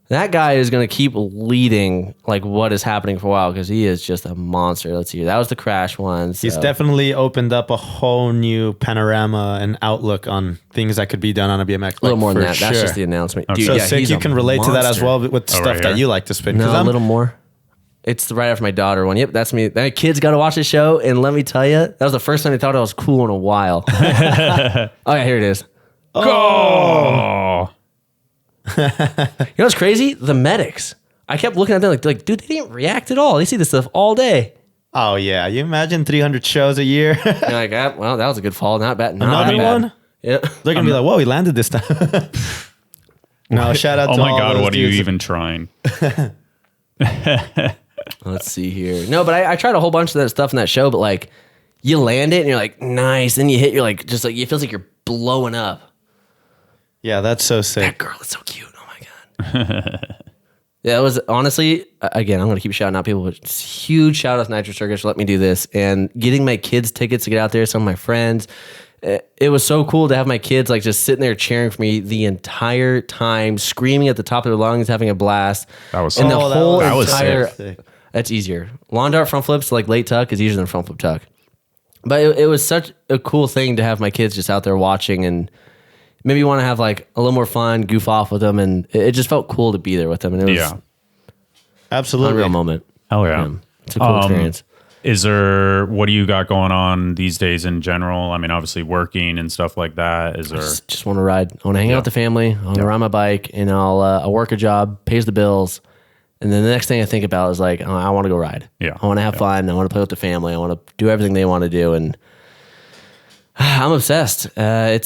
that guy is going to keep leading like what is happening for a while because he is just a monster. Let's see. That was the crash one. So. He's definitely opened up a whole new panorama and outlook on things that could be done on a BMX. a little more than for that. That's sure. just the announcement. Okay. Dude, So yeah, sick. he's You a can relate to that as monster. well with Oh, stuff right that here? you like to spin. No, 'Cause a I'm- little more. It's right after my daughter one. Yep, that's me. That kids got to watch the show, and let me tell you, that was the first time I thought I was cool in a while. Oh yeah, here it is. Oh. You know what's crazy? The medics. I kept looking at them like, dude, they didn't react at all. They see this stuff all day. Oh yeah, you imagine 300 shows a year. You're like, ah, well, that was a good fall. Not bad. Not Another that bad. one? Yeah. They're gonna be like, whoa, he landed this time. No, shout out Oh to my all God, those what are you dudes. even trying? Let's see here. No, but I tried a whole bunch of that stuff in that show, but like you land it and you're like, nice. Then you hit, you're like, just like, it feels like you're blowing up. Yeah, that's so That sick. girl is so cute. Oh my God. Yeah, it was honestly, again, I'm going to keep shouting out people, but huge shout out to Nitro Circus for letting me do this and getting my kids tickets to get out there. Some of my friends. It was so cool to have my kids like just sitting there cheering for me the entire time, screaming at the top of their lungs, having a blast. That was and sick. the Oh, that whole was entire. sick. That's easier. Lawn dart front flips like late tuck is easier than front flip tuck. But it was such a cool thing to have my kids just out there watching and maybe want to have like a little more fun, goof off with them, and it just felt cool to be there with them. And it was Yeah. Absolutely. a unreal moment. Hell yeah. It's a cool experience. Is there, what do you got going on these days in general? I mean, obviously working and stuff like that. Is there, Just want to ride. I want to hang out with the family. I want to ride my bike, and I'll work a job, pays the bills, and then the next thing I think about is like, oh, I want to go ride. Yeah. I want to have fun. I want to play with the family. I want to do everything they want to do, and I'm obsessed. I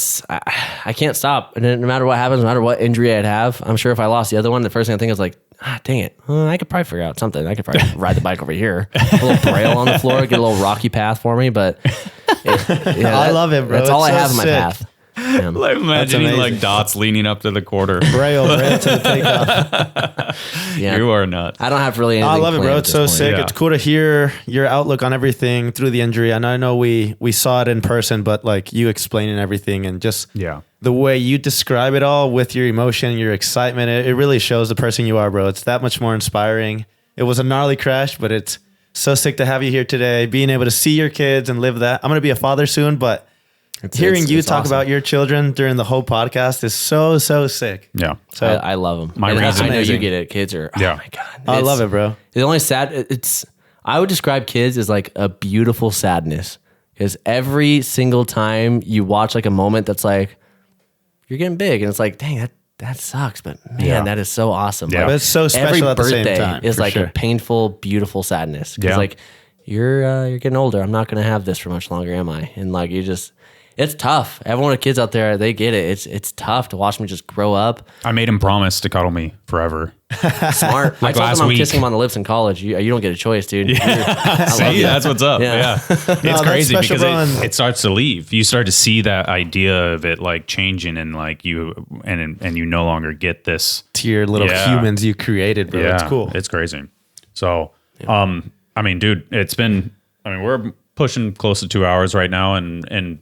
can't stop. And no matter what happens, no matter what injury I'd have, I'm sure if I lost the other one, the first thing I think is like, dang it. I could probably figure out something. I could probably ride the bike over here. A little braille on the floor, get a little rocky path for me. But I love it, bro. That's all It's I so have in my sick. path. Yeah. like imagining amazing. like dots leaning up to the quarter. Braille to the takeoff. Yeah. You are nuts. I don't have really anything I love it, planned bro. at It's this so point. sick. Yeah. It's cool to hear your outlook on everything through the injury. And I know we saw it in person, but like you explaining everything and just Yeah. the way you describe it all with your emotion, your excitement, it really shows the person you are, bro. It's that much more inspiring. It was a gnarly crash, but it's so sick to have you here today, being able to see your kids and live that. I'm going to be a father soon, but hearing you it's talk awesome. about your children during the whole podcast is so, so sick. Yeah. So I love them. My I reason- know you Amazing. get it. Kids are, Yeah. oh my God. I love it, bro. The only sad, I would describe kids as like a beautiful sadness because every single time you watch like a moment that's like, you're getting big and it's like, dang, that sucks. But man, Yeah. that is so awesome. Yeah. Like, But it's so special every at the same birthday time, is for like sure. a painful, beautiful sadness. Because Yeah. like you're getting older. I'm not going to have this for much longer, am I? And like it's tough. Everyone with kids out there, they get it. It's tough to watch them just grow up. I made him promise to cuddle me forever. Smart. I told last them I'm week. kissing him on the lips in college. You don't get a choice, dude. I love See, you. that's what's up. Yeah. Yeah. It's that's crazy special, because bro, and- it starts to leave. You start to see that idea of it like changing and like you you no longer get this. To your little Yeah. humans you created, bro. Yeah. It's cool. It's crazy. So, I mean, dude, we're pushing close to 2 hours right now. And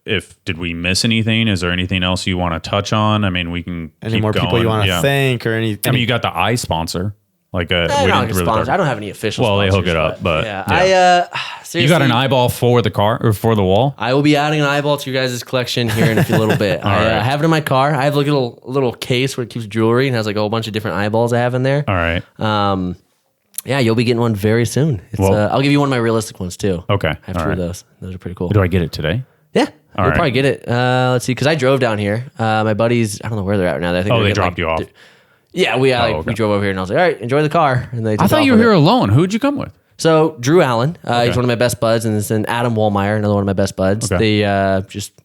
if did we miss anything? Is there anything else you want to touch on? I mean, we can Any keep more people going. you want to Yeah. thank or any? I mean, you got the eye sponsor. Like I we don't, didn't have a really sponsor. talk- I don't have any official Well, they hook sponsors, it up, but yeah. yeah. Seriously, You got an eyeball for the car or for the wall? I will be adding an eyeball to your guys' collection here in a little bit. I right. have it in my car. I have like a little case where it keeps jewelry and has like a whole bunch of different eyeballs I have in there. All right. Yeah, you'll be getting one very soon. Well- I'll give you one of my realistic ones too. Okay. I have All two right. of those. Those are pretty cool. Do I get it today? Yeah. You'll right. probably get it. Let's see, because I drove down here. My buddies, I don't know where they're at right now. I think Oh, they're they getting, dropped you off. Yeah, we okay. drove over here and I was like, all right, enjoy the car. And they I took thought off you were with here it. alone. Who'd you come with? So Drew Allen, he's one of my best buds, and then Adam Wollmeyer, another one of my best buds. Okay. They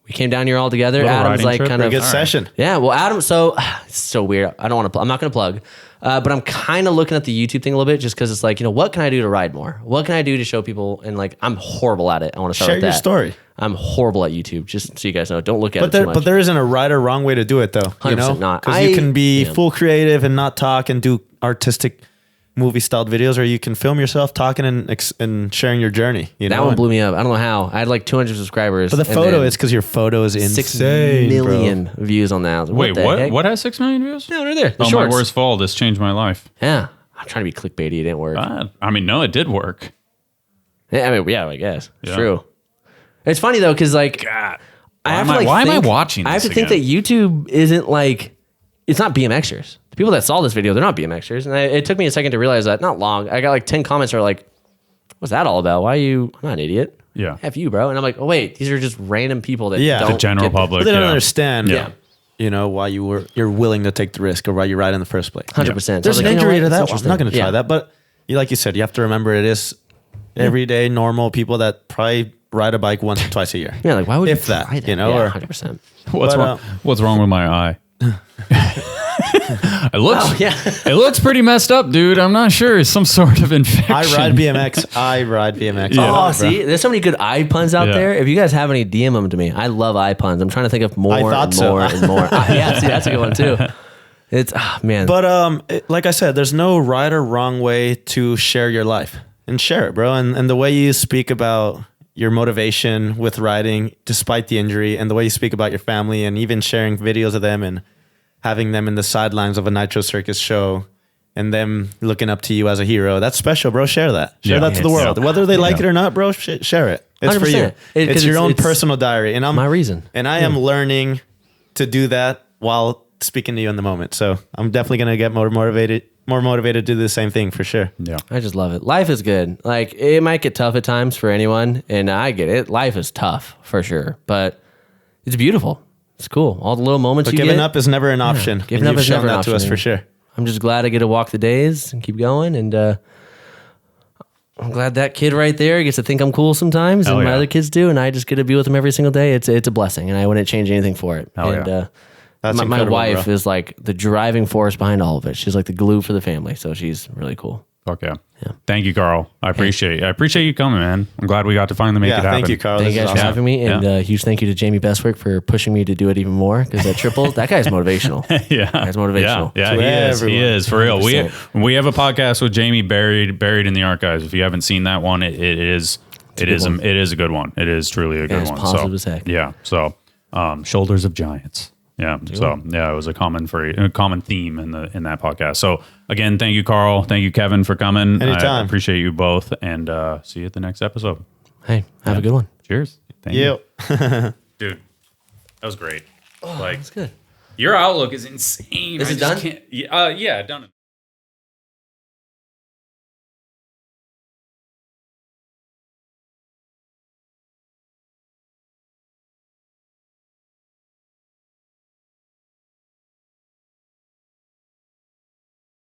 we came down here all together. Little Adam's riding like trip? kind of Good session. Yeah, well, Adam. So it's so weird. I don't want to. I'm not going to plug, but I'm kind of looking at the YouTube thing a little bit, just because it's like, what can I do to ride more? What can I do to show people? And like, I'm horrible at it. I want to start Share with your that. story. I'm horrible at YouTube. Just so you guys know, don't look at it too much. But there isn't a right or wrong way to do it, though. 100% not. Because you can be Yeah. full creative and not talk and do artistic movie styled videos, or you can film yourself talking and sharing your journey. That one blew me up. I don't know how. I had like 200 subscribers. But the and photo then is because your photo is 6 insane, million views on that. I was like, Wait, the what? heck? What has 6 million views? No, right there. The Oh, shorts. my worst fall. This changed my life. Yeah. I'm trying to be clickbaity. It didn't work. I mean, no, it did work. Yeah, I mean, yeah, I guess. It's Yeah. true. It's funny though, because like, God. I have Why to, am like, I- why am I think- watching I have this to think again? that YouTube isn't like, it's not BMXers. The people that saw this video, they're not BMXers. And it took me a second to realize that. Not long. I got like 10 comments that are like, what's that all about? Why are you, I'm not an idiot. Yeah. F you, bro. And I'm like, oh, wait, these are just random people that Yeah. don't The general get this. public. But they don't Yeah. understand, Yeah. why you're willing to take the risk or why you ride in the first place. 100%. There's So I an was like, injury you know to what? that. It's I'm not going to try interesting. that, but like you said, you have to remember it is everyday normal people that probably ride a bike once or twice a year. Yeah, like why would If you that, try that? you know, Yeah, or- 100%. What's But, wrong? What's wrong with my eye? It looks. Oh, yeah. It looks pretty messed up, dude. I'm not sure. It's some sort of infection. I ride BMX. I ride BMX. Yeah. Oh, bro. see, there's so many good eye puns out Yeah. there. If you guys have any, DM them to me. I love eye puns. I'm trying to think of more I thought and so. more and more. Yeah, see, that's a good one too. It's man. But like I said, there's no right or wrong way to share your life, and share it, bro. And the way you speak about your motivation with riding despite the injury, and the way you speak about your family, and even sharing videos of them and having them in the sidelines of a Nitro Circus show and them looking up to you as a hero, that's special, bro. Share that. Share Yeah. that to the world. Yeah. Whether they like Yeah. it or not, bro, share it. It's for 100%. you. It- 'cause It's your own it's personal diary. And I'm my reason. And I am learning to do that while speaking to you in the moment. So I'm definitely going to get more motivated to do the same thing for sure. Yeah. I just love it. Life is good. Like it might get tough at times for anyone, and I get it. Life is tough for sure, but it's beautiful. It's cool. All the little moments But you giving get. up is never an option. Giving and up you've is shown never an that to us option, for yeah. sure. I'm just glad I get to walk the days and keep going, and I'm glad that kid right there gets to think I'm cool sometimes, Hell and my yeah. other kids do, and I just get to be with them every single day. It's a blessing, and I wouldn't change anything for it. Hell and yeah. That's my incredible, wife bro. is like the driving force behind all of it. She's like the glue for the family, so she's really cool. Fuck yeah. Thank you, Carl. I appreciate you coming, man. I'm glad we got to finally make Yeah, it happen. thank you, Carl. Thank This you is guys for awesome. having me, and Yeah. a huge thank you to Jamie Bestwick for pushing me to do it even more, because that triple, that guy's motivational. Yeah. That's motivational. Yeah, To he is. He everyone. is for real. 100%. We have a podcast with Jamie buried in the archives. If you haven't seen that one, it is good one. it is a good one. It is truly a good it's one. positive as heck. Yeah. So shoulders of giants. Yeah. So yeah, it was a common theme in that podcast. So again, thank you, Carl. Thank you, Kevin, for coming. I Anytime. appreciate you both, and see you at the next episode. Hey, have a good one. Cheers. Thank you, Yep. dude. That was great. That's good. Your outlook is insane. Is I it just done? can't- Yeah, done.